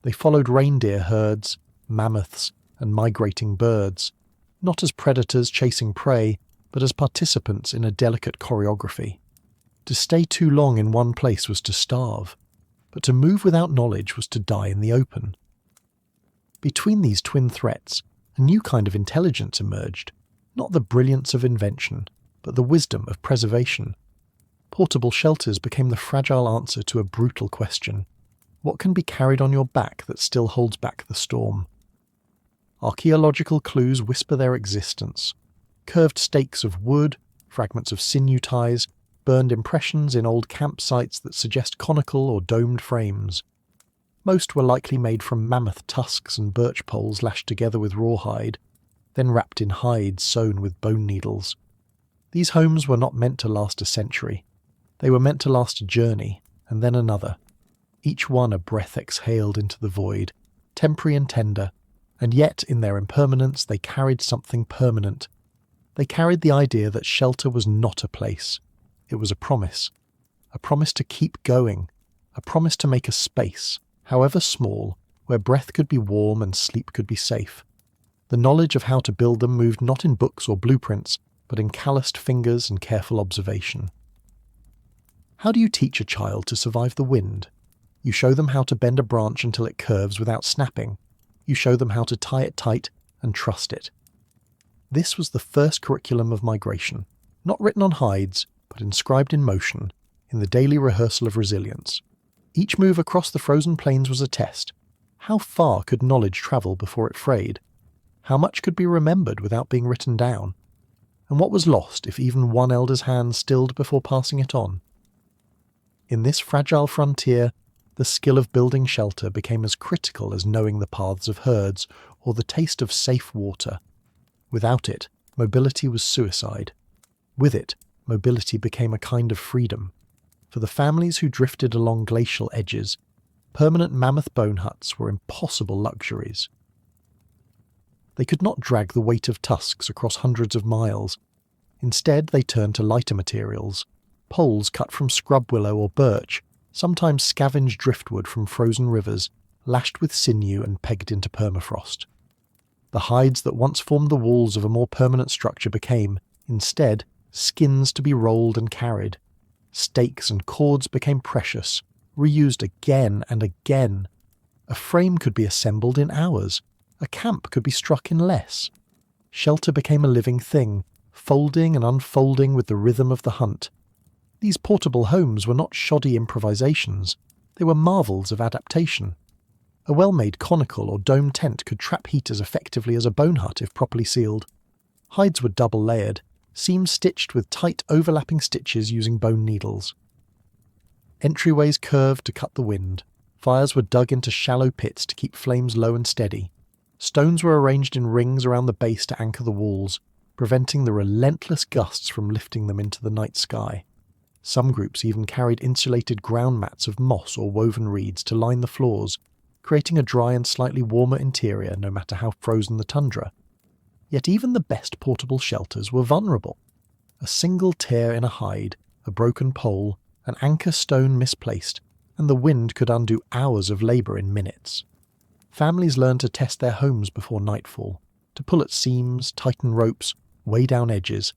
They followed reindeer herds, mammoths, and migrating birds, not as predators chasing prey, but as participants in a delicate choreography. To stay too long in one place was to starve, but to move without knowledge was to die in the open. Between these twin threats, a new kind of intelligence emerged, not the brilliance of invention, but the wisdom of preservation. Portable shelters became the fragile answer to a brutal question. What can be carried on your back that still holds back the storm? Archaeological clues whisper their existence. Curved stakes of wood, fragments of sinew ties, burned impressions in old campsites that suggest conical or domed frames. Most were likely made from mammoth tusks and birch poles lashed together with rawhide, then wrapped in hides sewn with bone needles. These homes were not meant to last a century. They were meant to last a journey, and then another. Each one a breath exhaled into the void, temporary and tender, and yet in their impermanence they carried something permanent. They carried the idea that shelter was not a place. It was a promise to keep going, a promise to make a space, however small, where breath could be warm and sleep could be safe. The knowledge of how to build them moved not in books or blueprints, but in calloused fingers and careful observation. How do you teach a child to survive the wind? You show them how to bend a branch until it curves without snapping. You show them how to tie it tight and trust it. This was the first curriculum of migration, not written on hides, but inscribed in motion, in the daily rehearsal of resilience. Each move across the frozen plains was a test. How far could knowledge travel before it frayed? How much could be remembered without being written down? And what was lost if even one elder's hand stilled before passing it on? In this fragile frontier, the skill of building shelter became as critical as knowing the paths of herds or the taste of safe water. Without it, mobility was suicide. With it, mobility became a kind of freedom. For the families who drifted along glacial edges, permanent mammoth-bone huts were impossible luxuries. They could not drag the weight of tusks across hundreds of miles. Instead, they turned to lighter materials, poles cut from scrub willow or birch, sometimes scavenged driftwood from frozen rivers, lashed with sinew and pegged into permafrost. The hides that once formed the walls of a more permanent structure became, instead, skins to be rolled and carried. Stakes and cords became precious, reused again and again. A frame could be assembled in hours. A camp could be struck in less. Shelter became a living thing, folding and unfolding with the rhythm of the hunt. These portable homes were not shoddy improvisations. They were marvels of adaptation. A well-made conical or dome tent could trap heat as effectively as a bone hut if properly sealed. Hides were double-layered, seams stitched with tight overlapping stitches using bone needles. Entryways curved to cut the wind. Fires were dug into shallow pits to keep flames low and steady. Stones were arranged in rings around the base to anchor the walls, preventing the relentless gusts from lifting them into the night sky. Some groups even carried insulated ground mats of moss or woven reeds to line the floors, creating a dry and slightly warmer interior no matter how frozen the tundra. Yet even the best portable shelters were vulnerable. A single tear in a hide, a broken pole, an anchor stone misplaced, and the wind could undo hours of labour in minutes. Families learned to test their homes before nightfall, to pull at seams, tighten ropes, weigh down edges.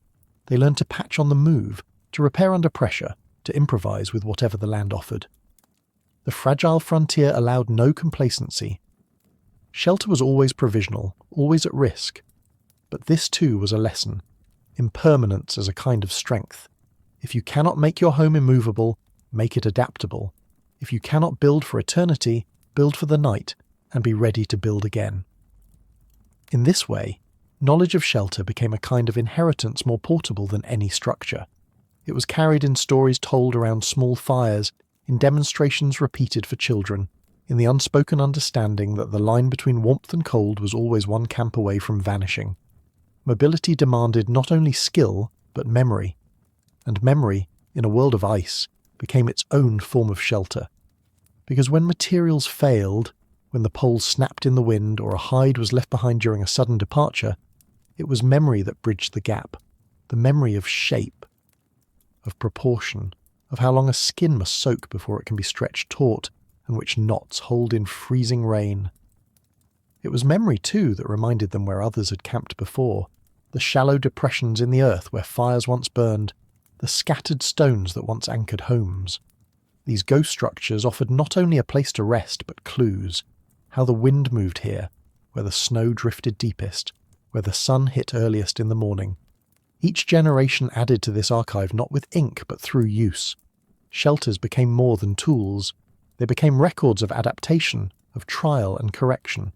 They learned to patch on the move, to repair under pressure, to improvise with whatever the land offered. The fragile frontier allowed no complacency. Shelter was always provisional, always at risk. But this too was a lesson. Impermanence as a kind of strength. If you cannot make your home immovable, make it adaptable. If you cannot build for eternity, build for the night, and be ready to build again. In this way, knowledge of shelter became a kind of inheritance more portable than any structure. It was carried in stories told around small fires, in demonstrations repeated for children, in the unspoken understanding that the line between warmth and cold was always one camp away from vanishing. Mobility demanded not only skill, but memory. And memory, in a world of ice, became its own form of shelter. Because when materials failed, when the poles snapped in the wind or a hide was left behind during a sudden departure, it was memory that bridged the gap, the memory of shape, of proportion, of how long a skin must soak before it can be stretched taut, and which knots hold in freezing rain. It was memory, too, that reminded them where others had camped before, the shallow depressions in the earth where fires once burned, the scattered stones that once anchored homes. These ghost structures offered not only a place to rest, but clues, how the wind moved here, where the snow drifted deepest, where the sun hit earliest in the morning. Each generation added to this archive not with ink, but through use. Shelters became more than tools. They became records of adaptation, of trial and correction.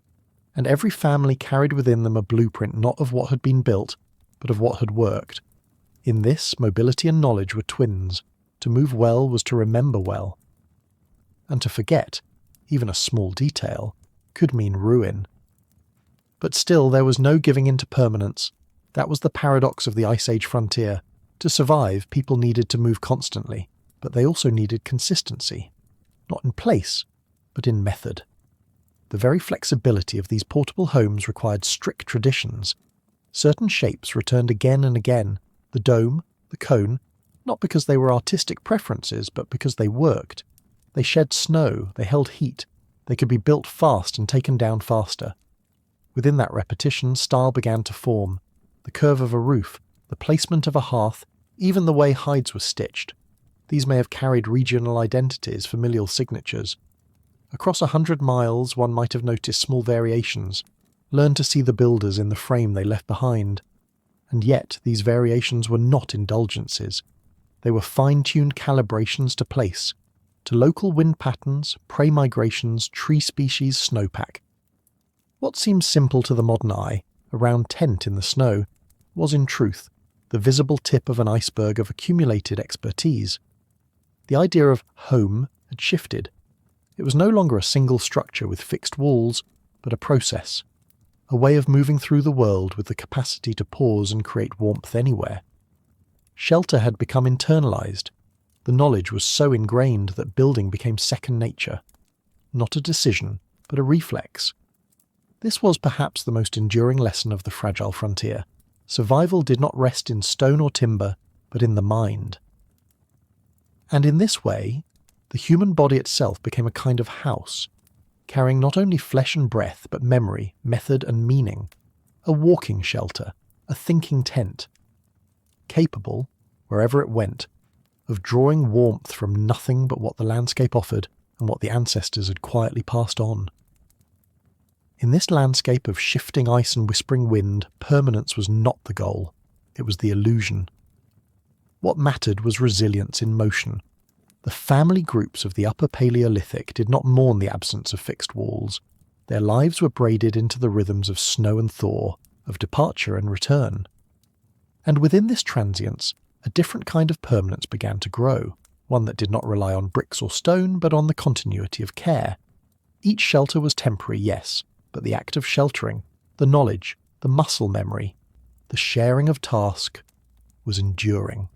And every family carried within them a blueprint not of what had been built, but of what had worked. In this, mobility and knowledge were twins. To move well was to remember well. And to forget, even a small detail, could mean ruin. But still there was no giving in to permanence. That was the paradox of the Ice Age frontier. To survive, people needed to move constantly, but they also needed consistency. Not in place, but in method. The very flexibility of these portable homes required strict traditions. Certain shapes returned again and again, the dome, the cone, not because they were artistic preferences, but because they worked. They shed snow, they held heat, they could be built fast and taken down faster. Within that repetition, style began to form. The curve of a roof, the placement of a hearth, even the way hides were stitched. These may have carried regional identities, familial signatures. Across 100 miles, one might have noticed small variations, learned to see the builders in the frame they left behind. And yet, these variations were not indulgences. They were fine-tuned calibrations to place, to local wind patterns, prey migrations, tree species, snowpack. What seems simple to the modern eye, a round tent in the snow, was in truth the visible tip of an iceberg of accumulated expertise. The idea of home had shifted. It was no longer a single structure with fixed walls, but a process, a way of moving through the world with the capacity to pause and create warmth anywhere. Shelter had become internalized. The knowledge was so ingrained that building became second nature. Not a decision, but a reflex. This was perhaps the most enduring lesson of the fragile frontier. Survival did not rest in stone or timber, but in the mind. And in this way, the human body itself became a kind of house, carrying not only flesh and breath, but memory, method and meaning. A walking shelter, a thinking tent. Capable, wherever it went, of drawing warmth from nothing but what the landscape offered and what the ancestors had quietly passed on. In this landscape of shifting ice and whispering wind, permanence was not the goal, it was the illusion. What mattered was resilience in motion. The family groups of the Upper Paleolithic did not mourn the absence of fixed walls. Their lives were braided into the rhythms of snow and thaw, of departure and return. And within this transience, a different kind of permanence began to grow, one that did not rely on bricks or stone, but on the continuity of care. Each shelter was temporary, yes, but the act of sheltering, the knowledge, the muscle memory, the sharing of task, was enduring.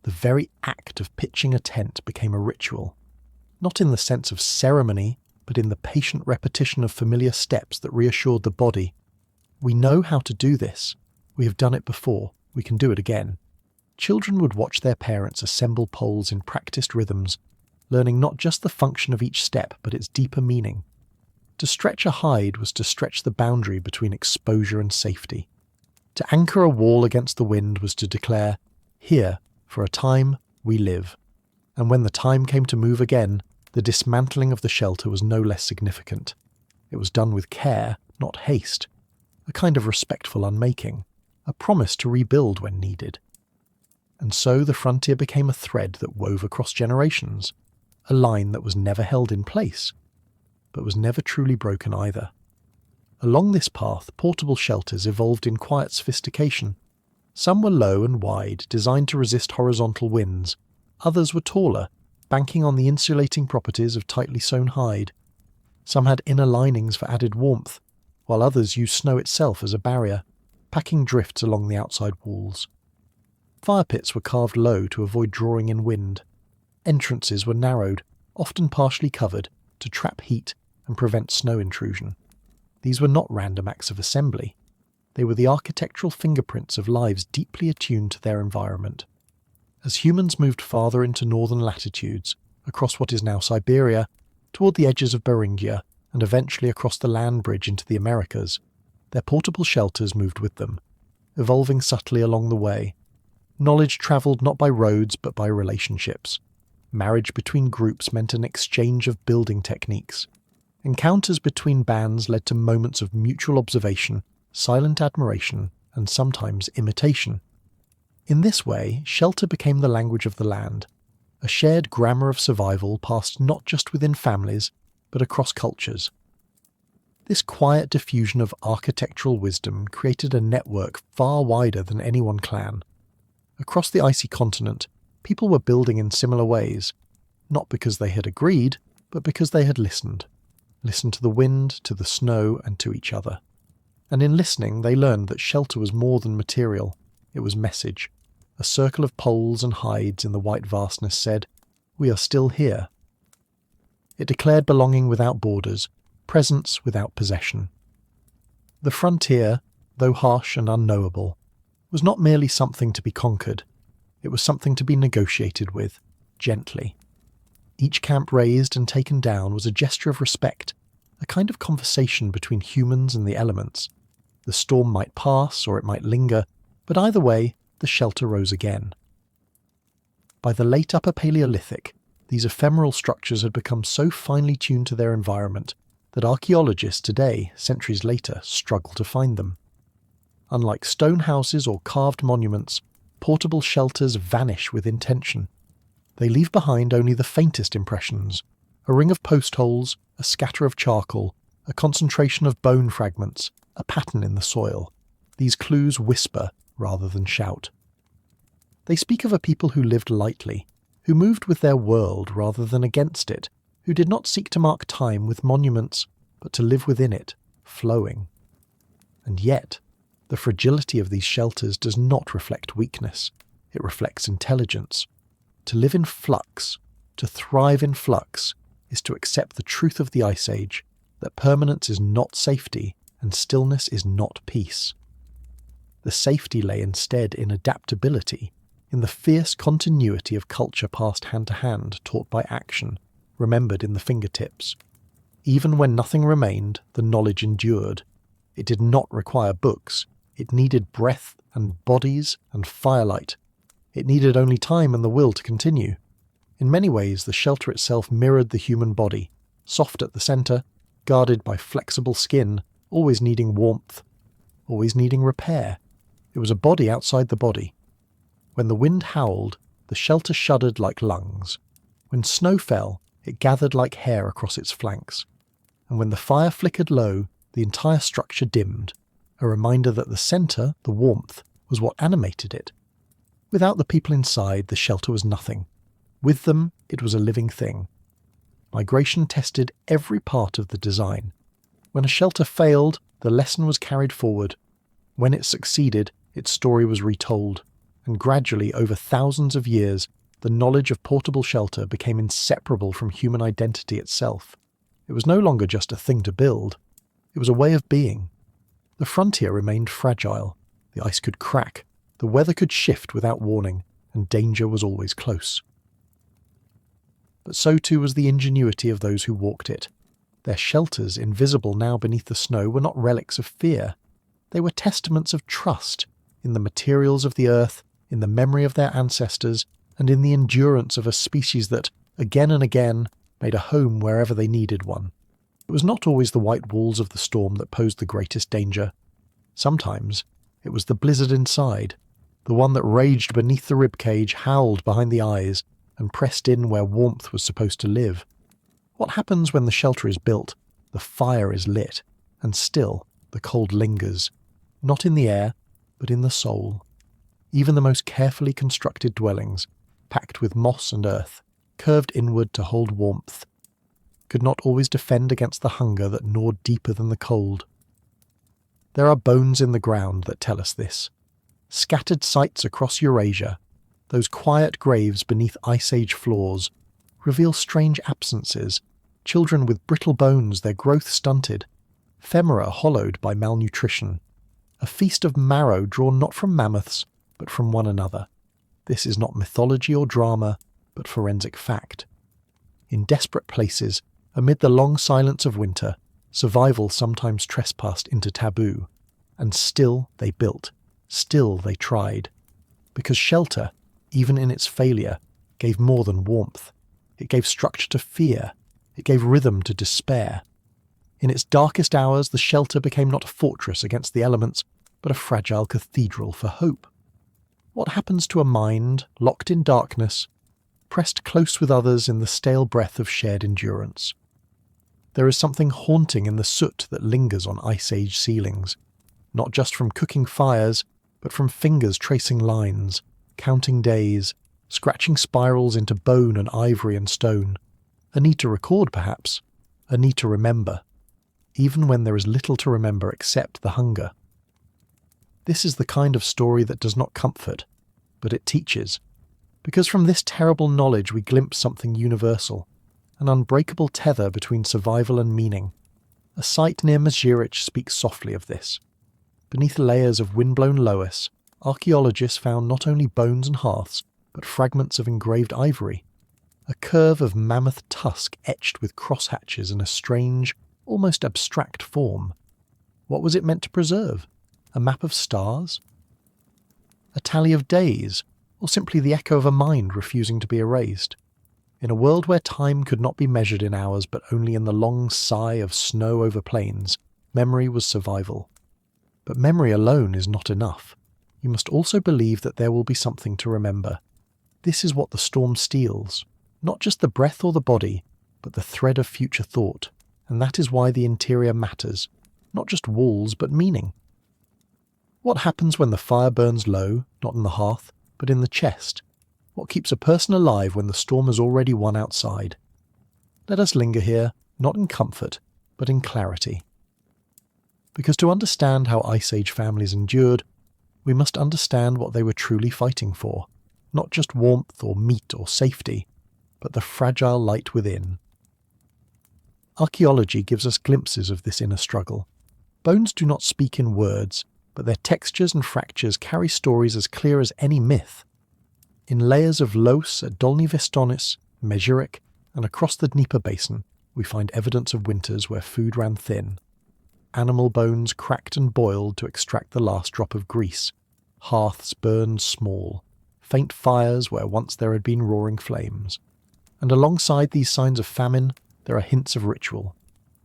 The very act of pitching a tent became a ritual, not in the sense of ceremony, but in the patient repetition of familiar steps that reassured the body. We know how to do this. We have done it before. We can do it again. Children would watch their parents assemble poles in practiced rhythms, learning not just the function of each step, but its deeper meaning. To stretch a hide was to stretch the boundary between exposure and safety. To anchor a wall against the wind was to declare, here, for a time, we live. And when the time came to move again, the dismantling of the shelter was no less significant. It was done with care, not haste, a kind of respectful unmaking, a promise to rebuild when needed. And so the frontier became a thread that wove across generations, a line that was never held in place, but was never truly broken either. Along this path, portable shelters evolved in quiet sophistication. Some were low and wide, designed to resist horizontal winds. Others were taller, banking on the insulating properties of tightly sewn hide. Some had inner linings for added warmth, while others used snow itself as a barrier, packing drifts along the outside walls. Fire pits were carved low to avoid drawing in wind. Entrances were narrowed, often partially covered, to trap heat and prevent snow intrusion. These were not random acts of assembly. They were the architectural fingerprints of lives deeply attuned to their environment. As humans moved farther into northern latitudes, across what is now Siberia, toward the edges of Beringia, and eventually across the land bridge into the Americas, their portable shelters moved with them, evolving subtly along the way. Knowledge travelled not by roads but by relationships. Marriage between groups meant an exchange of building techniques. Encounters between bands led to moments of mutual observation, silent admiration, and sometimes imitation. In this way, shelter became the language of the land, a shared grammar of survival passed not just within families, but across cultures. This quiet diffusion of architectural wisdom created a network far wider than any one clan. Across the icy continent, people were building in similar ways, not because they had agreed, but because they had listened to the wind, to the snow, and to each other. And in listening, they learned that shelter was more than material, it was message. A circle of poles and hides in the white vastness said, "We are still here." It declared belonging without borders, presence without possession. The frontier, though harsh and unknowable, was not merely something to be conquered, it was something to be negotiated with, gently. Each camp raised and taken down was a gesture of respect, a kind of conversation between humans and the elements. The storm might pass or it might linger, but either way, the shelter rose again. By the late Upper Paleolithic, these ephemeral structures had become so finely tuned to their environment that archaeologists today, centuries later, struggle to find them. Unlike stone houses or carved monuments, portable shelters vanish with intention. They leave behind only the faintest impressions: a ring of post holes, a scatter of charcoal, a concentration of bone fragments, a pattern in the soil. These clues whisper rather than shout. They speak of a people who lived lightly, who moved with their world rather than against it, who did not seek to mark time with monuments, but to live within it, flowing. And yet, the fragility of these shelters does not reflect weakness. It reflects intelligence. To live in flux, to thrive in flux, is to accept the truth of the Ice Age, that permanence is not safety and stillness is not peace. The safety lay instead in adaptability, in the fierce continuity of culture passed hand to hand, taught by action, remembered in the fingertips. Even when nothing remained, the knowledge endured. It did not require books. It needed breath and bodies and firelight. It needed only time and the will to continue. In many ways, the shelter itself mirrored the human body, soft at the centre, guarded by flexible skin, always needing warmth, always needing repair. It was a body outside the body. When the wind howled, the shelter shuddered like lungs. When snow fell, it gathered like hair across its flanks. And when the fire flickered low, the entire structure dimmed, a reminder that the centre, the warmth, was what animated it. Without the people inside, the shelter was nothing. With them, it was a living thing. Migration tested every part of the design. When a shelter failed, the lesson was carried forward. When it succeeded, its story was retold. And gradually, over thousands of years, the knowledge of portable shelter became inseparable from human identity itself. It was no longer just a thing to build. It was a way of being. The frontier remained fragile. The ice could crack, the weather could shift without warning, and danger was always close. But so too was the ingenuity of those who walked it. Their shelters, invisible now beneath the snow, were not relics of fear. They were testaments of trust in the materials of the earth, in the memory of their ancestors, and in the endurance of a species that, again and again, made a home wherever they needed one. It was not always the white walls of the storm that posed the greatest danger. Sometimes it was the blizzard inside, the one that raged beneath the ribcage, howled behind the eyes, and pressed in where warmth was supposed to live. What happens when the shelter is built, the fire is lit, and still the cold lingers, not in the air, but in the soul? Even the most carefully constructed dwellings, packed with moss and earth, curved inward to hold warmth, could not always defend against the hunger that gnawed deeper than the cold. There are bones in the ground that tell us this. Scattered sites across Eurasia, those quiet graves beneath Ice Age floors, reveal strange absences, children with brittle bones, their growth stunted, femora hollowed by malnutrition, a feast of marrow drawn not from mammoths, but from one another. This is not mythology or drama, but forensic fact. In desperate places, amid the long silence of winter, survival sometimes trespassed into taboo, and still they built, still they tried. Because shelter, even in its failure, gave more than warmth. It gave structure to fear. It gave rhythm to despair. In its darkest hours, the shelter became not a fortress against the elements, but a fragile cathedral for hope. What happens to a mind, locked in darkness, pressed close with others in the stale breath of shared endurance? There is something haunting in the soot that lingers on Ice Age ceilings, not just from cooking fires, but from fingers tracing lines, counting days, scratching spirals into bone and ivory and stone. A need to record, perhaps, a need to remember, even when there is little to remember except the hunger. This is the kind of story that does not comfort, but it teaches, because from this terrible knowledge we glimpse something universal, an unbreakable tether between survival and meaning. A site near Mazirich speaks softly of this. Beneath layers of windblown loess, archaeologists found not only bones and hearths, but fragments of engraved ivory, a curve of mammoth tusk etched with crosshatches in a strange, almost abstract form. What was it meant to preserve? A map of stars? A tally of days, or simply the echo of a mind refusing to be erased. In a world where time could not be measured in hours but only in the long sigh of snow over plains, memory was survival. But memory alone is not enough. You must also believe that there will be something to remember. This is what the storm steals, not just the breath or the body, but the thread of future thought, and that is why the interior matters, not just walls but meaning. What happens when the fire burns low, not in the hearth, but in the chest? What keeps a person alive when the storm has already won outside? Let us linger here, not in comfort, but in clarity. Because to understand how Ice Age families endured, we must understand what they were truly fighting for, not just warmth or meat or safety, but the fragile light within. Archaeology gives us glimpses of this inner struggle. Bones do not speak in words, but their textures and fractures carry stories as clear as any myth. In layers of loess at Dolny Vestonis, Mezhyrich, and across the Dnieper basin, we find evidence of winters where food ran thin. Animal bones cracked and boiled to extract the last drop of grease. Hearths burned small. Faint fires where once there had been roaring flames. And alongside these signs of famine, there are hints of ritual.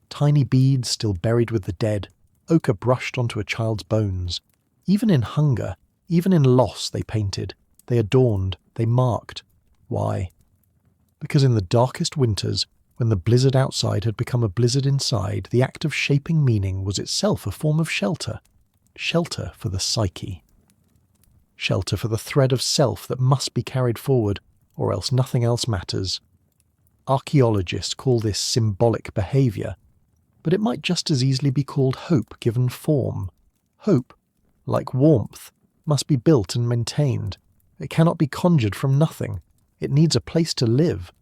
Tiny beads still buried with the dead, ochre brushed onto a child's bones. Even in hunger, even in loss they painted. They adorned, they marked. Why? Because in the darkest winters, when the blizzard outside had become a blizzard inside, the act of shaping meaning was itself a form of shelter. Shelter for the psyche. Shelter for the thread of self that must be carried forward, or else nothing else matters. Archaeologists call this symbolic behaviour, but it might just as easily be called hope given form. Hope, like warmth, must be built and maintained. It cannot be conjured from nothing. It needs a place to live.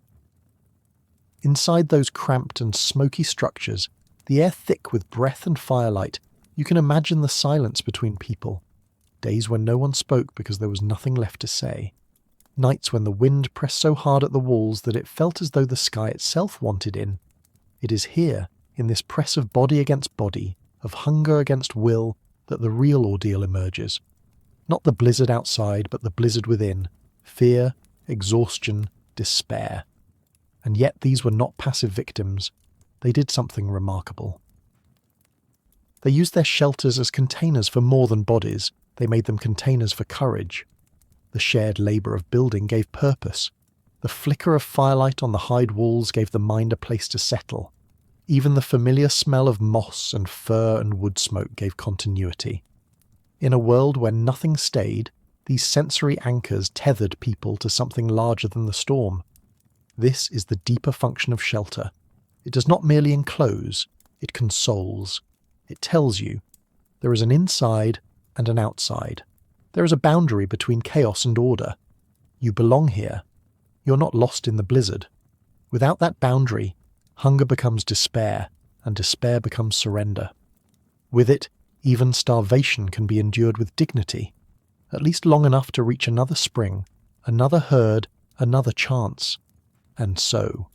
Inside those cramped and smoky structures, the air thick with breath and firelight, you can imagine the silence between people. Days when no one spoke because there was nothing left to say. Nights when the wind pressed so hard at the walls that it felt as though the sky itself wanted in. It is here, in this press of body against body, of hunger against will, that the real ordeal emerges. Not the blizzard outside, but the blizzard within. Fear, exhaustion, despair. And yet these were not passive victims. They did something remarkable. They used their shelters as containers for more than bodies. They made them containers for courage. The shared labour of building gave purpose. The flicker of firelight on the hide walls gave the mind a place to settle. Even the familiar smell of moss and fir and wood smoke gave continuity. In a world where nothing stayed, these sensory anchors tethered people to something larger than the storm. This is the deeper function of shelter. It does not merely enclose, it consoles. It tells you there is an inside and an outside. There is a boundary between chaos and order. You belong here. You're not lost in the blizzard. Without that boundary, hunger becomes despair, and despair becomes surrender. With it, even starvation can be endured with dignity, at least long enough to reach another spring, another herd, another chance. And so,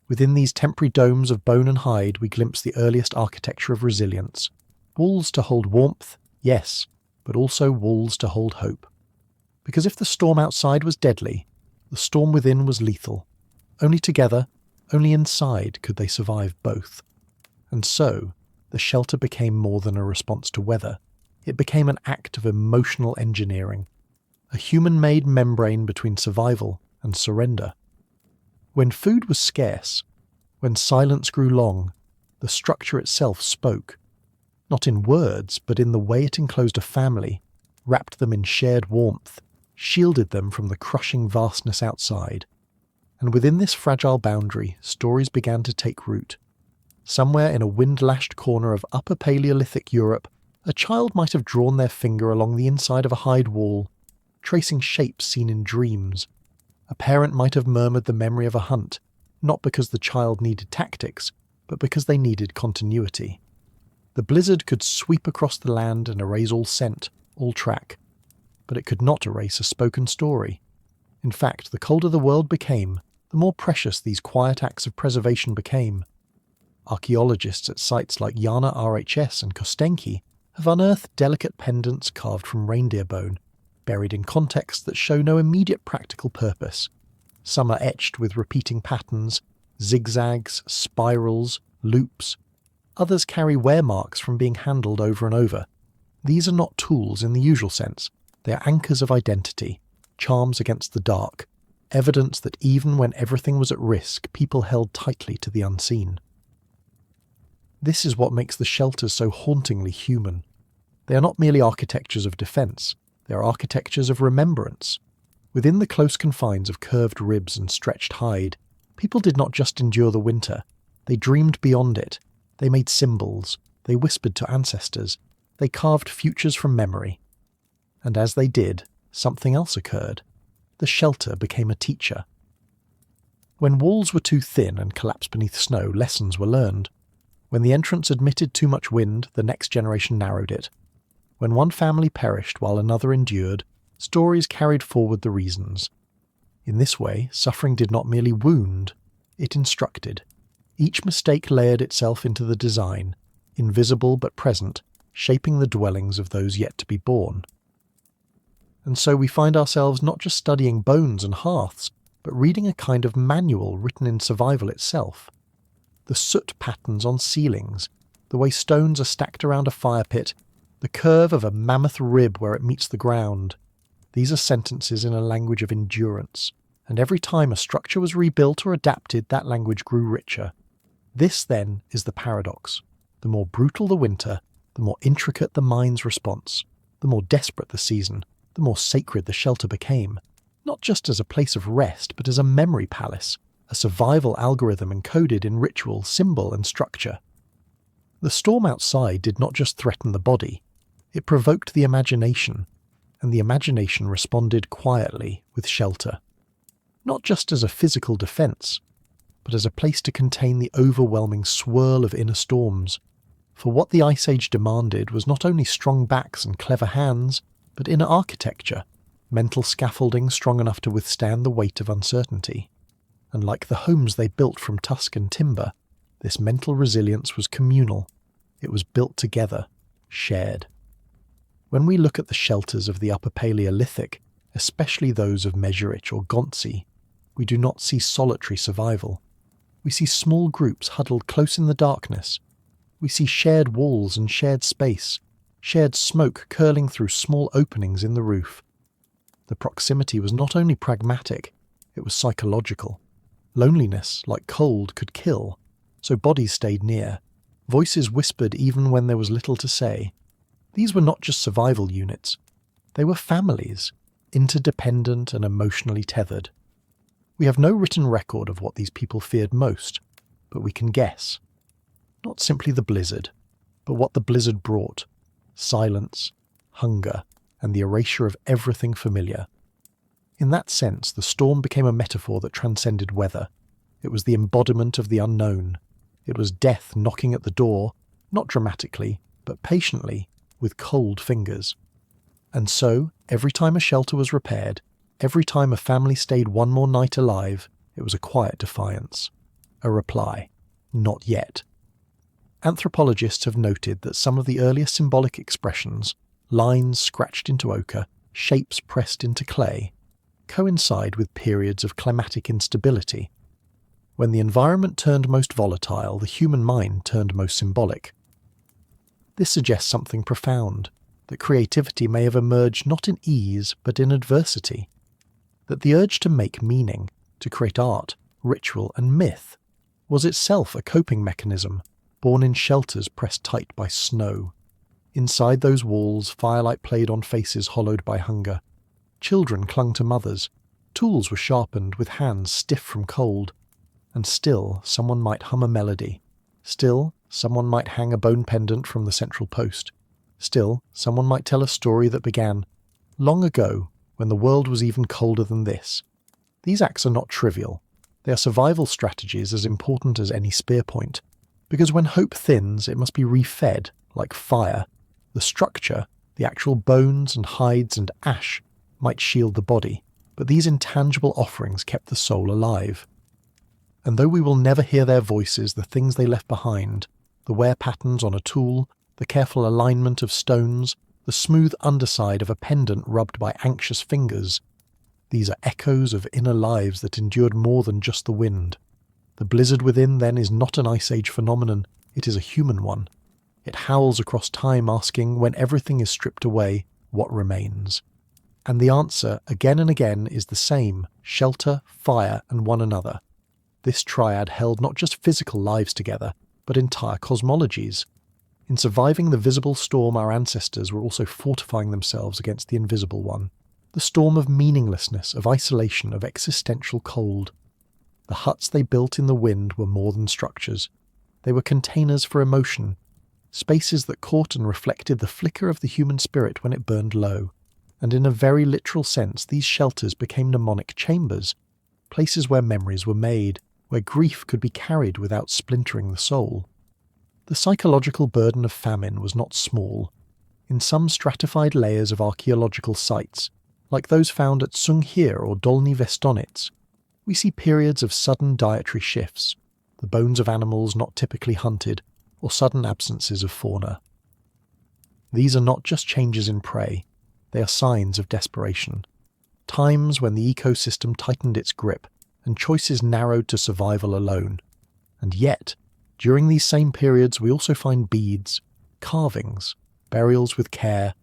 within these temporary domes of bone and hide, we glimpse the earliest architecture of resilience. Walls to hold warmth, yes, but also walls to hold hope. Because if the storm outside was deadly, the storm within was lethal. Only together, only inside could they survive both. And so, the shelter became more than a response to weather. It became an act of emotional engineering, a human-made membrane between survival and surrender. When food was scarce, when silence grew long, the structure itself spoke, not in words, but in the way it enclosed a family, wrapped them in shared warmth, shielded them from the crushing vastness outside. And within this fragile boundary, stories began to take root. Somewhere in a wind-lashed corner of Upper Paleolithic Europe, a child might have drawn their finger along the inside of a hide wall, tracing shapes seen in dreams. A parent might have murmured the memory of a hunt, not because the child needed tactics, but because they needed continuity. The blizzard could sweep across the land and erase all scent, all track, but it could not erase a spoken story. In fact, the colder the world became, the more precious these quiet acts of preservation became. Archaeologists at sites like Yana RHS and Kostenki have unearthed delicate pendants carved from reindeer bone, buried in contexts that show no immediate practical purpose. Some are etched with repeating patterns, zigzags, spirals, loops. Others carry wear marks from being handled over and over. These are not tools in the usual sense. They are anchors of identity, charms against the dark, evidence that even when everything was at risk, people held tightly to the unseen. This is what makes the shelters so hauntingly human. They are not merely architectures of defence, they are architectures of remembrance. Within the close confines of curved ribs and stretched hide, people did not just endure the winter, they dreamed beyond it. They made symbols, they whispered to ancestors, they carved futures from memory. And as they did, something else occurred. The shelter became a teacher. When walls were too thin and collapsed beneath snow, lessons were learned. When the entrance admitted too much wind, the next generation narrowed it. When one family perished while another endured, stories carried forward the reasons. In this way, suffering did not merely wound, it instructed. Each mistake layered itself into the design, invisible but present, shaping the dwellings of those yet to be born. And so we find ourselves not just studying bones and hearths, but reading a kind of manual written in survival itself. The soot patterns on ceilings, the way stones are stacked around a fire pit, the curve of a mammoth rib where it meets the ground. These are sentences in a language of endurance, and every time a structure was rebuilt or adapted, that language grew richer. This, then, is the paradox. The more brutal the winter, the more intricate the mind's response, the more desperate the season, the more sacred the shelter became, not just as a place of rest, but as a memory palace, a survival algorithm encoded in ritual, symbol, and structure. The storm outside did not just threaten the body, it provoked the imagination, and the imagination responded quietly with shelter. Not just as a physical defence, but as a place to contain the overwhelming swirl of inner storms. For what the Ice Age demanded was not only strong backs and clever hands, but inner architecture, mental scaffolding strong enough to withstand the weight of uncertainty. And like the homes they built from Tuscan timber, this mental resilience was communal. It was built together, shared. When we look at the shelters of the Upper Paleolithic, especially those of Mesurich or Gonzi, we do not see solitary survival. We see small groups huddled close in the darkness. We see shared walls and shared space, shared smoke curling through small openings in the roof. The proximity was not only pragmatic, it was psychological. Loneliness, like cold, could kill, so bodies stayed near. Voices whispered even when there was little to say. These were not just survival units. They were families, interdependent and emotionally tethered. We have no written record of what these people feared most, but we can guess. Not simply the blizzard, but what the blizzard brought: silence, hunger, and the erasure of everything familiar. In that sense, the storm became a metaphor that transcended weather. It was the embodiment of the unknown. It was death knocking at the door, not dramatically, but patiently, with cold fingers. And so, every time a shelter was repaired, every time a family stayed one more night alive, it was a quiet defiance. A reply: not yet. Anthropologists have noted that some of the earliest symbolic expressions, lines scratched into ochre, shapes pressed into clay, coincide with periods of climatic instability. When the environment turned most volatile, the human mind turned most symbolic. This suggests something profound, that creativity may have emerged not in ease but in adversity, that the urge to make meaning, to create art, ritual, and myth, was itself a coping mechanism, born in shelters pressed tight by snow. Inside those walls, firelight played on faces hollowed by hunger. Children clung to mothers. Tools were sharpened with hands stiff from cold. And still, someone might hum a melody. Still, someone might hang a bone pendant from the central post. Still, someone might tell a story that began long ago, when the world was even colder than this. These acts are not trivial. They are survival strategies as important as any spear point. Because when hope thins, it must be refed, like fire. The structure, the actual bones and hides and ash, might shield the body, but these intangible offerings kept the soul alive. And though we will never hear their voices, the things they left behind, the wear patterns on a tool, the careful alignment of stones, the smooth underside of a pendant rubbed by anxious fingers. These are echoes of inner lives that endured more than just the wind. The blizzard within, then, is not an Ice Age phenomenon, it is a human one. It howls across time, asking, when everything is stripped away, what remains? And the answer, again and again, is the same: shelter, fire, and one another. This triad held not just physical lives together, but entire cosmologies. In surviving the visible storm, our ancestors were also fortifying themselves against the invisible one. The storm of meaninglessness, of isolation, of existential cold. The huts they built in the wind were more than structures. They were containers for emotion, spaces that caught and reflected the flicker of the human spirit when it burned low. And in a very literal sense, these shelters became mnemonic chambers, places where memories were made, where grief could be carried without splintering the soul. The psychological burden of famine was not small. In some stratified layers of archaeological sites, like those found at Sunghir or Dolny Vestonitz, we see periods of sudden dietary shifts, the bones of animals not typically hunted, or sudden absences of fauna. These are not just changes in prey, they are signs of desperation. Times when the ecosystem tightened its grip, and choices narrowed to survival alone. And yet, during these same periods we also find beads, carvings, burials with care,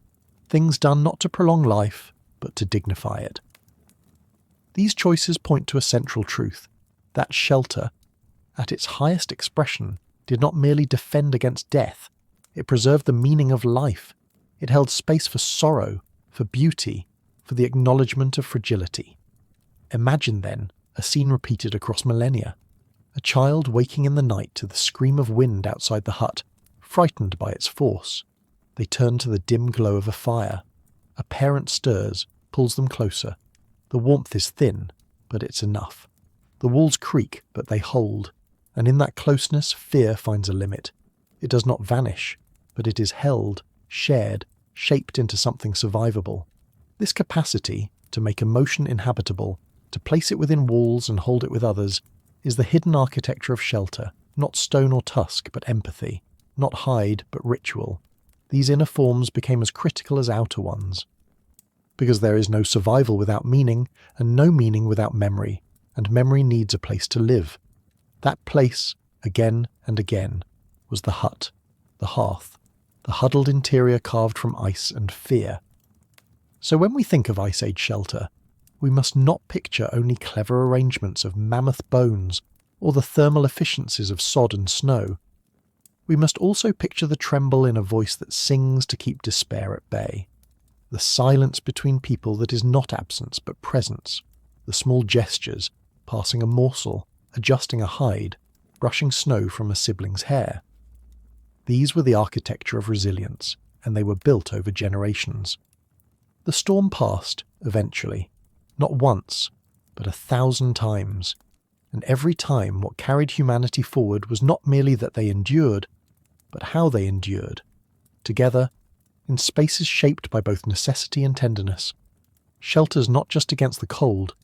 things done not to prolong life, but to dignify it. These choices point to a central truth, that shelter, at its highest expression, did not merely defend against death, it preserved the meaning of life. It held space for sorrow, for beauty, for the acknowledgement of fragility. Imagine, then, a scene repeated across millennia. A child waking in the night to the scream of wind outside the hut, frightened by its force. They turn to the dim glow of a fire. A parent stirs, pulls them closer. The warmth is thin, but it's enough. The walls creak, but they hold. And in that closeness, fear finds a limit. It does not vanish, but it is held, shared, shaped into something survivable. This capacity to make emotion inhabitable, to place it within walls and hold it with others, is the hidden architecture of shelter, not stone or tusk, but empathy, not hide, but ritual. These inner forms became as critical as outer ones. Because there is no survival without meaning, and no meaning without memory, and memory needs a place to live. That place, again and again, was the hut, the hearth, the huddled interior carved from ice and fear. So when we think of Ice Age shelter, we must not picture only clever arrangements of mammoth bones or the thermal efficiencies of sod and snow. We must also picture the tremble in a voice that sings to keep despair at bay, the silence between people that is not absence but presence, the small gestures, passing a morsel, adjusting a hide, brushing snow from a sibling's hair. These were the architecture of resilience, and they were built over generations. The storm passed, eventually, not once, but 1,000 times, and every time what carried humanity forward was not merely that they endured, but how they endured, together, in spaces shaped by both necessity and tenderness, shelters not just against the cold,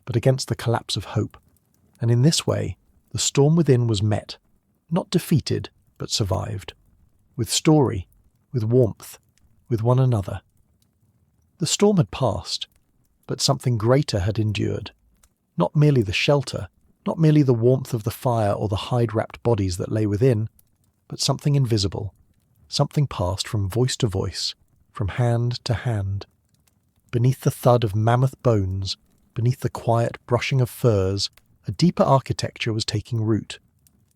but against the collapse of hope. And in this way, the storm within was met, not defeated, but survived, with story, with warmth, with one another. The storm had passed, but something greater had endured, not merely the shelter, not merely the warmth of the fire or the hide-wrapped bodies that lay within, but something invisible, something passed from voice to voice, from hand to hand. Beneath the thud of mammoth bones, beneath the quiet brushing of furs, a deeper architecture was taking root.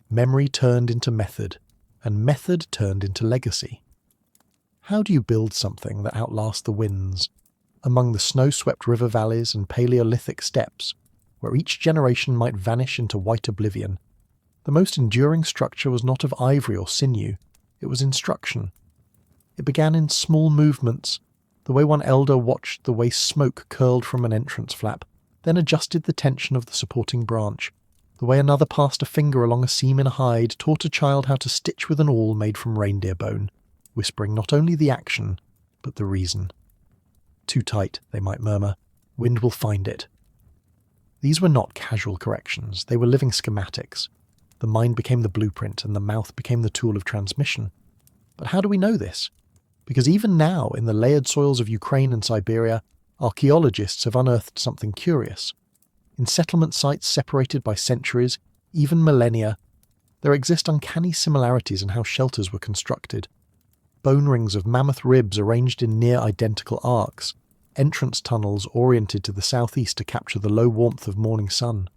Memory turned into method, and method turned into legacy. How do you build something that outlasts the winds? Among the snow-swept river valleys and Paleolithic steppes, where each generation might vanish into white oblivion, the most enduring structure was not of ivory or sinew, it was instruction. It began in small movements, the way one elder watched the way smoke curled from an entrance flap, then adjusted the tension of the supporting branch, the way another passed a finger along a seam in a hide, taught a child how to stitch with an awl made from reindeer bone, whispering not only the action, but the reason. Too tight, they might murmur. Wind will find it. These were not casual corrections, they were living schematics. The mind became the blueprint, and the mouth became the tool of transmission. But how do we know this? Because even now, in the layered soils of Ukraine and Siberia, archaeologists have unearthed something curious. In settlement sites separated by centuries, even millennia, there exist uncanny similarities in how shelters were constructed. Bone rings of mammoth ribs arranged in near-identical arcs, entrance tunnels oriented to the southeast to capture the low warmth of morning sun.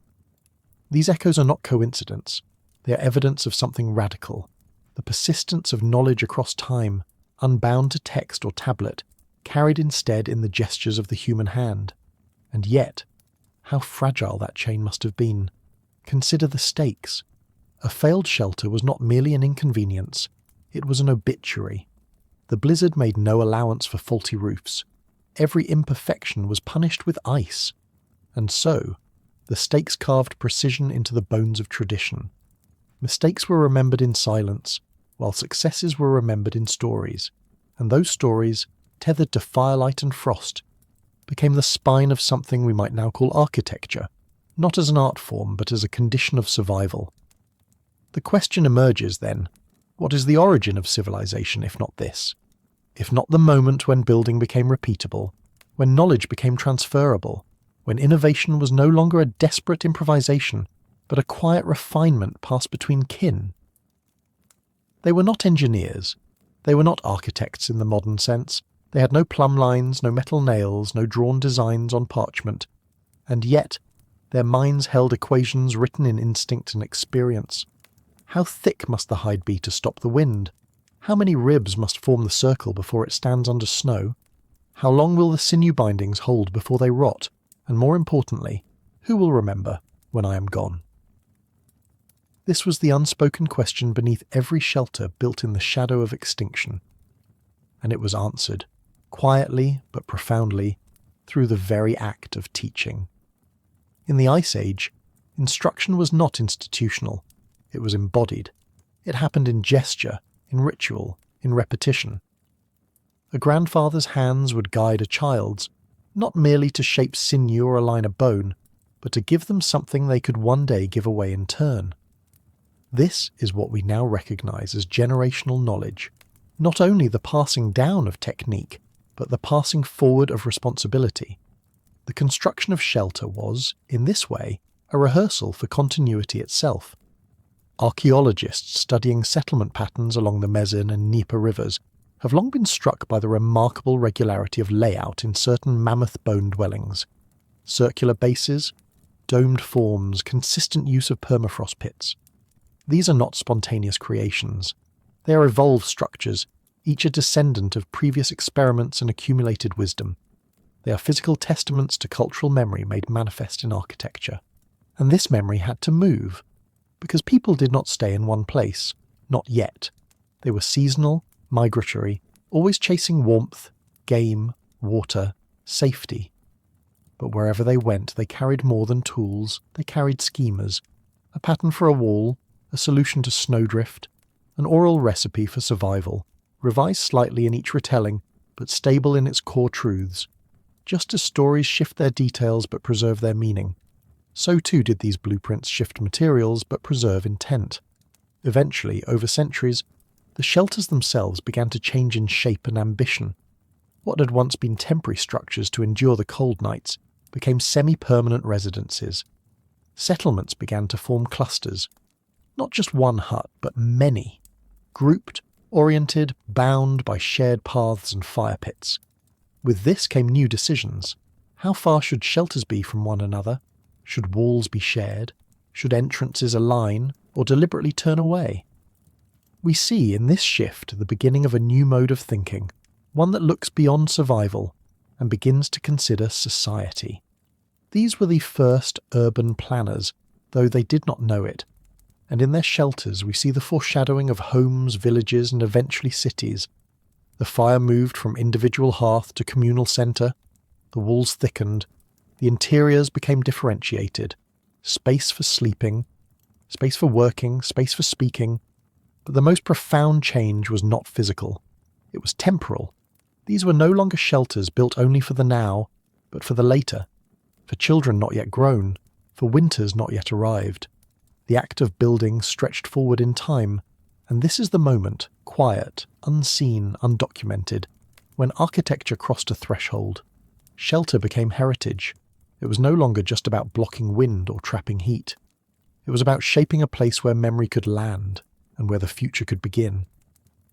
These echoes are not coincidence. They are evidence of something radical, the persistence of knowledge across time, unbound to text or tablet, carried instead in the gestures of the human hand. And yet, how fragile that chain must have been. Consider the stakes. A failed shelter was not merely an inconvenience, it was an obituary. The blizzard made no allowance for faulty roofs. Every imperfection was punished with ice. And so, the stakes carved precision into the bones of tradition. Mistakes were remembered in silence, while successes were remembered in stories. And those stories, tethered to firelight and frost, became the spine of something we might now call architecture, not as an art form but as a condition of survival. The question emerges then, what is the origin of civilization if not this? If not the moment when building became repeatable, when knowledge became transferable, when innovation was no longer a desperate improvisation, but a quiet refinement passed between kin? They were not engineers. They were not architects in the modern sense. They had no plumb lines, no metal nails, no drawn designs on parchment. And yet, their minds held equations written in instinct and experience. How thick must the hide be to stop the wind? How many ribs must form the circle before it stands under snow? How long will the sinew bindings hold before they rot? And more importantly, who will remember when I am gone? This was the unspoken question beneath every shelter built in the shadow of extinction. And it was answered, quietly but profoundly, through the very act of teaching. In the Ice Age, instruction was not institutional. It was embodied. It happened in gesture, in ritual, in repetition. A grandfather's hands would guide a child's, not merely to shape sinew or align a bone, but to give them something they could one day give away in turn. This is what we now recognize as generational knowledge, not only the passing down of technique, but the passing forward of responsibility. The construction of shelter was, in this way, a rehearsal for continuity itself. Archaeologists studying settlement patterns along the Mezin and Dnieper rivers have long been struck by the remarkable regularity of layout in certain mammoth-bone dwellings. Circular bases, domed forms, consistent use of permafrost pits. These are not spontaneous creations. They are evolved structures, each a descendant of previous experiments and accumulated wisdom. They are physical testaments to cultural memory made manifest in architecture. And this memory had to move, because people did not stay in one place, not yet. They were seasonal, migratory, always chasing warmth, game, water, safety. But wherever they went, they carried more than tools, they carried schemas, a pattern for a wall, a solution to snowdrift, an oral recipe for survival, revised slightly in each retelling, but stable in its core truths. Just as stories shift their details but preserve their meaning, so too did these blueprints shift materials but preserve intent. Eventually, over centuries, the shelters themselves began to change in shape and ambition. What had once been temporary structures to endure the cold nights became semi-permanent residences. Settlements began to form clusters. Not just one hut, but many. Grouped, oriented, bound by shared paths and fire pits. With this came new decisions. How far should shelters be from one another? Should walls be shared? Should entrances align or deliberately turn away? We see in this shift the beginning of a new mode of thinking, one that looks beyond survival and begins to consider society. These were the first urban planners, though they did not know it, and in their shelters we see the foreshadowing of homes, villages, and eventually cities. The fire moved from individual hearth to communal centre, the walls thickened, the interiors became differentiated, space for sleeping, space for working, space for speaking. But the most profound change was not physical. It was temporal. These were no longer shelters built only for the now, but for the later, for children not yet grown, for winters not yet arrived. The act of building stretched forward in time, And this is the moment, quiet, unseen, undocumented, when architecture crossed a threshold. Shelter became heritage. It was no longer just about blocking wind or trapping heat. It was about shaping a place where memory could land and where the future could begin.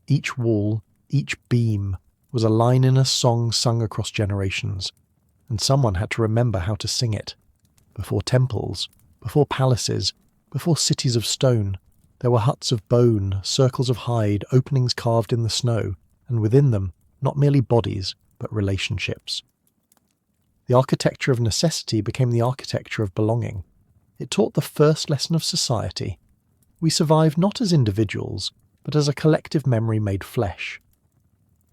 Each wall, each beam, was a line in a song sung across generations, and someone had to remember how to sing it. Before temples, before palaces, before cities of stone, there were huts of bone, circles of hide, openings carved in the snow, and within them, not merely bodies, but relationships. The architecture of necessity became the architecture of belonging. It taught the first lesson of society. We survive not as individuals, but as a collective memory made flesh.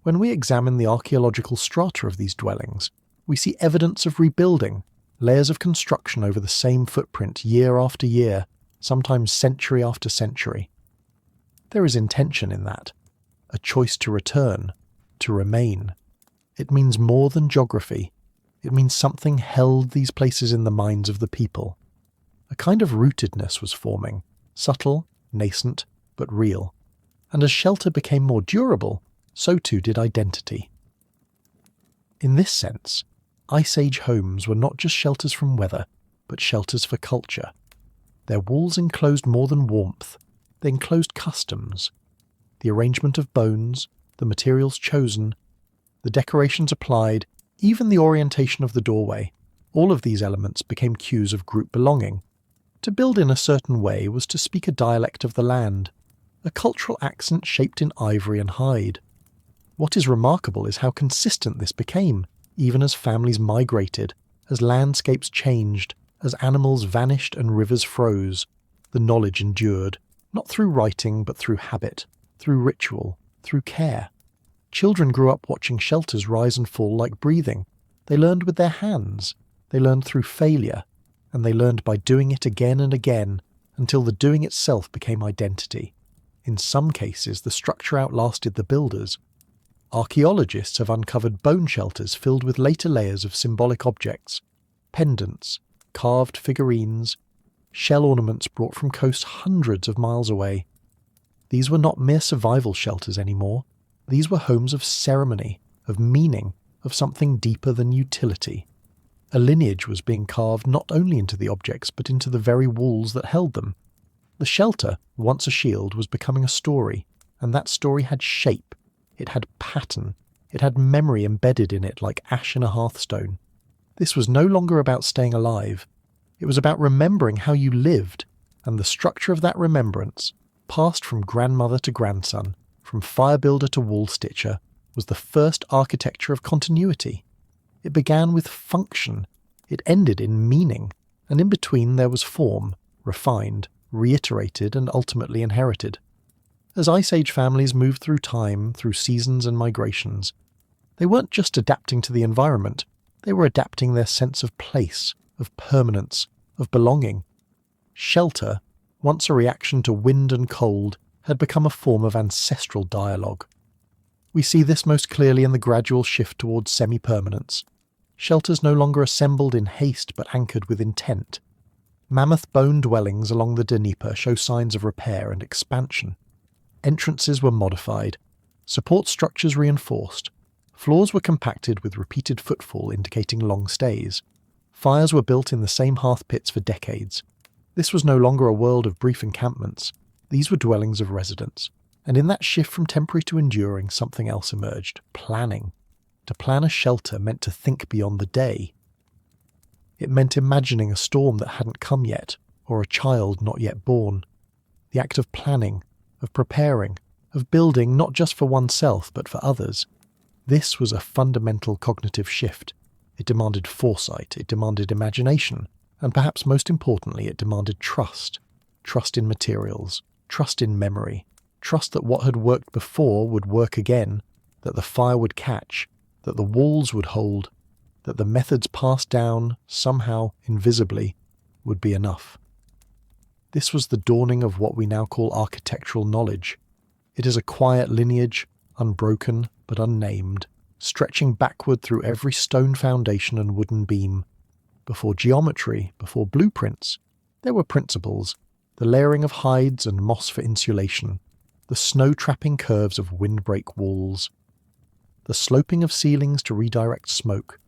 When we examine the archaeological strata of these dwellings, we see evidence of rebuilding, layers of construction over the same footprint year after year, sometimes century after century. There is intention in that, a choice to return, to remain. It means more than geography. It means something held these places in the minds of the people. A kind of rootedness was forming, subtle, nascent, but real. And as shelter became more durable, so too did identity. In this sense, Ice Age homes were not just shelters from weather, but shelters for culture. Their walls enclosed more than warmth. They enclosed customs. The arrangement of bones, the materials chosen, the decorations applied, even the orientation of the doorway, all of these elements became cues of group belonging. To build in a certain way was to speak a dialect of the land, a cultural accent shaped in ivory and hide. What is remarkable is how consistent this became, even as families migrated, as landscapes changed, as animals vanished and rivers froze. The knowledge endured, not through writing but through habit, through ritual, through care. Children grew up watching shelters rise and fall like breathing. They learned with their hands, they learned through failure, and they learned by doing it again and again until the doing itself became identity. In some cases, the structure outlasted the builders. Archaeologists have uncovered bone shelters filled with later layers of symbolic objects, pendants, carved figurines, shell ornaments brought from coasts hundreds of miles away. These were not mere survival shelters anymore. These were homes of ceremony, of meaning, of something deeper than utility. A lineage was being carved not only into the objects but into the very walls that held them. The shelter, once a shield, was becoming a story, and that story had shape, it had pattern, it had memory embedded in it like ash in a hearthstone. This was no longer about staying alive. It was about remembering how you lived, and the structure of that remembrance, passed from grandmother to grandson, from fire builder to wall stitcher, was the first architecture of continuity. It began with function, it ended in meaning, and in between there was form, refined, reiterated, and ultimately inherited. As Ice Age families moved through time, through seasons and migrations, they weren't just adapting to the environment, they were adapting their sense of place, of permanence, of belonging. Shelter, once a reaction to wind and cold, had become a form of ancestral dialogue. We see this most clearly in the gradual shift towards semi-permanence. Shelters no longer assembled in haste but anchored with intent. Mammoth-bone dwellings along the Dnieper show signs of repair and expansion. Entrances were modified, support structures reinforced, floors were compacted with repeated footfall indicating long stays. Fires were built in the same hearth pits for decades. This was no longer a world of brief encampments. These were dwellings of residence. And in that shift from temporary to enduring, something else emerged: planning. To plan a shelter meant to think beyond the day. It meant imagining a storm that hadn't come yet, or a child not yet born. The act of planning, of preparing, of building not just for oneself but for others. This was a fundamental cognitive shift. It demanded foresight, it demanded imagination, and perhaps most importantly it demanded trust. Trust in materials, trust in memory, trust that what had worked before would work again, that the fire would catch, that the walls would hold, that the methods passed down, somehow, invisibly, would be enough. This was the dawning of what we now call architectural knowledge. It is a quiet lineage, unbroken but unnamed, stretching backward through every stone foundation and wooden beam. Before geometry, before blueprints, there were principles, the layering of hides and moss for insulation, the snow-trapping curves of windbreak walls, the sloping of ceilings to redirect smoke.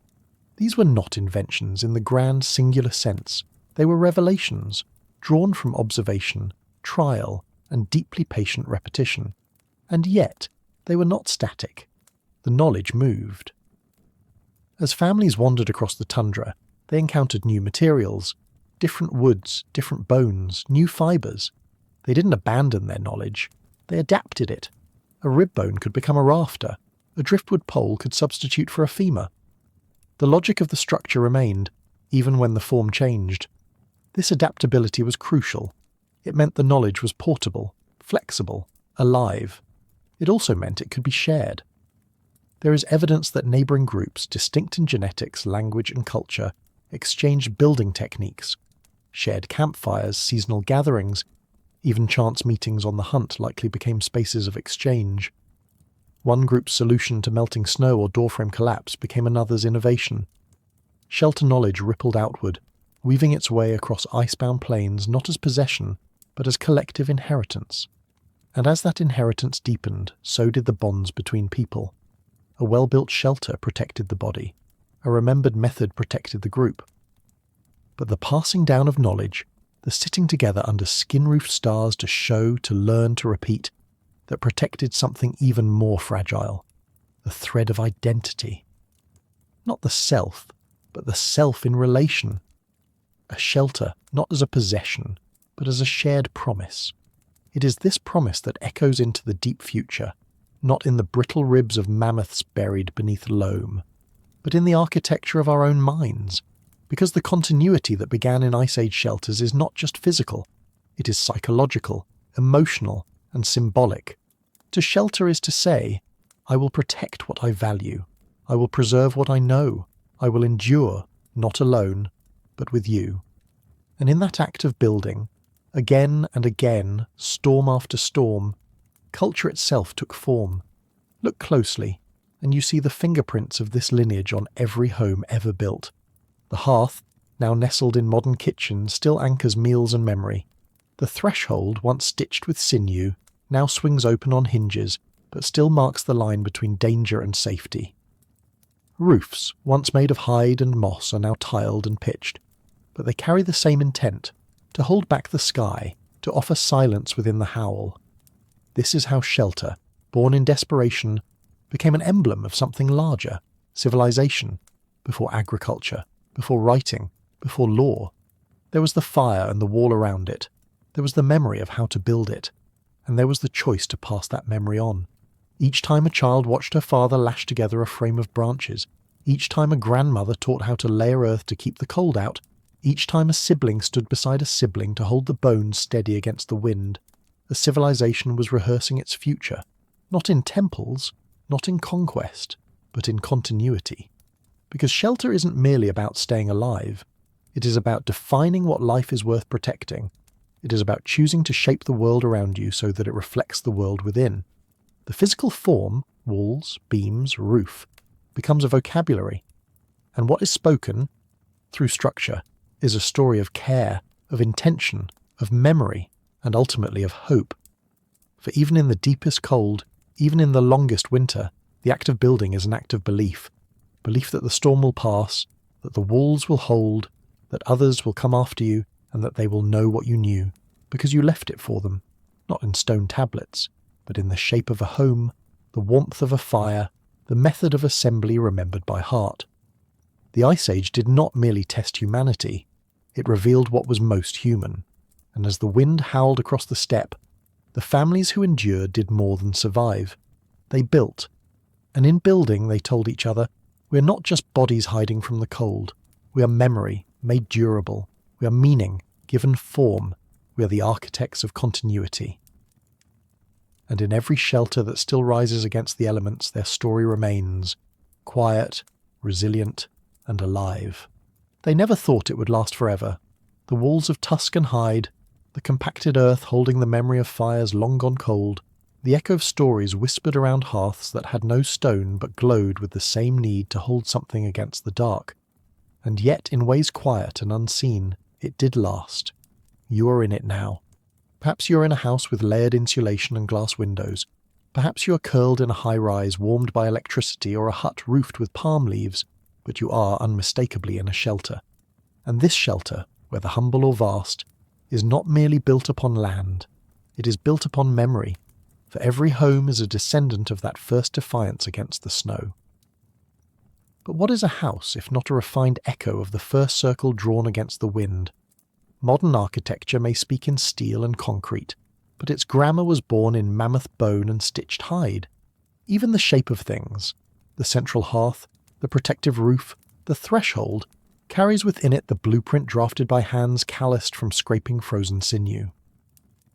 These were not inventions in the grand singular sense. They were revelations, drawn from observation, trial, and deeply patient repetition. And yet, they were not static. The knowledge moved. As families wandered across the tundra, they encountered new materials, different woods, different bones, new fibres. They didn't abandon their knowledge. They adapted it. A rib bone could become a rafter. A driftwood pole could substitute for a femur. The logic of the structure remained, even when the form changed. This adaptability was crucial. It meant the knowledge was portable, flexible, alive. It also meant it could be shared. There is evidence that neighbouring groups, distinct in genetics, language and culture, exchanged building techniques, shared campfires, seasonal gatherings, even chance meetings on the hunt likely became spaces of exchange. One group's solution to melting snow or doorframe collapse became another's innovation. Shelter knowledge rippled outward, weaving its way across icebound plains not as possession, but as collective inheritance. And as that inheritance deepened, so did the bonds between people. A well-built shelter protected the body. A remembered method protected the group. But the passing down of knowledge, the sitting together under skin-roofed stars to show, to learn, to repeat, that protected something even more fragile, the thread of identity. Not the self, but the self in relation. A shelter, not as a possession, but as a shared promise. It is this promise that echoes into the deep future, not in the brittle ribs of mammoths buried beneath loam, but in the architecture of our own minds, because the continuity that began in Ice Age shelters is not just physical, it is psychological, emotional, and symbolic. To shelter is to say, I will protect what I value, I will preserve what I know, I will endure, not alone, but with you. And in that act of building, again and again, storm after storm, culture itself took form. Look closely, and you see the fingerprints of this lineage on every home ever built. The hearth, now nestled in modern kitchens, still anchors meals and memory. The threshold, once stitched with sinew, now swings open on hinges, but still marks the line between danger and safety. Roofs, once made of hide and moss, are now tiled and pitched, but they carry the same intent, to hold back the sky, to offer silence within the howl. This is how shelter, born in desperation, became an emblem of something larger, civilization, before agriculture, before writing, before law. There was the fire and the wall around it. There was the memory of how to build it. And there was the choice to pass that memory on. Each time a child watched her father lash together a frame of branches, each time a grandmother taught how to layer earth to keep the cold out, each time a sibling stood beside a sibling to hold the bones steady against the wind, a civilization was rehearsing its future, not in temples, not in conquest, but in continuity. Because shelter isn't merely about staying alive. It is about defining what life is worth protecting. It is about choosing to shape the world around you so that it reflects the world within. The physical form, walls, beams, roof, becomes a vocabulary. And what is spoken, through structure, is a story of care, of intention, of memory, and ultimately of hope. For even in the deepest cold, even in the longest winter, the act of building is an act of belief. Belief that the storm will pass, that the walls will hold, that others will come after you, and that they will know what you knew, because you left it for them, not in stone tablets, but in the shape of a home, the warmth of a fire, the method of assembly remembered by heart. The Ice Age did not merely test humanity, it revealed what was most human, and as the wind howled across the steppe, the families who endured did more than survive. They built, and in building they told each other, we are not just bodies hiding from the cold, we are memory, made durable, we are meaning, given form, we are the architects of continuity. And in every shelter that still rises against the elements, their story remains, quiet, resilient, and alive. They never thought it would last forever. The walls of tusk and hide, the compacted earth holding the memory of fires long gone cold, the echo of stories whispered around hearths that had no stone but glowed with the same need to hold something against the dark. And yet, in ways quiet and unseen, it did last. You are in it now. Perhaps you're in a house with layered insulation and glass windows. Perhaps you are curled in a high-rise warmed by electricity or a hut roofed with palm leaves, but you are unmistakably in a shelter. And this shelter, whether humble or vast, is not merely built upon land. It is built upon memory, for every home is a descendant of that first defiance against the snow. But what is a house if not a refined echo of the first circle drawn against the wind? Modern architecture may speak in steel and concrete, but its grammar was born in mammoth-bone and stitched hide. Even the shape of things, the central hearth, the protective roof, the threshold, carries within it the blueprint drafted by hands calloused from scraping frozen sinew.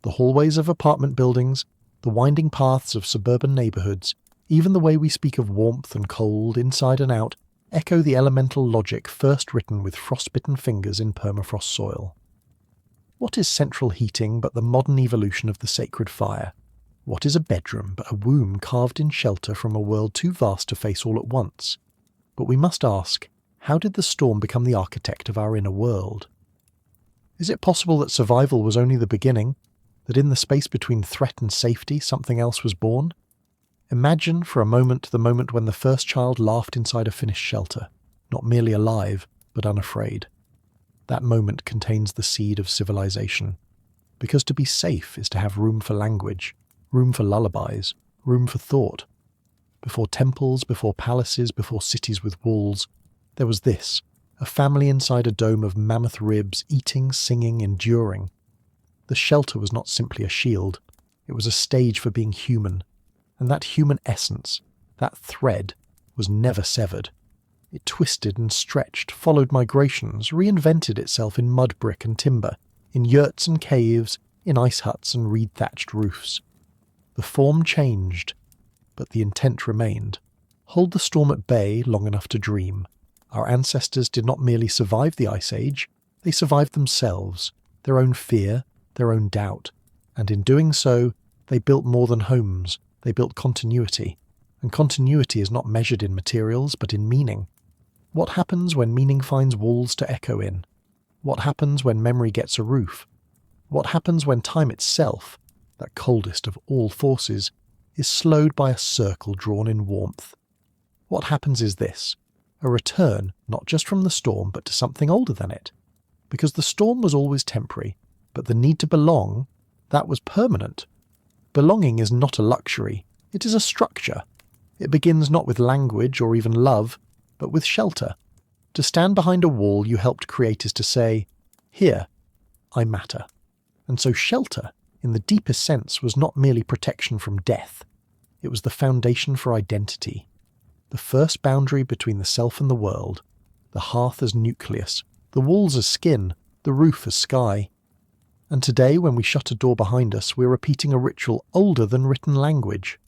The hallways of apartment buildings, the winding paths of suburban neighbourhoods, even the way we speak of warmth and cold, inside and out, echo the elemental logic first written with frostbitten fingers in permafrost soil. What is central heating but the modern evolution of the sacred fire? What is a bedroom but a womb carved in shelter from a world too vast to face all at once? But we must ask, how did the storm become the architect of our inner world? Is it possible that survival was only the beginning, that in the space between threat and safety something else was born? Imagine for a moment the moment when the first child laughed inside a finished shelter, not merely alive, but unafraid. That moment contains the seed of civilization, because to be safe is to have room for language, room for lullabies, room for thought. Before temples, before palaces, before cities with walls, there was this, a family inside a dome of mammoth ribs, eating, singing, enduring. The shelter was not simply a shield, it was a stage for being human, and that human essence, that thread, was never severed. It twisted and stretched, followed migrations, reinvented itself in mud brick and timber, in yurts and caves, in ice huts and reed-thatched roofs. The form changed, but the intent remained. Hold the storm at bay long enough to dream. Our ancestors did not merely survive the Ice Age, they survived themselves, their own fear, their own doubt, and in doing so, they built more than homes, they built continuity, and continuity is not measured in materials but in meaning. What happens when meaning finds walls to echo in? What happens when memory gets a roof? What happens when time itself, that coldest of all forces, is slowed by a circle drawn in warmth? What happens is this, a return not just from the storm but to something older than it. Because the storm was always temporary, but the need to belong, that was permanent. Belonging is not a luxury, it is a structure. It begins not with language or even love, but with shelter. To stand behind a wall you helped create is to say, here, I matter. And so shelter, in the deepest sense, was not merely protection from death. It was the foundation for identity. The first boundary between the self and the world, the hearth as nucleus, the walls as skin, the roof as sky. And today, when we shut a door behind us, we're repeating a ritual older than written language.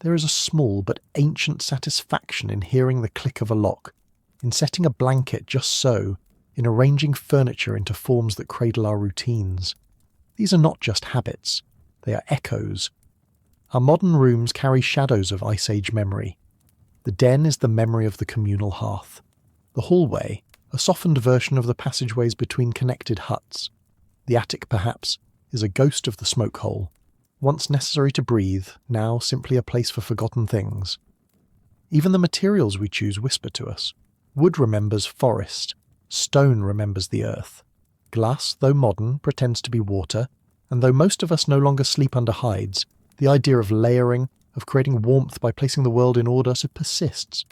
There is a small but ancient satisfaction in hearing the click of a lock, in setting a blanket just so, in arranging furniture into forms that cradle our routines. These are not just habits, they are echoes. Our modern rooms carry shadows of Ice Age memory. The den is the memory of the communal hearth. The hallway, a softened version of the passageways between connected huts. The attic, perhaps, is a ghost of the smoke hole. Once necessary to breathe, now simply a place for forgotten things. Even the materials we choose whisper to us. Wood remembers forest, stone remembers the earth. Glass, though modern, pretends to be water, and though most of us no longer sleep under hides, the idea of layering, of creating warmth by placing the world in order, persists.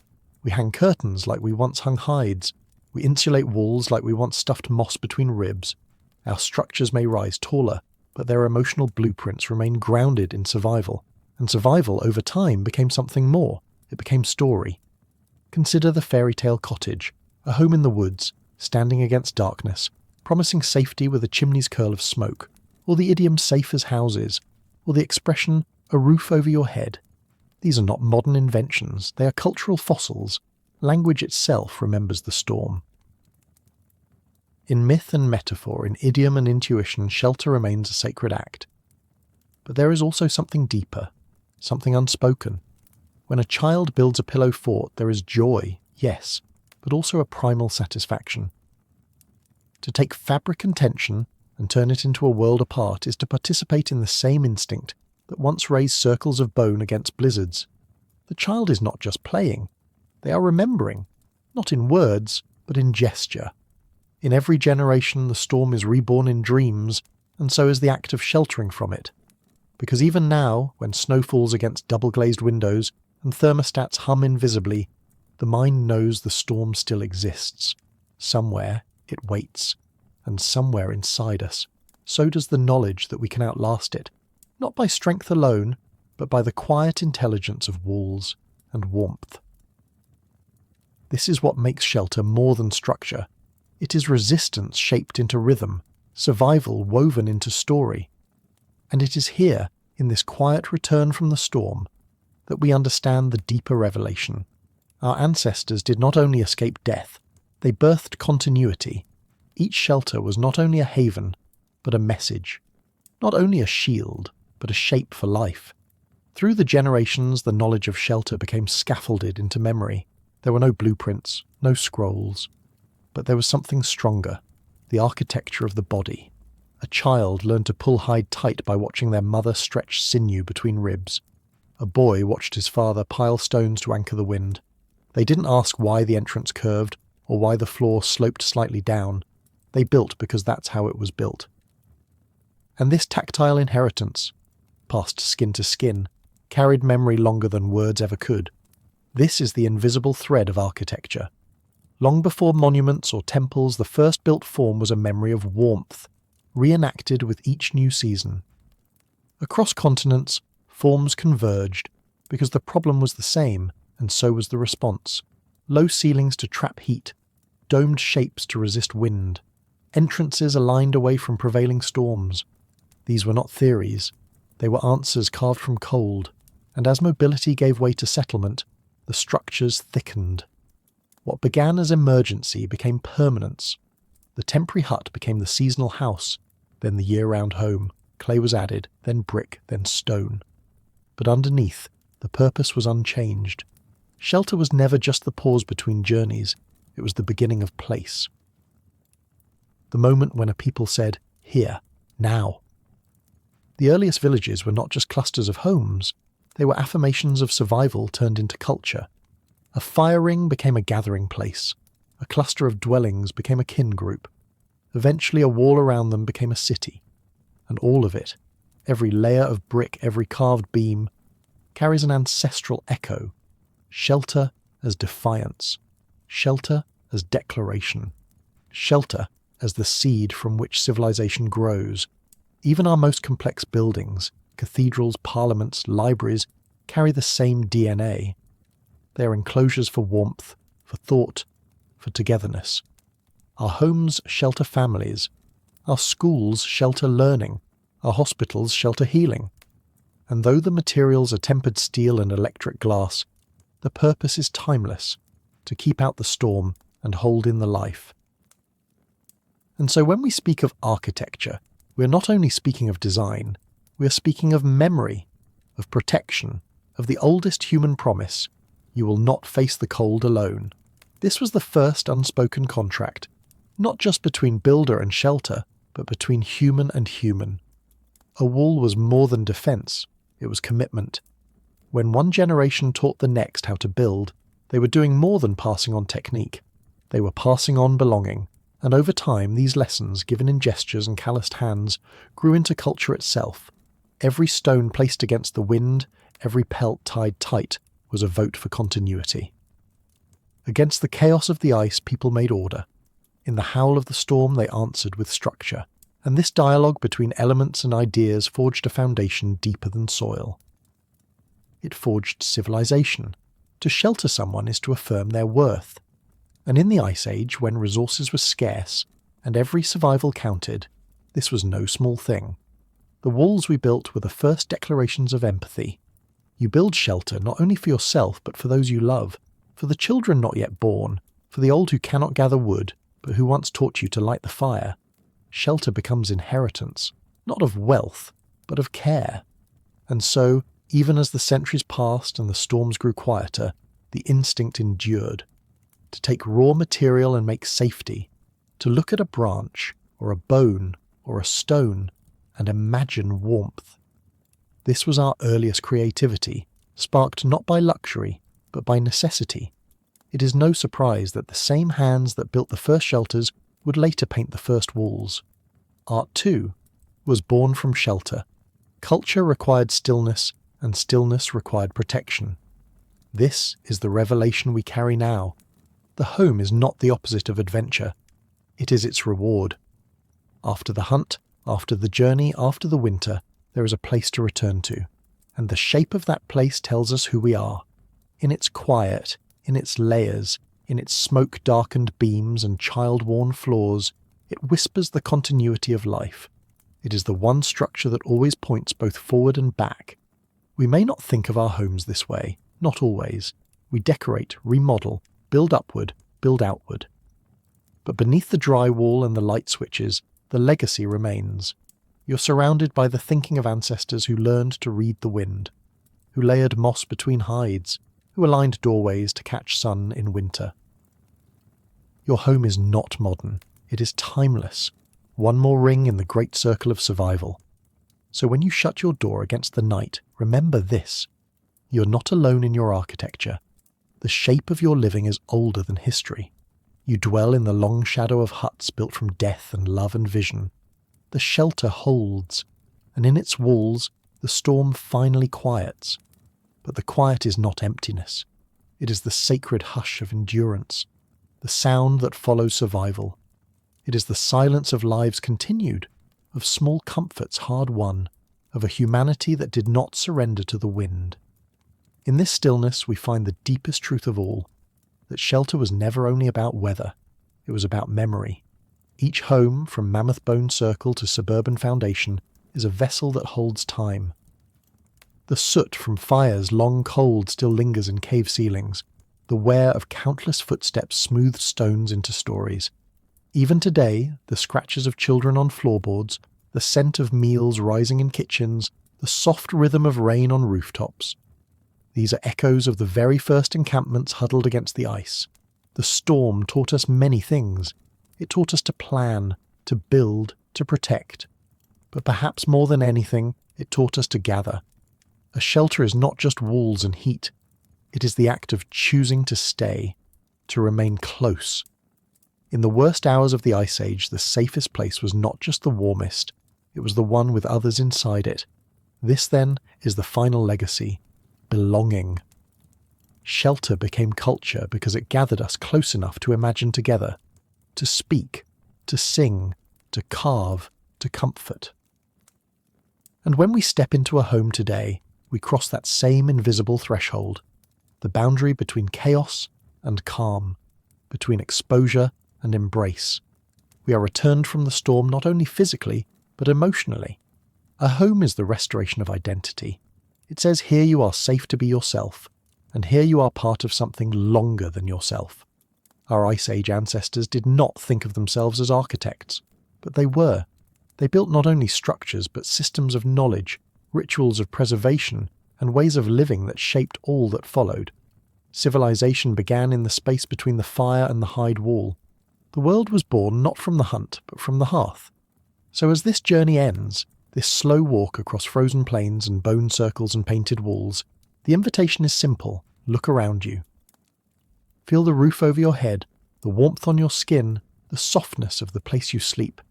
We hang curtains like we once hung hides. We insulate walls like we once stuffed moss between ribs. Our structures may rise taller, but their emotional blueprints remain grounded in survival, and survival over time became something more. It became story. Consider the fairy tale cottage, a home in the woods, standing against darkness, promising safety with a chimney's curl of smoke, or the idiom safe as houses, or the expression a roof over your head. These are not modern inventions, they are cultural fossils. Language itself remembers the storm. In myth and metaphor, in idiom and intuition, shelter remains a sacred act. But there is also something deeper, something unspoken. When a child builds a pillow fort, there is joy, yes, but also a primal satisfaction. To take fabric and tension, and turn it into a world apart is to participate in the same instinct that once raised circles of bone against blizzards. The child is not just playing, they are remembering, not in words, but in gesture. In every generation the storm is reborn in dreams, and so is the act of sheltering from it. Because even now, when snow falls against double-glazed windows and thermostats hum invisibly, the mind knows the storm still exists. Somewhere it waits, and somewhere inside us, so does the knowledge that we can outlast it, not by strength alone, but by the quiet intelligence of walls and warmth. This is what makes shelter more than structure. It is resistance shaped into rhythm, survival woven into story. And it is here, in this quiet return from the storm, that we understand the deeper revelation. Our ancestors did not only escape death, they birthed continuity. Each shelter was not only a haven, but a message. Not only a shield, but a shape for life. Through the generations, the knowledge of shelter became scaffolded into memory. There were no blueprints, no scrolls. But there was something stronger, the architecture of the body. A child learned to pull hide tight by watching their mother stretch sinew between ribs. A boy watched his father pile stones to anchor the wind. They didn't ask why the entrance curved, or why the floor sloped slightly down. They built because that's how it was built. And this tactile inheritance, passed skin to skin, carried memory longer than words ever could. This is the invisible thread of architecture. Long before monuments or temples, the first built form was a memory of warmth, reenacted with each new season. Across continents, forms converged, because the problem was the same, and so was the response. Low ceilings to trap heat, domed shapes to resist wind, entrances aligned away from prevailing storms. These were not theories, they were answers carved from cold, and as mobility gave way to settlement, the structures thickened. What began as emergency became permanence. The temporary hut became the seasonal house, then the year-round home. Clay was added, then brick, then stone. But underneath, the purpose was unchanged. Shelter was never just the pause between journeys, it was the beginning of place. The moment when a people said, "Here, now." The earliest villages were not just clusters of homes, they were affirmations of survival turned into culture. A fire ring became a gathering place. A cluster of dwellings became a kin group. Eventually a wall around them became a city. And all of it, every layer of brick, every carved beam, carries an ancestral echo. Shelter as defiance. Shelter as declaration. Shelter as the seed from which civilization grows. Even our most complex buildings, cathedrals, parliaments, libraries, carry the same DNA. They are enclosures for warmth, for thought, for togetherness. Our homes shelter families. Our schools shelter learning. Our hospitals shelter healing. And though the materials are tempered steel and electric glass, the purpose is timeless, to keep out the storm and hold in the life. And so when we speak of architecture, we are not only speaking of design, we are speaking of memory, of protection, of the oldest human promise, you will not face the cold alone. This was the first unspoken contract, not just between builder and shelter, but between human and human. A wall was more than defense, it was commitment. When one generation taught the next how to build, they were doing more than passing on technique. They were passing on belonging, and over time these lessons, given in gestures and calloused hands, grew into culture itself. Every stone placed against the wind, every pelt tied tight, was a vote for continuity. Against the chaos of the ice, people made order. In the howl of the storm, they answered with structure. And this dialogue between elements and ideas forged a foundation deeper than soil. It forged civilization. To shelter someone is to affirm their worth. And in the Ice Age, when resources were scarce, and every survival counted, this was no small thing. The walls we built were the first declarations of empathy. You build shelter not only for yourself, but for those you love, for the children not yet born, for the old who cannot gather wood, but who once taught you to light the fire. Shelter becomes inheritance, not of wealth, but of care. And so, even as the centuries passed and the storms grew quieter, the instinct endured. To take raw material and make safety, to look at a branch, or a bone, or a stone, and imagine warmth. This was our earliest creativity, sparked not by luxury, but by necessity. It is no surprise that the same hands that built the first shelters would later paint the first walls. Art, too, was born from shelter. Culture required stillness, and stillness required protection. This is the revelation we carry now. The home is not the opposite of adventure. It is its reward. After the hunt, after the journey, after the winter, there is a place to return to, and the shape of that place tells us who we are. In its quiet, in its layers, in its smoke-darkened beams and child-worn floors, it whispers the continuity of life. It is the one structure that always points both forward and back. We may not think of our homes this way, not always. We decorate, remodel, build upward, build outward. But beneath the drywall and the light switches, the legacy remains. You're surrounded by the thinking of ancestors who learned to read the wind, who layered moss between hides, who aligned doorways to catch sun in winter. Your home is not modern. It is timeless. One more ring in the great circle of survival. So when you shut your door against the night, remember this. You're not alone in your architecture. The shape of your living is older than history. You dwell in the long shadow of huts built from death and love and vision. The shelter holds, and in its walls the storm finally quiets. But the quiet is not emptiness. It is the sacred hush of endurance, the sound that follows survival. It is the silence of lives continued, of small comforts hard won, of a humanity that did not surrender to the wind. In this stillness we find the deepest truth of all, that shelter was never only about weather, it was about memory. Each home, from mammoth-bone circle to suburban foundation, is a vessel that holds time. The soot from fires long cold still lingers in cave ceilings. The wear of countless footsteps smoothed stones into stories. Even today, the scratches of children on floorboards, the scent of meals rising in kitchens, the soft rhythm of rain on rooftops. These are echoes of the very first encampments huddled against the ice. The storm taught us many things. It taught us to plan, to build, to protect. But perhaps more than anything, it taught us to gather. A shelter is not just walls and heat. It is the act of choosing to stay, to remain close. In the worst hours of the Ice Age, the safest place was not just the warmest, it was the one with others inside it. This, then, is the final legacy: belonging. Shelter became culture because it gathered us close enough to imagine together, to speak, to sing, to carve, to comfort. And when we step into a home today, we cross that same invisible threshold, the boundary between chaos and calm, between exposure and embrace. We are returned from the storm not only physically, but emotionally. A home is the restoration of identity. It says here you are safe to be yourself, and here you are part of something longer than yourself. Our Ice Age ancestors did not think of themselves as architects, but they were. They built not only structures, but systems of knowledge, rituals of preservation, and ways of living that shaped all that followed. Civilization began in the space between the fire and the hide wall. The world was born not from the hunt, but from the hearth. So as this journey ends, this slow walk across frozen plains and bone circles and painted walls, the invitation is simple: look around you. Feel the roof over your head, the warmth on your skin, the softness of the place you sleep.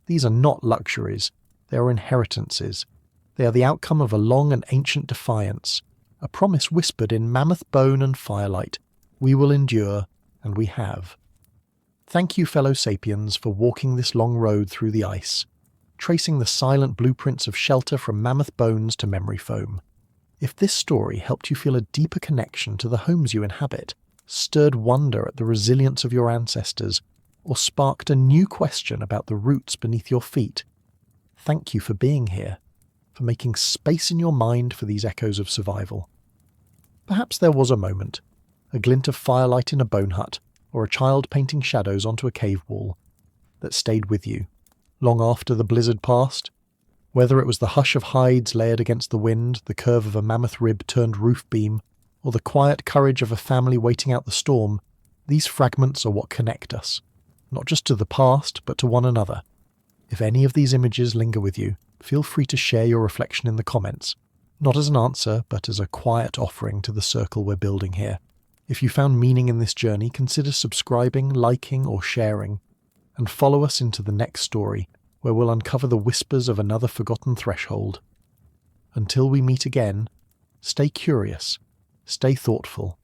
These are not luxuries, they are inheritances. They are the outcome of a long and ancient defiance, a promise whispered in mammoth-bone and firelight: we will endure, and we have. Thank you, fellow sapiens, for walking this long road through the ice, tracing the silent blueprints of shelter from mammoth bones to memory foam. If this story helped you feel a deeper connection to the homes you inhabit, stirred wonder at the resilience of your ancestors, or sparked a new question about the roots beneath your feet, thank you for being here, for making space in your mind for these echoes of survival. Perhaps there was a moment, a glint of firelight in a bone hut, or a child painting shadows onto a cave wall, that stayed with you, long after the blizzard passed. Whether it was the hush of hides layered against the wind, the curve of a mammoth rib turned roof beam, or the quiet courage of a family waiting out the storm, these fragments are what connect us, not just to the past, but to one another. If any of these images linger with you, feel free to share your reflection in the comments, not as an answer, but as a quiet offering to the circle we're building here. If you found meaning in this journey, consider subscribing, liking, or sharing, and follow us into the next story, where we'll uncover the whispers of another forgotten threshold. Until we meet again, stay curious, stay thoughtful,